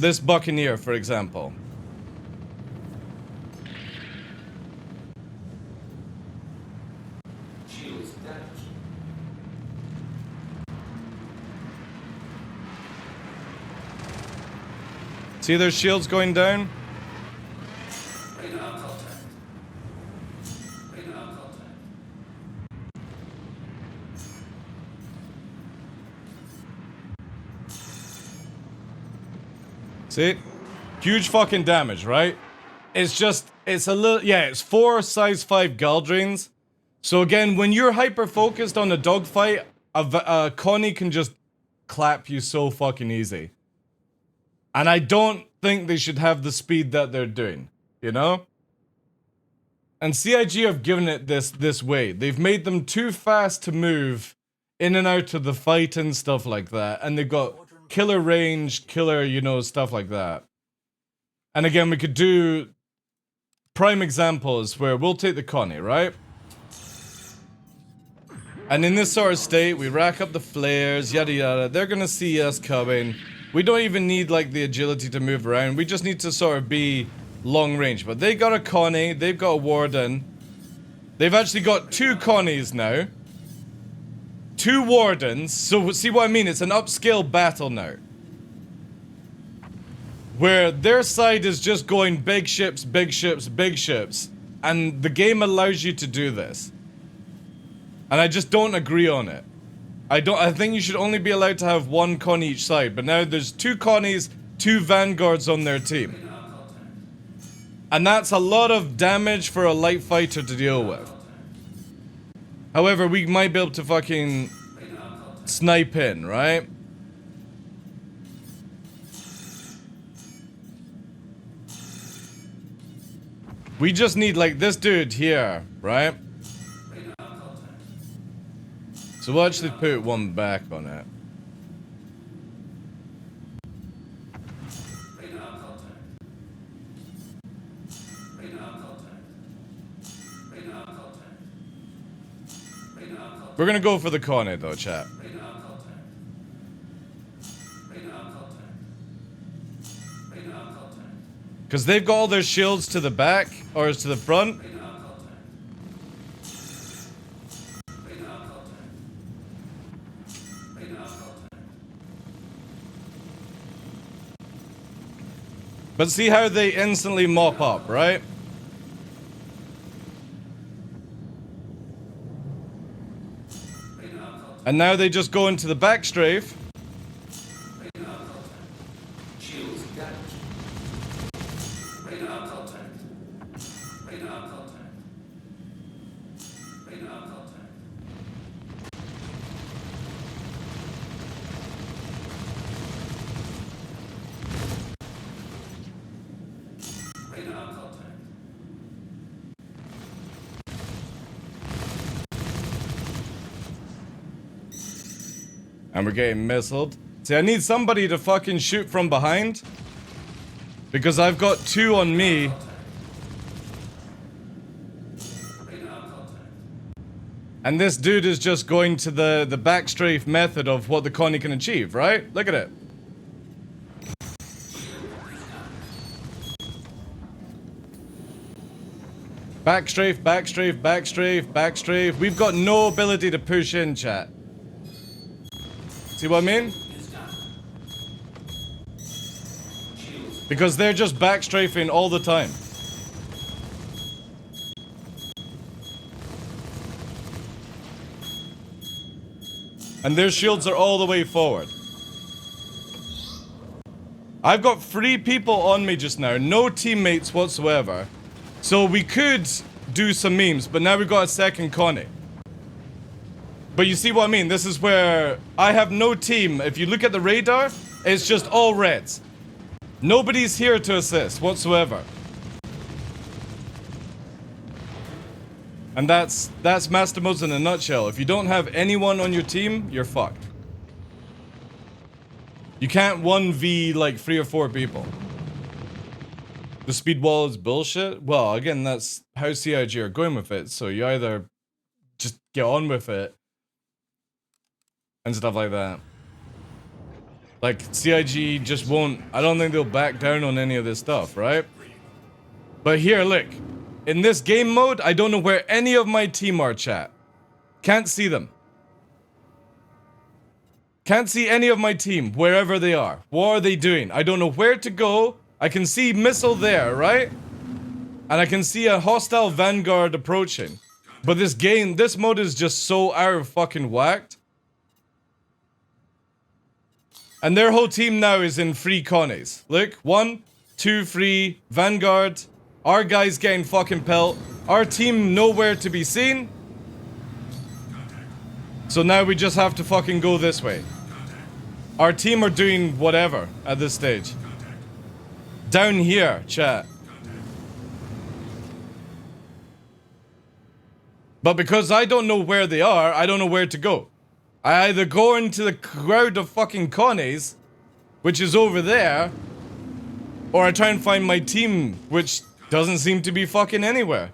This Buccaneer, for example. See their shields going down? See? Huge fucking damage, right? It's just, it's a little, yeah, it's 4 size 5 Galdrines. So again, when you're hyper-focused on a dogfight, a Connie can just clap you so fucking easy. And I don't think they should have the speed that they're doing, you know? And CIG have given it this way. They've made them too fast to move in and out of the fight and stuff like that. And they've got killer range, killer, you know, stuff like that. And again, we could do prime examples where we'll take the Connie, right? And in this sort of state, we rack up the flares, yada yada. They're gonna see us coming. We don't even need, like, the agility to move around. We just need to sort of be long range. But they got a Connie, they've got a Warden. They've actually got 2 Connies now. 2 Wardens. So, see what I mean? It's an upscale battle now. Where their side is just going big ships, big ships, big ships. And the game allows you to do this. And I just don't agree on it. I think you should only be allowed to have 1 Connie each side. But now there's 2 Connies, 2 Vanguards on their team. And that's a lot of damage for a light fighter to deal with. However, we might be able to fucking snipe in, right? We just need, like, this dude here, right? So we'll actually put 1 back on it. We're gonna go for the Connie though, chat. Because they've got all their shields to the back, or to the front. But see how they instantly mop up, right? And now they just go into the back strafe. And we're getting missiled. See, I need somebody to fucking shoot from behind. Because I've got 2 on me. And this dude is just going to the back strafe method of what the Connie can achieve, right? Look at it. Back strafe, back strafe, back strafe, back strafe. We've got no ability to push in, chat. See what I mean? Because they're just back strafing all the time. And their shields are all the way forward. I've got 3 people on me just now, no teammates whatsoever. So we could do some memes, but now we've got a second Connie. But you see what I mean? This is where I have no team. If you look at the radar, it's just all reds. Nobody's here to assist whatsoever. And that's Master Modes in a nutshell. If you don't have anyone on your team, you're fucked. You can't 1v like 3 or 4 people. The speed wall is bullshit? Well, again, that's how CIG are going with it. So you either just get on with it and stuff like that. Like, CIG just won't... I don't think they'll back down on any of this stuff, right? But here, look. In this game mode, I don't know where any of my team are, chat. Can't see them. Can't see any of my team, wherever they are. What are they doing? I don't know where to go. I can see missile there, right? And I can see a hostile vanguard approaching. But this game, this mode is just so out of fucking whacked. And their whole team now is in 3 Connies. Look, 1, 2, 3, vanguard. Our guy's getting fucking pelt. Our team nowhere to be seen. So now we just have to fucking go this way. Our team are doing whatever at this stage. Down here, chat. But because I don't know where they are, I don't know where to go. I either go into the crowd of fucking Connies, which is over there, or I try and find my team, which doesn't seem to be fucking anywhere.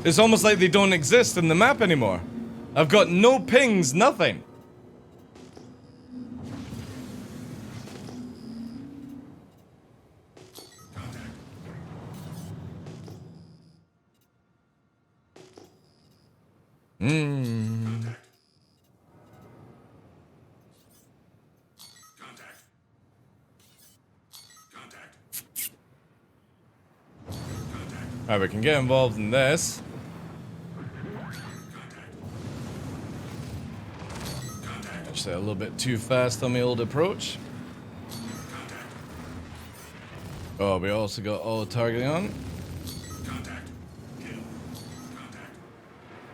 It's almost like they don't exist in the map anymore. I've got no pings, nothing. Alright, we can get involved in this. Actually, a little bit too fast on the old approach. Oh, we also got all the targeting on.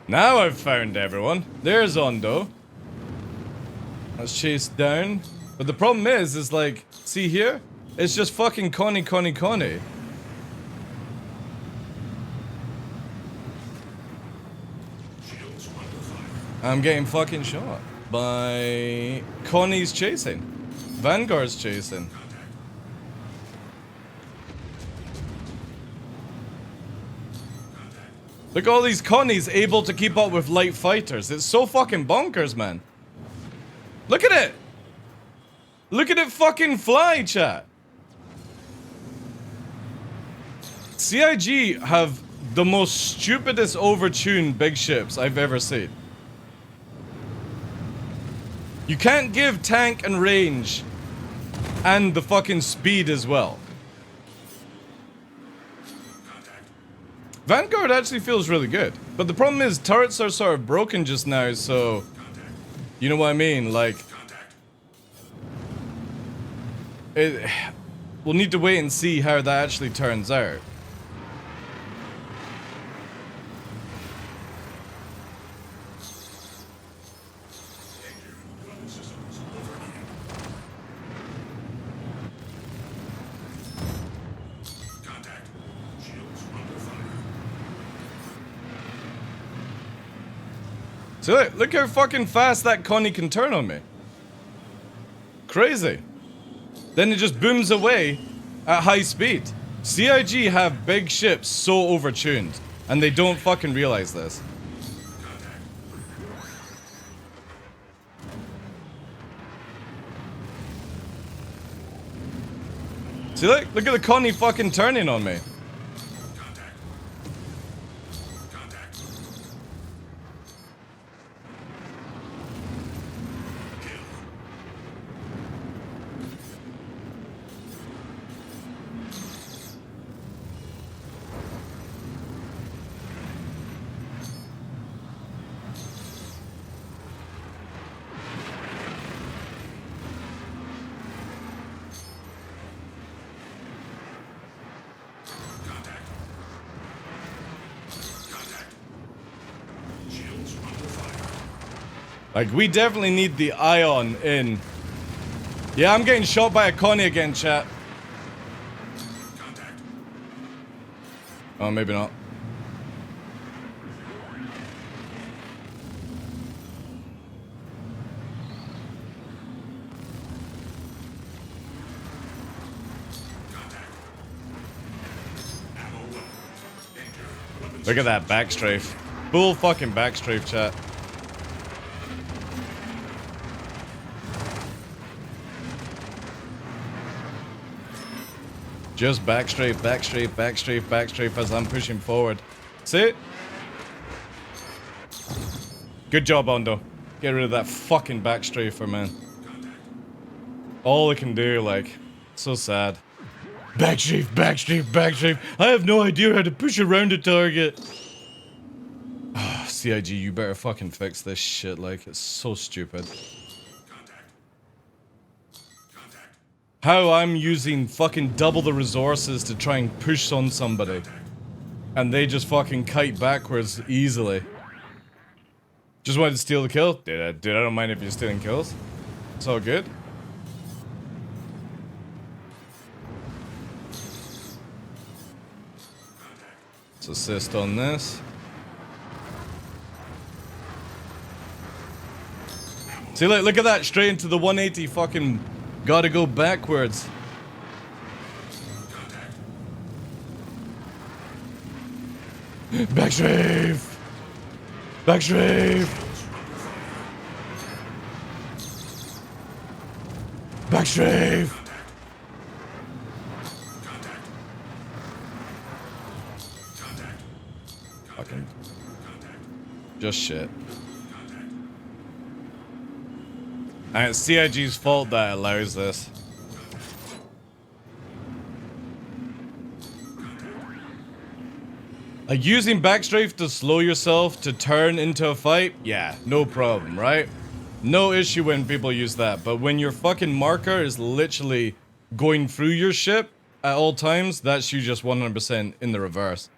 Now I've found everyone. There's Ondo. Let's chase down. But the problem is like, see here? It's just fucking Connie. I'm getting fucking shot by Connie's chasing. Vanguard's chasing. Look at all these Connies able to keep up with light fighters. It's so fucking bonkers, man. Look at it. Look at it fucking fly, chat. CIG have the most stupidest overtuned big ships I've ever seen. You can't give tank and range and the fucking speed as well. Vanguard actually feels really good, but the problem is turrets are sort of broken just now, so you know what I mean, like we'll need to wait and see how that actually turns out. So look how fucking fast that Connie can turn on me. Crazy. Then it just booms away at high speed. CIG have big ships so overtuned, and they don't fucking realize this. See, look at the Connie fucking turning on me. Like, we definitely need the Ion in. Yeah, I'm getting shot by a Connie again, chat. Oh, maybe not. Look at that backstrafe. Full fucking backstrafe, chat. Just backstrafe, backstrafe, backstrafe, backstrafe as I'm pushing forward. See? Good job, Ondo. Get rid of that fucking backstrafer, man. All it can do, like, so sad. Backstrafe, backstrafe, backstrafe. I have no idea how to push around a target. CIG, you better fucking fix this shit, like, it's so stupid. How I'm using fucking double the resources to try and push on somebody. And they just fucking kite backwards easily. Just wanted to steal the kill? Dude, I don't mind if you're stealing kills. It's all good. Let's assist on this. See, look at that, straight into the 180 fucking... Gotta go backwards. Backstrafe! Backstrafe! Backstrafe! Fucking... Just shit. And it's CIG's fault that allows this. Like, using backstrafe to slow yourself to turn into a fight? Yeah, no problem, right? No issue when people use that, but when your fucking marker is literally going through your ship at all times, that's you just 100% in the reverse.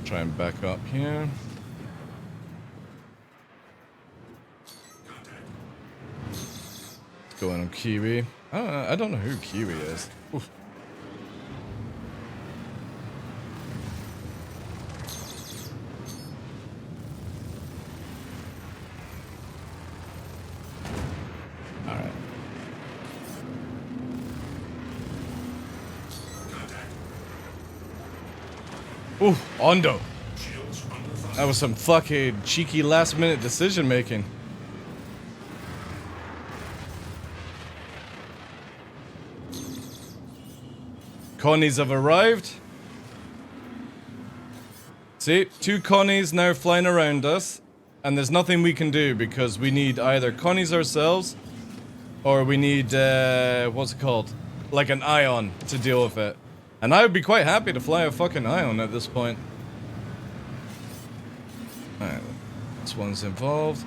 Try and back up here. Going on Kiwi. I don't know who Kiwi is. Oof. Alright. Ooh, Ondo. That was some fucking cheeky last minute decision making. Connies have arrived. See, 2 Connies now flying around us. And there's nothing we can do because we need either Connies ourselves or we need, what's it called? Like an Ion to deal with it. And I would be quite happy to fly a fucking Ion at this point. Alright, this one's involved.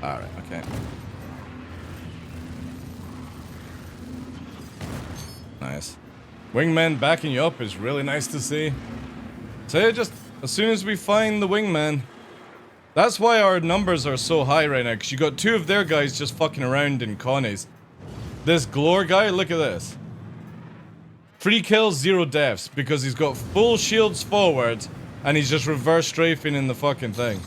Alright, okay. Nice. Wingman backing you up is really nice to see. So just as soon as we find the wingman. That's why our numbers are so high right now, because you got 2 of their guys just fucking around in Connies. This Glore guy, look at this. 3 kills, 0 deaths, because he's got full shields forward, and he's just reverse strafing in the fucking thing.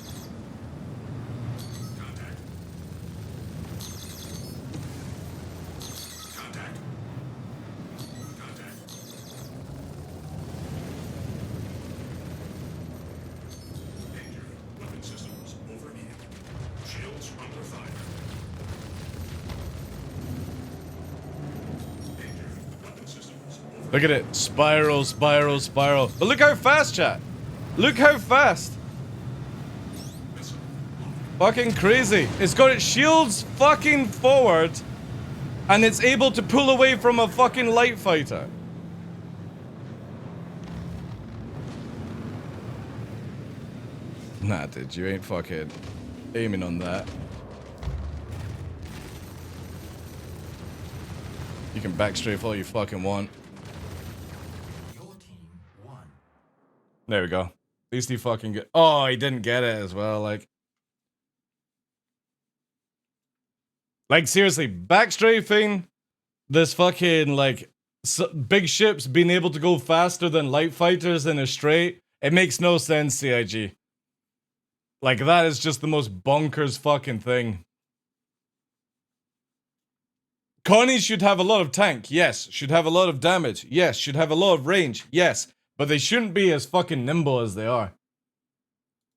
Look at it. Spiral, spiral, spiral. But look how fast, chat. Look how fast. Fucking crazy. It's got its shields fucking forward. And it's able to pull away from a fucking light fighter. Nah, dude. You ain't fucking aiming on that. You can backstrafe all you fucking want. There we go. At least he fucking get. Oh, he didn't get it as well. Like seriously, backstrafing this fucking like big ships being able to go faster than light fighters in a straight. It makes no sense, CIG. Like that is just the most bonkers fucking thing. Connies should have a lot of tank, yes. Should have a lot of damage, yes. Should have a lot of range, yes. But they shouldn't be as fucking nimble as they are.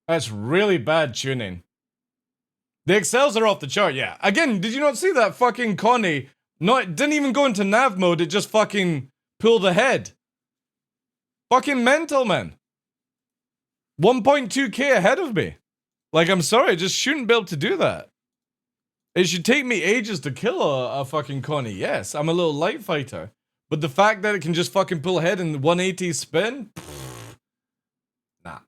That's really bad tuning. The excels are off the chart, yeah. Again, did you not see that fucking Connie? Didn't even go into nav mode, it just fucking pulled ahead. Fucking mental, man. 1.2k ahead of me. Like, I'm sorry, I just shouldn't be able to do that. It should take me ages to kill a fucking Connie, yes. I'm a little light fighter. But the fact that it can just fucking pull ahead in the 180 spin? Pfft, nah.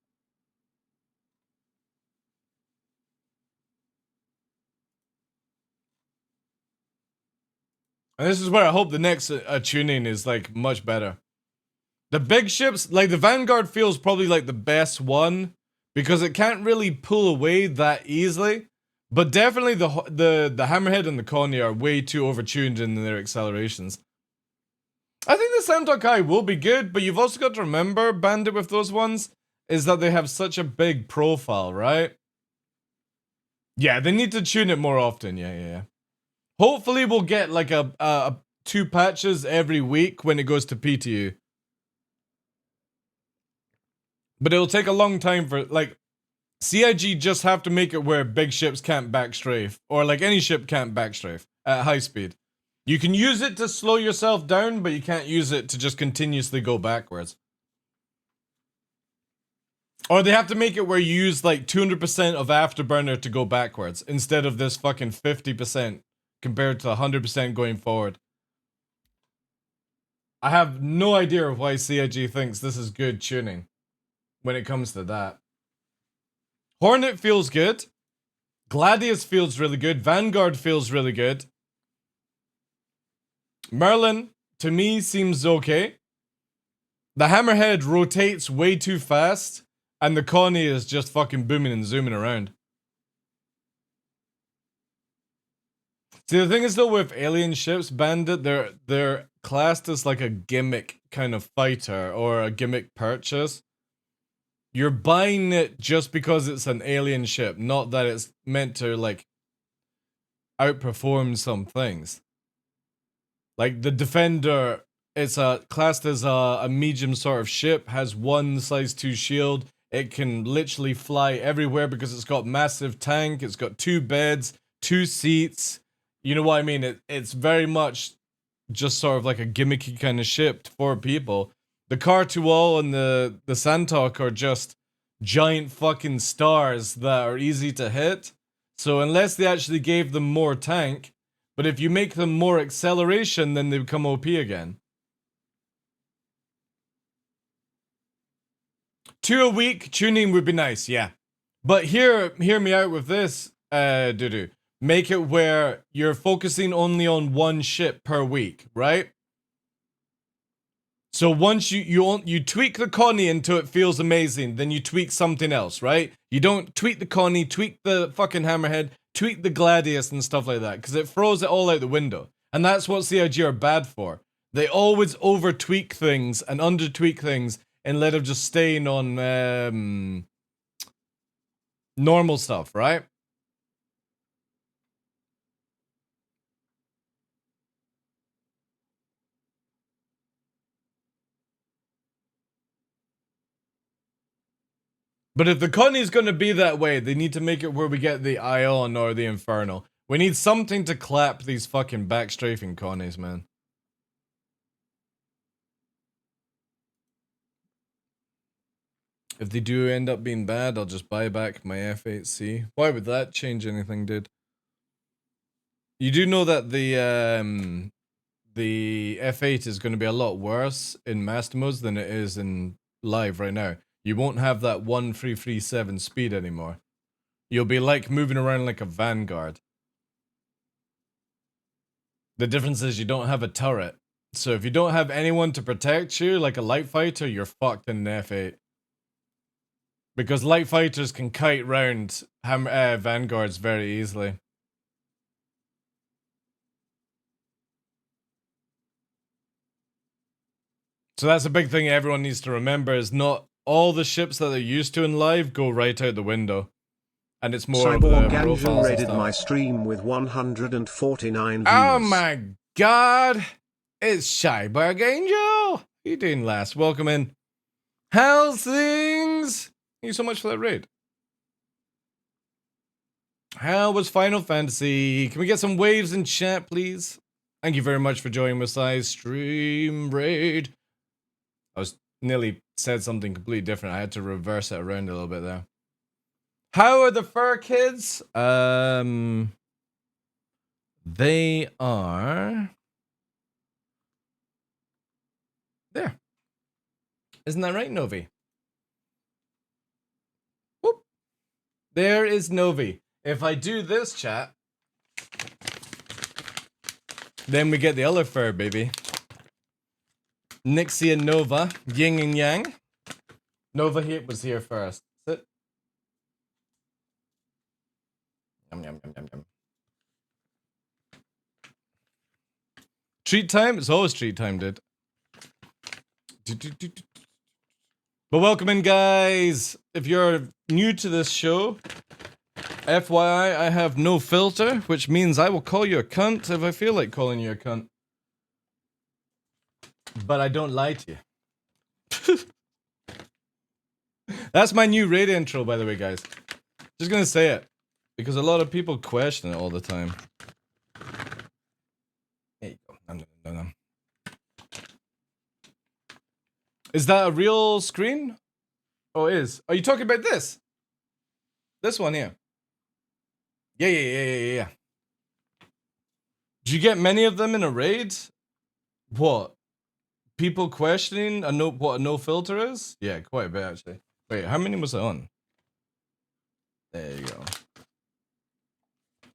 And this is where I hope the next tuning is like much better. The big ships, like the Vanguard feels probably like the best one because it can't really pull away that easily. But definitely the Hammerhead and the Connie are way too overtuned in their accelerations. I think the Soundtalk Eye will be good, but you've also got to remember, Bandit, with those ones, is that they have such a big profile, right? Yeah, they need to tune it more often, yeah. Hopefully we'll get like a 2 patches every week when it goes to PTU. But it'll take a long time for, like, CIG just have to make it where big ships can't backstrafe, or like any ship can't backstrafe at high speed. You can use it to slow yourself down, but you can't use it to just continuously go backwards. Or they have to make it where you use like 200% of Afterburner to go backwards, instead of this fucking 50% compared to 100% going forward. I have no idea why CIG thinks this is good tuning when it comes to that. Hornet feels good. Gladius feels really good. Vanguard feels really good. Merlin, to me, seems okay. The Hammerhead rotates way too fast, and the Connie is just fucking booming and zooming around. See, the thing is though, with alien ships, Bandit, they're classed as like a gimmick kind of fighter, or a gimmick purchase. You're buying it just because it's an alien ship, not that it's meant to, like, outperform some things. Like, the Defender It's classed as a medium sort of ship, has 1 size 2 shield. It can literally fly everywhere because it's got massive tank, it's got 2 beds, 2 seats. You know what I mean? It's very much just sort of like a gimmicky kind of ship for people. The Car-to-All and the Santok are just giant fucking stars that are easy to hit. So unless they actually gave them more tank, but if you make them more acceleration, then they become OP again. 2 a week, tuning would be nice, yeah. But hear me out with this, Dudu. Make it where you're focusing only on 1 ship per week, right? So once you tweak the Connie until it feels amazing, then you tweak something else, right? You don't tweak the Connie, tweak the fucking Hammerhead, tweak the Gladius and stuff like that, because it throws it all out the window. And that's what CIG are bad for. They always over tweak things and under tweak things instead of just staying on normal stuff, right? But if the Connie's gonna be that way, they need to make it where we get the Ion or the Infernal. We need something to clap these fucking backstrafing Connies, man. If they do end up being bad, I'll just buy back my F8C. Why would that change anything, dude? You do know that the F8 is going to be a lot worse in master modes than it is in live right now. You won't have that 1337 speed anymore. You'll be like moving around like a Vanguard. The difference is you don't have a turret. So if you don't have anyone to protect you, like a light fighter, you're fucked in an F8. Because light fighters can kite round Vanguards very easily. So that's a big thing everyone needs to remember, is not all the ships that they're used to in live go right out the window. And it's more of the profiles and rated stuff. my stream with 149 views. Oh my god! It's Cyborg Angel! How you doing, lass? Welcome in. How's things? Thank you so much for that raid. How was Final Fantasy? Can we get some waves in chat, please? Thank you very much for joining Messiah's stream raid. I was nearly said something completely different. I had to reverse it around a little bit there. How are the fur kids? They are there. Isn't that right, Novi? Whoop. There is Novi. If I do this, chat, then we get the other fur, baby. Nixie and Nova, yin and yang. Nova was here first. Sit. Yum, yum, yum, yum, yum. Treat time? It's always treat time, dude. But welcome in, guys. If you're new to this show, FYI, I have no filter, which means I will call you a cunt if I feel like calling you a cunt. But I don't lie to you. That's my new raid intro, by the way, guys. Just gonna say it, because a lot of people question it all the time. There you go. No. Is that a real screen? Oh, it is. Are you talking about this? This one here. Yeah. Do you get many of them in a raid? What? People questioning what a no filter is? Yeah, quite a bit actually. Wait, how many was it on? There you go.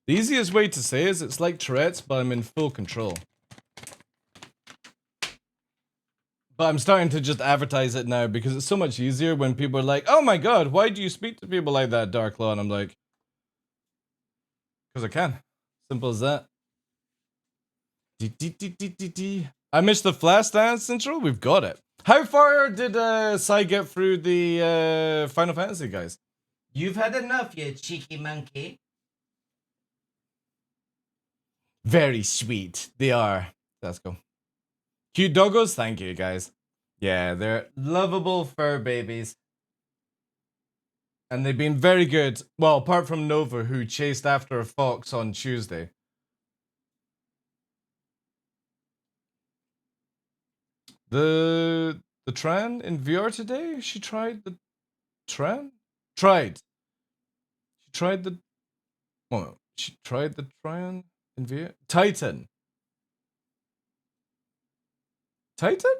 The easiest way to say is it's like Tourette's, but I'm in full control. But I'm starting to just advertise it now because it's so much easier when people are like, oh my god, why do you speak to people like that, TheDarkLaw? And I'm like, because I can. Simple as that. I missed the flash dance intro. We've got it. How far did Sai get through the Final Fantasy, guys? You've had enough, you cheeky monkey. Very sweet. They are. Let's go. Cute doggos, thank you guys. Yeah, they're lovable fur babies. And they've been very good. Well, apart from Nova, who chased after a fox on Tuesday. The Tran in VR today? She tried the Tran? Tried. She tried the... Oh, she tried the Tran in VR? Titan. Titan?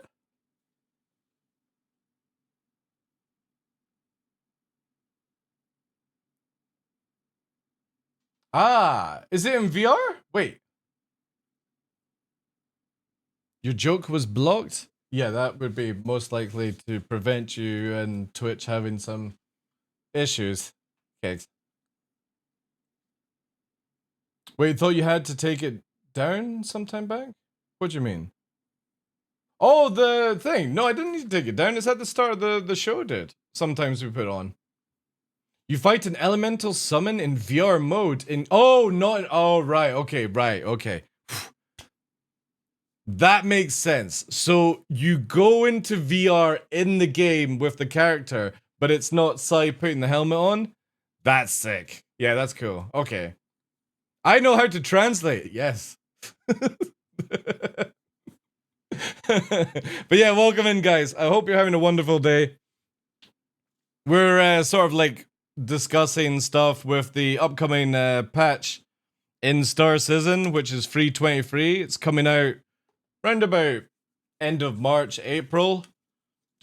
Ah, is it in VR? Wait. Your joke was blocked? Yeah, that would be most likely to prevent you and Twitch having some issues. Okay. Wait, you thought you had to take it down sometime back? What do you mean? Oh, the thing. No, I didn't need to take it down. It's at the start of the show, dude. Sometimes we put on. You fight an elemental summon in VR mode in... Oh, not... Oh, right. Okay, right. Okay. That makes sense. So you go into VR in the game with the character, but it's not Sai putting the helmet on? That's sick. Yeah, that's cool. Okay. I know how to translate. Yes. But yeah, welcome in, guys. I hope you're having a wonderful day. We're sort of like discussing stuff with the upcoming patch in Star Citizen, which is free 23. It's coming out round about end of March, April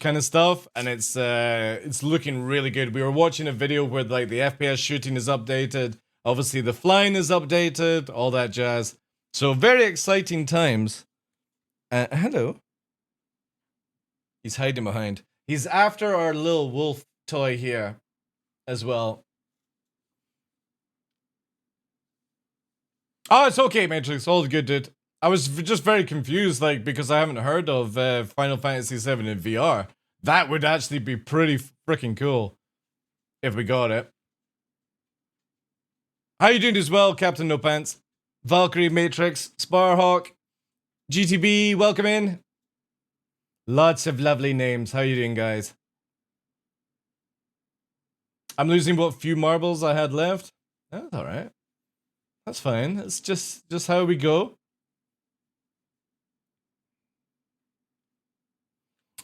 kind of stuff, and it's looking really good. We were watching a video where like the FPS shooting is updated, obviously the flying is updated, all that jazz. So very exciting times. Hello. He's hiding behind. He's after our little wolf toy here as well. Oh, it's okay, Matrix. All good, dude. I was just very confused, like, because I haven't heard of Final Fantasy VII in VR. That would actually be pretty freaking cool if we got it. How you doing as well, Captain No Pants? Valkyrie, Matrix, Sparhawk, GTB, welcome in. Lots of lovely names. How you doing, guys? I'm losing what few marbles I had left. That's all right. That's fine. It's just how we go.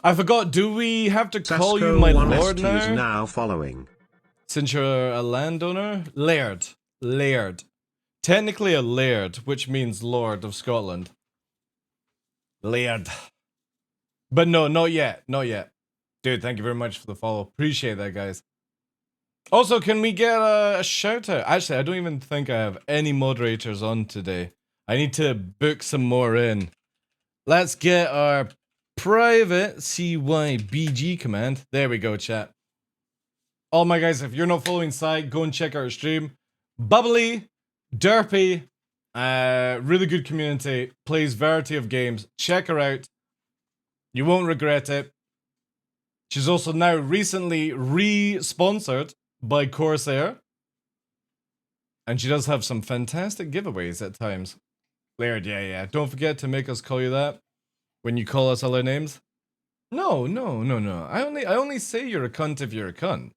I forgot. Do we have to call you my lord now? Is now following. Since you're a landowner, laird. Technically a laird, which means Lord of Scotland. Laird. But no, not yet. Dude, thank you very much for the follow. Appreciate that, guys. Also, can we get a shout out? Actually, I don't even think I have any moderators on today. I need to book some more in. Let's get our private CYBG command. There we go, chat. All my guys, if you're not following Sai, go and check out our stream. Bubbly, derpy, really good community, plays variety of games. Check her out. You won't regret it. She's also now recently re-sponsored by Corsair. And she does have some fantastic giveaways at times. Laird, yeah. Don't forget to make us call you that when you call us all our names. No. I only say you're a cunt if you're a cunt.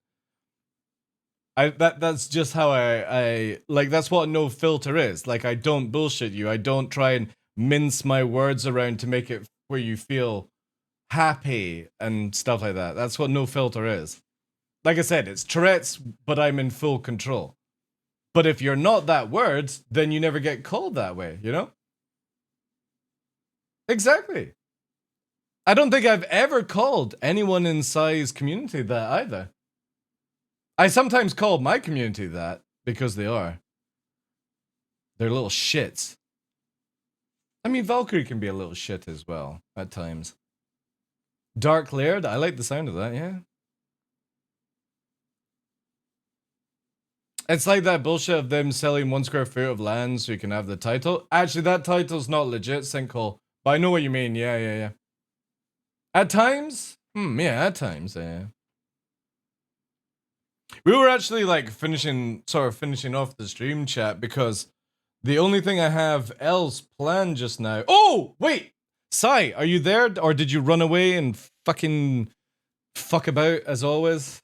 That's just how I like, that's what no filter is. Like, I don't bullshit you. I don't try and mince my words around to make it where you feel happy and stuff like that. That's what no filter is. Like I said, it's Tourette's, but I'm in full control. But if you're not that word, then you never get called that way, you know? Exactly. I don't think I've ever called anyone in Sai's community that either. I sometimes call my community that, because they are. They're little shits. I mean, Valkyrie can be a little shit as well, at times. Dark Laird, I like the sound of that, yeah. It's like that bullshit of them selling 1 square foot of land so you can have the title. Actually, that title's not legit, Sinkhole. But I know what you mean, yeah. At times? Yeah, at times, yeah. We were actually like finishing off the stream chat because the only thing I have else planned just now. Oh, wait! Sai, are you there, or did you run away and fucking fuck about as always?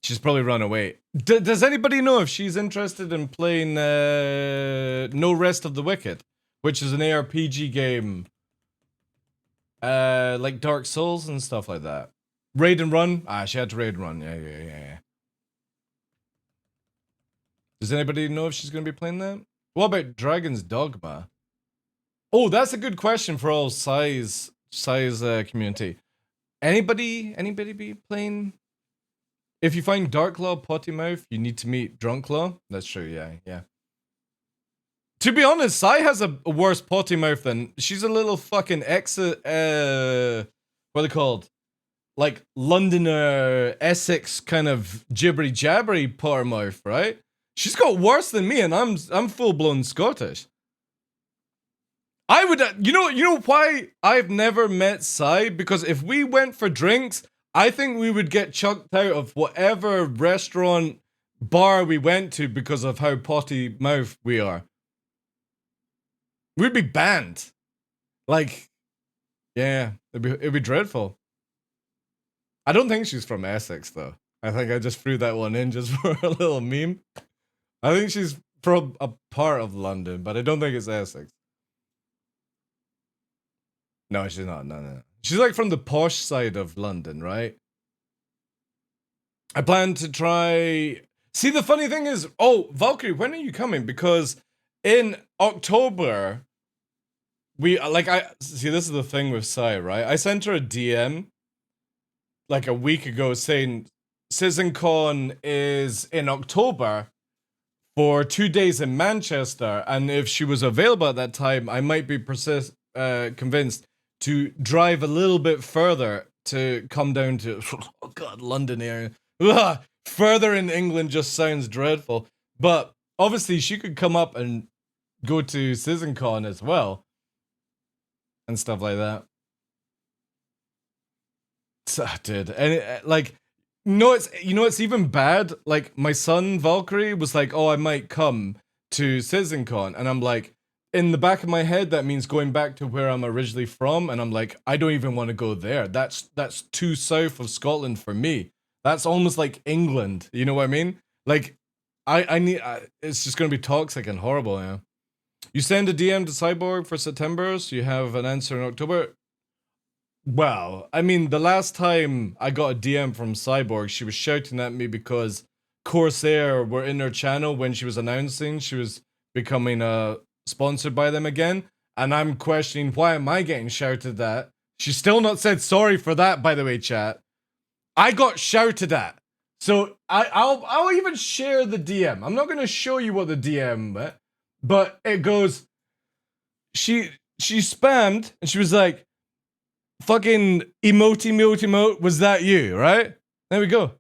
She's probably run away. Does anybody know if she's interested in playing No Rest of the Wicked, which is an ARPG game, like Dark Souls and stuff like that? Raid and Run? Ah, she had to raid and run. Yeah. Does anybody know if she's gonna be playing that? What about Dragon's Dogma? Oh, that's a good question for all size community. Anybody be playing? If you find Darklaw potty mouth, you need to meet Drunklaw. That's true, yeah. To be honest, Sai has a worse potty mouth than she's a little fucking what are they called? Like Londoner Essex kind of jibbery jabbery potty mouth, right? She's got worse than me, and I'm full blown Scottish. I would, you know why I've never met Sai? Because if we went for drinks, I think we would get chucked out of whatever restaurant, bar we went to because of how potty mouth we are. We'd be banned. Like, yeah, it'd be dreadful. I don't think she's from Essex though. I think I just threw that one in just for a little meme. I think she's from a part of London, but I don't think it's Essex. No, she's not. No. She's like from the posh side of London, right? I plan to try... See, the funny thing is... Oh, Valkyrie, when are you coming? Because in October, See, this is the thing with Sai, right? I sent her a DM like a week ago saying CitizenCon is in October for 2 days in Manchester, and if she was available at that time, I might be convinced to drive a little bit further to come down to, oh god, London area. Ugh, further in England just sounds dreadful. But obviously she could come up and go to CitizenCon as well. And stuff like that. So, dude, and it's even bad. Like, my son Valkyrie was like, oh, I might come to CitizenCon. And I'm like, in the back of my head, that means going back to where I'm originally from, and I'm like, I don't even want to go there. That's too south of Scotland for me. That's almost like England. You know what I mean? Like, it's just gonna be toxic and horrible. Yeah. You send a DM to Cyborg for September, so you have an answer in October. Well, I mean, the last time I got a DM from Cyborg, she was shouting at me because Corsair were in her channel when she was announcing she was becoming sponsored by them again, and I'm questioning, why am I getting shouted at? She's still not said sorry for that, by the way, chat. I got shouted at. So I'll even share the DM. I'm not gonna show you what the DM, but it goes, she spammed and she was like, fucking emote, was that you, right? There we go.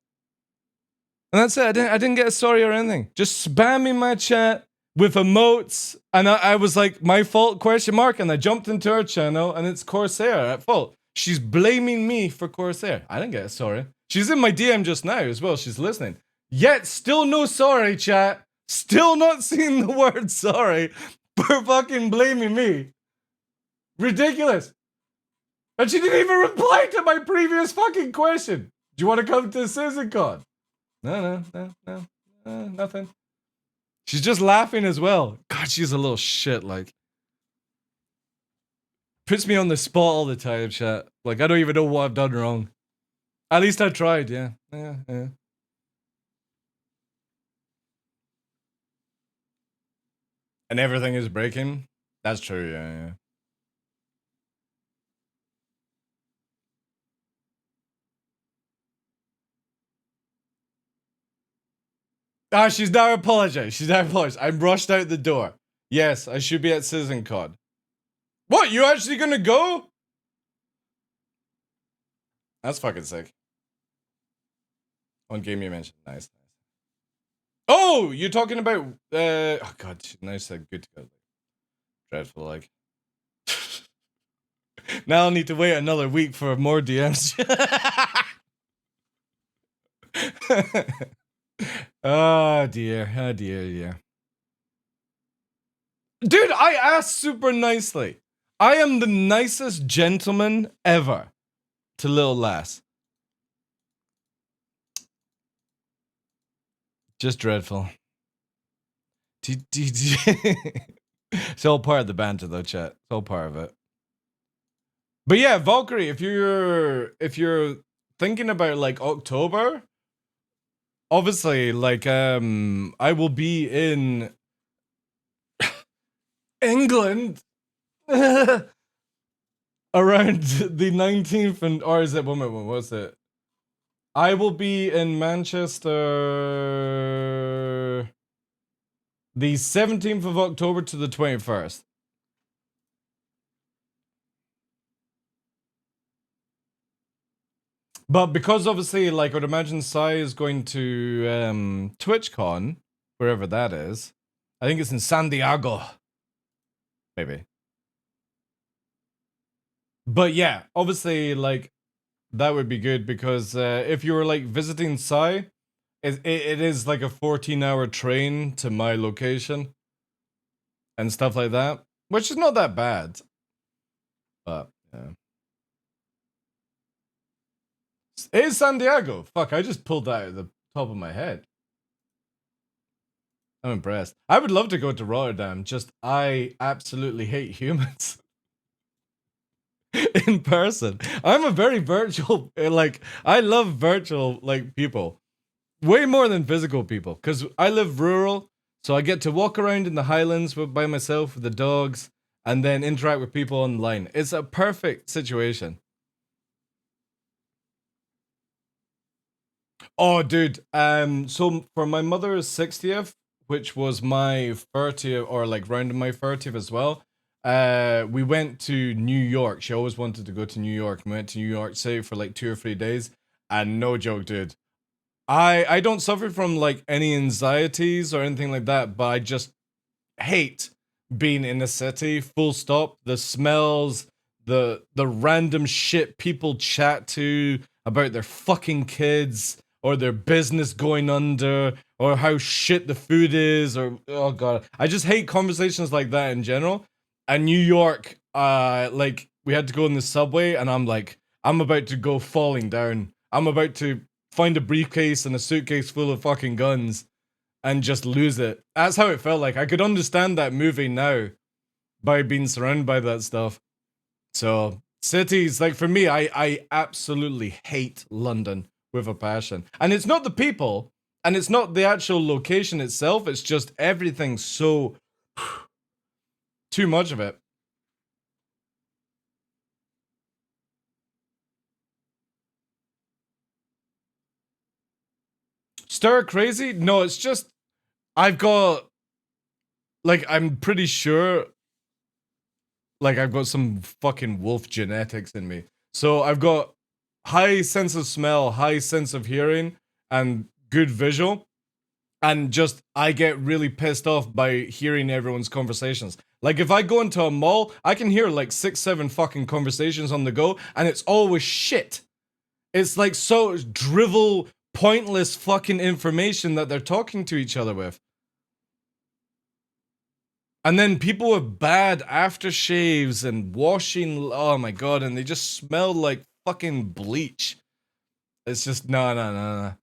And that's it. I didn't get a sorry or anything. Just spamming my chat with emotes, and I was like, my fault, ? And I jumped into her channel, and it's Corsair at fault. She's blaming me for Corsair. I didn't get a sorry. She's in my DM just now as well. She's listening. Yet, still no sorry, chat. Still not seeing the word sorry for fucking blaming me. Ridiculous. And she didn't even reply to my previous fucking question. Do you want to come to CitizenCon? No, nothing. She's just laughing as well. God, she's a little shit, like. Puts me on the spot all the time, chat. Like, I don't even know what I've done wrong. At least I tried, yeah. Yeah. And everything is breaking? That's true, yeah. Ah, she's now apologized. I'm rushed out the door. Yes, I should be at CitizenCon. What, you actually gonna go? That's fucking sick. One game you mentioned. Nice. Oh, you're talking about, oh god, nice, good to go. Dreadful, like. Now I'll need to wait another week for more DMs. Oh dear, yeah. Dude, I asked super nicely. I am the nicest gentleman ever to little lass. Just dreadful. It's all part of the banter though, chat. It's all part of it. But yeah, Valkyrie, if you're thinking about like October, obviously like I will be in England around the 19th and or is it what was it? I will be in Manchester the 17th of October to the 21st. But because obviously, like, I would imagine Sai is going to TwitchCon, wherever that is. I think it's in San Diego. Maybe. But yeah, obviously, like, that would be good because if you were, like, visiting Sai, it is like a 14-hour train to my location and stuff like that, which is not that bad. But, yeah. It is San Diego. Fuck, I just pulled that out of the top of my head. I'm impressed. I would love to go to Rotterdam, just I absolutely hate humans. In person. I'm a very virtual, like, I love virtual, like, people. Way more than physical people, because I live rural, so I get to walk around in the Highlands by myself with the dogs, and then interact with people online. It's a perfect situation. Oh, dude. So for my mother's 60th, which was my 30th, or like round my 30th as well, we went to New York. She always wanted to go to New York. We went to New York City for like 2 or 3 days, and no joke, dude. I don't suffer from like any anxieties or anything like that, but I just hate being in a city, full stop. The smells, the random shit people chat to about their fucking kids, or their business going under, or how shit the food is, or oh god. I just hate conversations like that in general. And New York, like, we had to go in the subway, and I'm like, I'm about to go falling down. I'm about to find a briefcase and a suitcase full of fucking guns and just lose it. That's how it felt like. I could understand that movie now by being surrounded by that stuff. So, cities, like for me, I absolutely hate London with a passion. And it's not the people, and it's not the actual location itself, it's just everything so too much of it. Stir crazy? No, it's just I've got, like, I'm pretty sure, like, I've got some fucking wolf genetics in me. So I've got high sense of smell, high sense of hearing, and good visual. And just, I get really pissed off by hearing everyone's conversations. Like, if I go into a mall, I can hear like 6, 7 fucking conversations on the go, and it's always shit. It's like so drivel, pointless fucking information that they're talking to each other with. And then people with bad aftershaves and washing, oh my god, and they just smell like fucking bleach. It's just, no.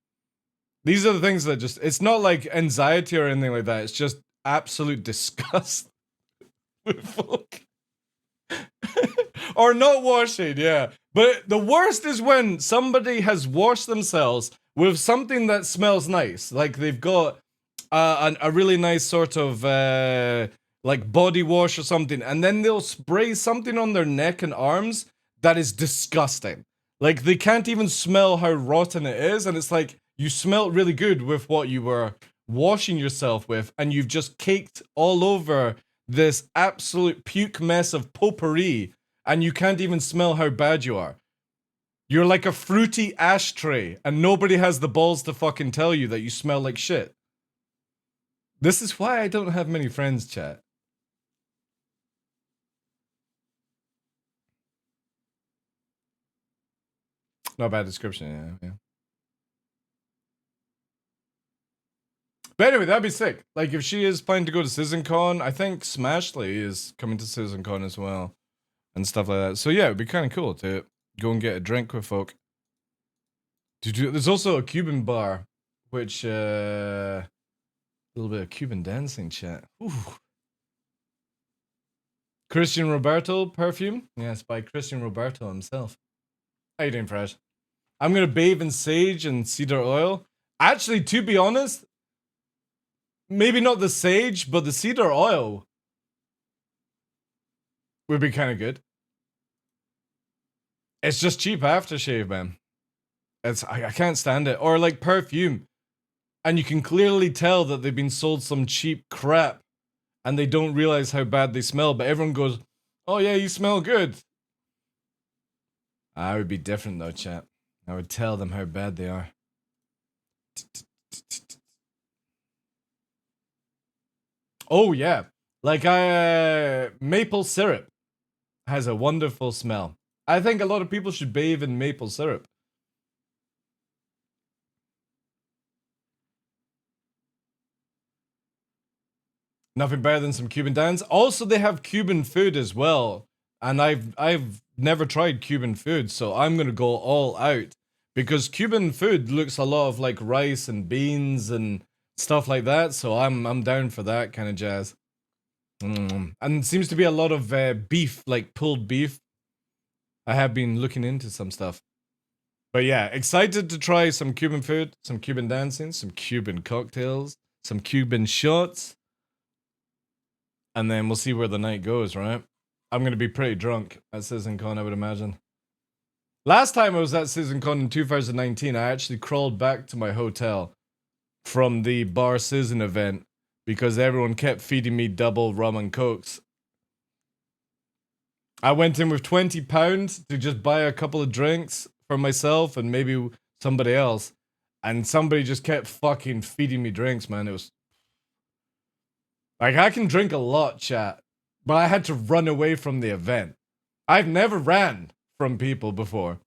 These are the things that just, it's not like anxiety or anything like that, it's just absolute disgust. Or not washing, yeah. But the worst is when somebody has washed themselves with something that smells nice. Like they've got a really nice sort of like body wash or something, and then they'll spray something on their neck and arms that is disgusting. Like they can't even smell how rotten it is, and it's like you smelled really good with what you were washing yourself with, and you've just caked all over this absolute puke mess of potpourri, and you can't even smell how bad you are. You're like a fruity ashtray, and nobody has the balls to fucking tell you that you smell like shit. This is why I don't have many friends, chat. Not a bad description, yeah. But anyway, that'd be sick. Like, if she is planning to go to CitizenCon, I think Smashley is coming to CitizenCon as well. and stuff like that. So yeah, it'd be kind of cool to go and get a drink with folk. There's also a Cuban bar, which a little bit of Cuban dancing chat. Ooh. Christian Roberto perfume. Yes, by Christian Roberto himself. How you doing, Fresh? I'm gonna bathe in sage and cedar oil. Actually, to be honest, maybe not the sage, but the cedar oil would be kind of good. It's just cheap aftershave, man. I can't stand it. Or like perfume, and you can clearly tell that they've been sold some cheap crap, and they don't realize how bad they smell. But everyone goes, "Oh yeah, you smell good." I would be different though, chat. I would tell them how bad they are. Oh yeah, like maple syrup has a wonderful smell. I think a lot of people should bathe in maple syrup. Nothing better than some Cuban dance. Also, they have Cuban food as well, and I've never tried Cuban food, so I'm gonna go all out because Cuban food looks a lot of like rice and beans and stuff like that. So I'm down for that kind of jazz. And it seems to be a lot of beef, like pulled beef. I have been looking into some stuff. But yeah, excited to try some Cuban food, some Cuban dancing, some Cuban cocktails, some Cuban shots. And then we'll see where the night goes, right? I'm going to be pretty drunk at CitizenCon, I would imagine. Last time I was at CitizenCon in 2019, I actually crawled back to my hotel from the Bar Citizen event because everyone kept feeding me double rum and cokes. I went in with £20 to just buy a couple of drinks for myself and maybe somebody else. And somebody just kept fucking feeding me drinks, man. It was... Like, I can drink a lot, chat, but I had to run away from the event. I've never ran from people before.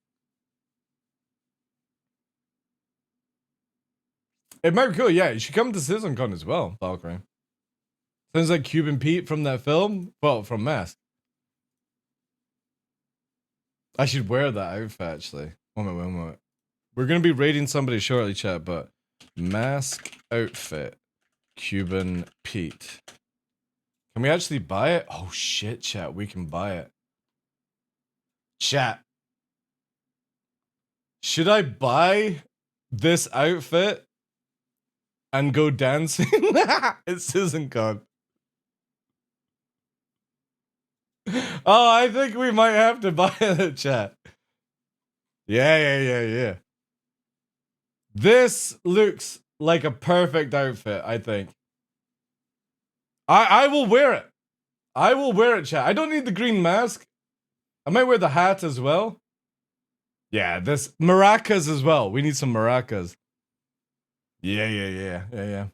It might be cool, yeah. You should come to CitizenCon as well, Valkyrie. Sounds like Cuban Pete from that film. Well, from Mask. I should wear that outfit, actually. One moment. We're going to be raiding somebody shortly, chat, but... Mask outfit. Cuban Pete. Can we actually buy it? Oh shit, chat, we can buy it. Chat. Should I buy this outfit and go dancing? It's CitizenCon. Oh, I think we might have to buy it, chat. Yeah. This looks like a perfect outfit, I think. I will wear it. I will wear it, chat. I don't need the green mask. I might wear the hat as well. Yeah, this maracas as well. We need some maracas. Yeah.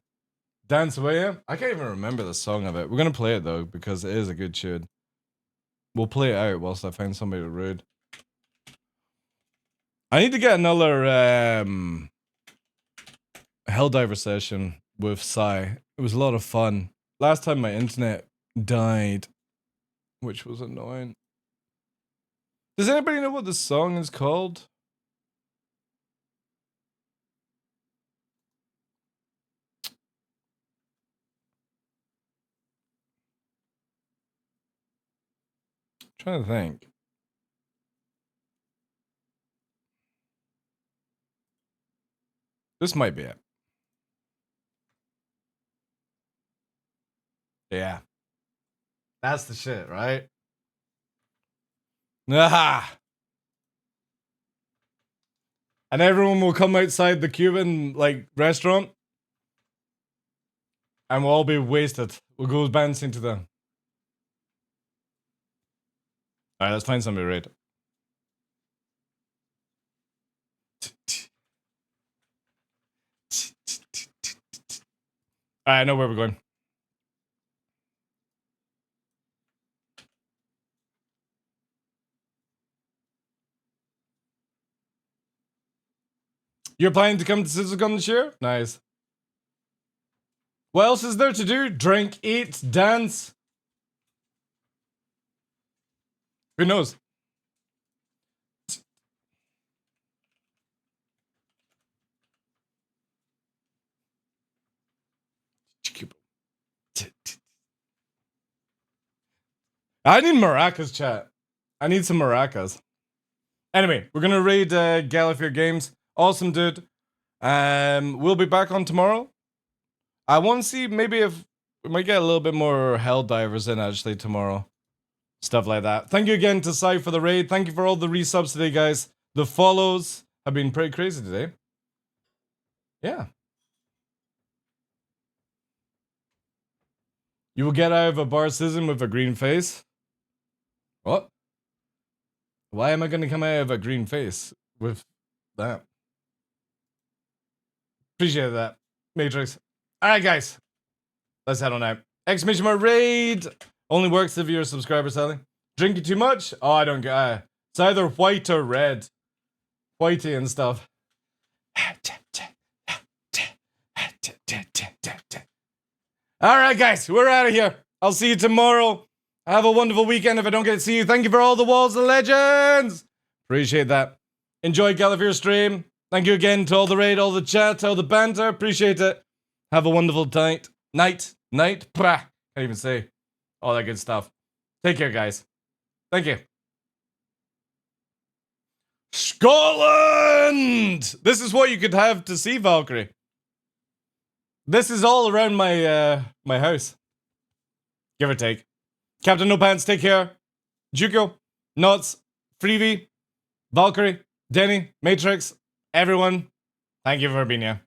Dance away, yeah? I can't even remember the song of it. We're gonna play it though, because it is a good tune. We'll play it out whilst I find somebody to raid. I need to get another Helldiver session with Sai. It was a lot of fun. Last time my internet died, which was annoying. Does anybody know what the song is called? I'm trying to think. This might be it. Yeah. That's the shit, right? Aha! And everyone will come outside the Cuban, like, restaurant. And we'll all be wasted. We'll go dancing to them. Alright, let's find somebody right. Alright, I know where we're going. You're planning to come to CitizenCon this year? Nice. What else is there to do? Drink, eat, dance. Who knows? I need maracas, chat. I need some maracas. Anyway, we're gonna raid Gallifrey Games. Awesome, dude. We'll be back on tomorrow. I want to see maybe if we might get a little bit more Helldivers in actually tomorrow. Stuff like that. Thank you again to Sai for the raid. Thank you for all the resubs today, guys. The follows have been pretty crazy today. Yeah. You will get out of a bar season with a green face. What? Why am I going to come out of a green face with that? Appreciate that, Matrix. All right, guys. Let's head on out. Exclamation mark raid. Only works if you're a subscriber, Sally. Drinking too much? Oh, I don't get it's either white or red. Whitey and stuff. All right, guys. We're out of here. I'll see you tomorrow. Have a wonderful weekend if I don't get to see you. Thank you for all the walls of legends. Appreciate that. Enjoy Gallifrey stream. Thank you again to all the raid, all the chat, all the banter. Appreciate it. Have a wonderful night. Pah. Can't even say all that good stuff. Take care, guys. Thank you. Scotland! This is what you could have to see Valkyrie. This is all around my my house. Give or take. Captain No Pants, take care. Juko, Nuts, Freebie, Valkyrie, Denny, Matrix, everyone. Thank you for being here.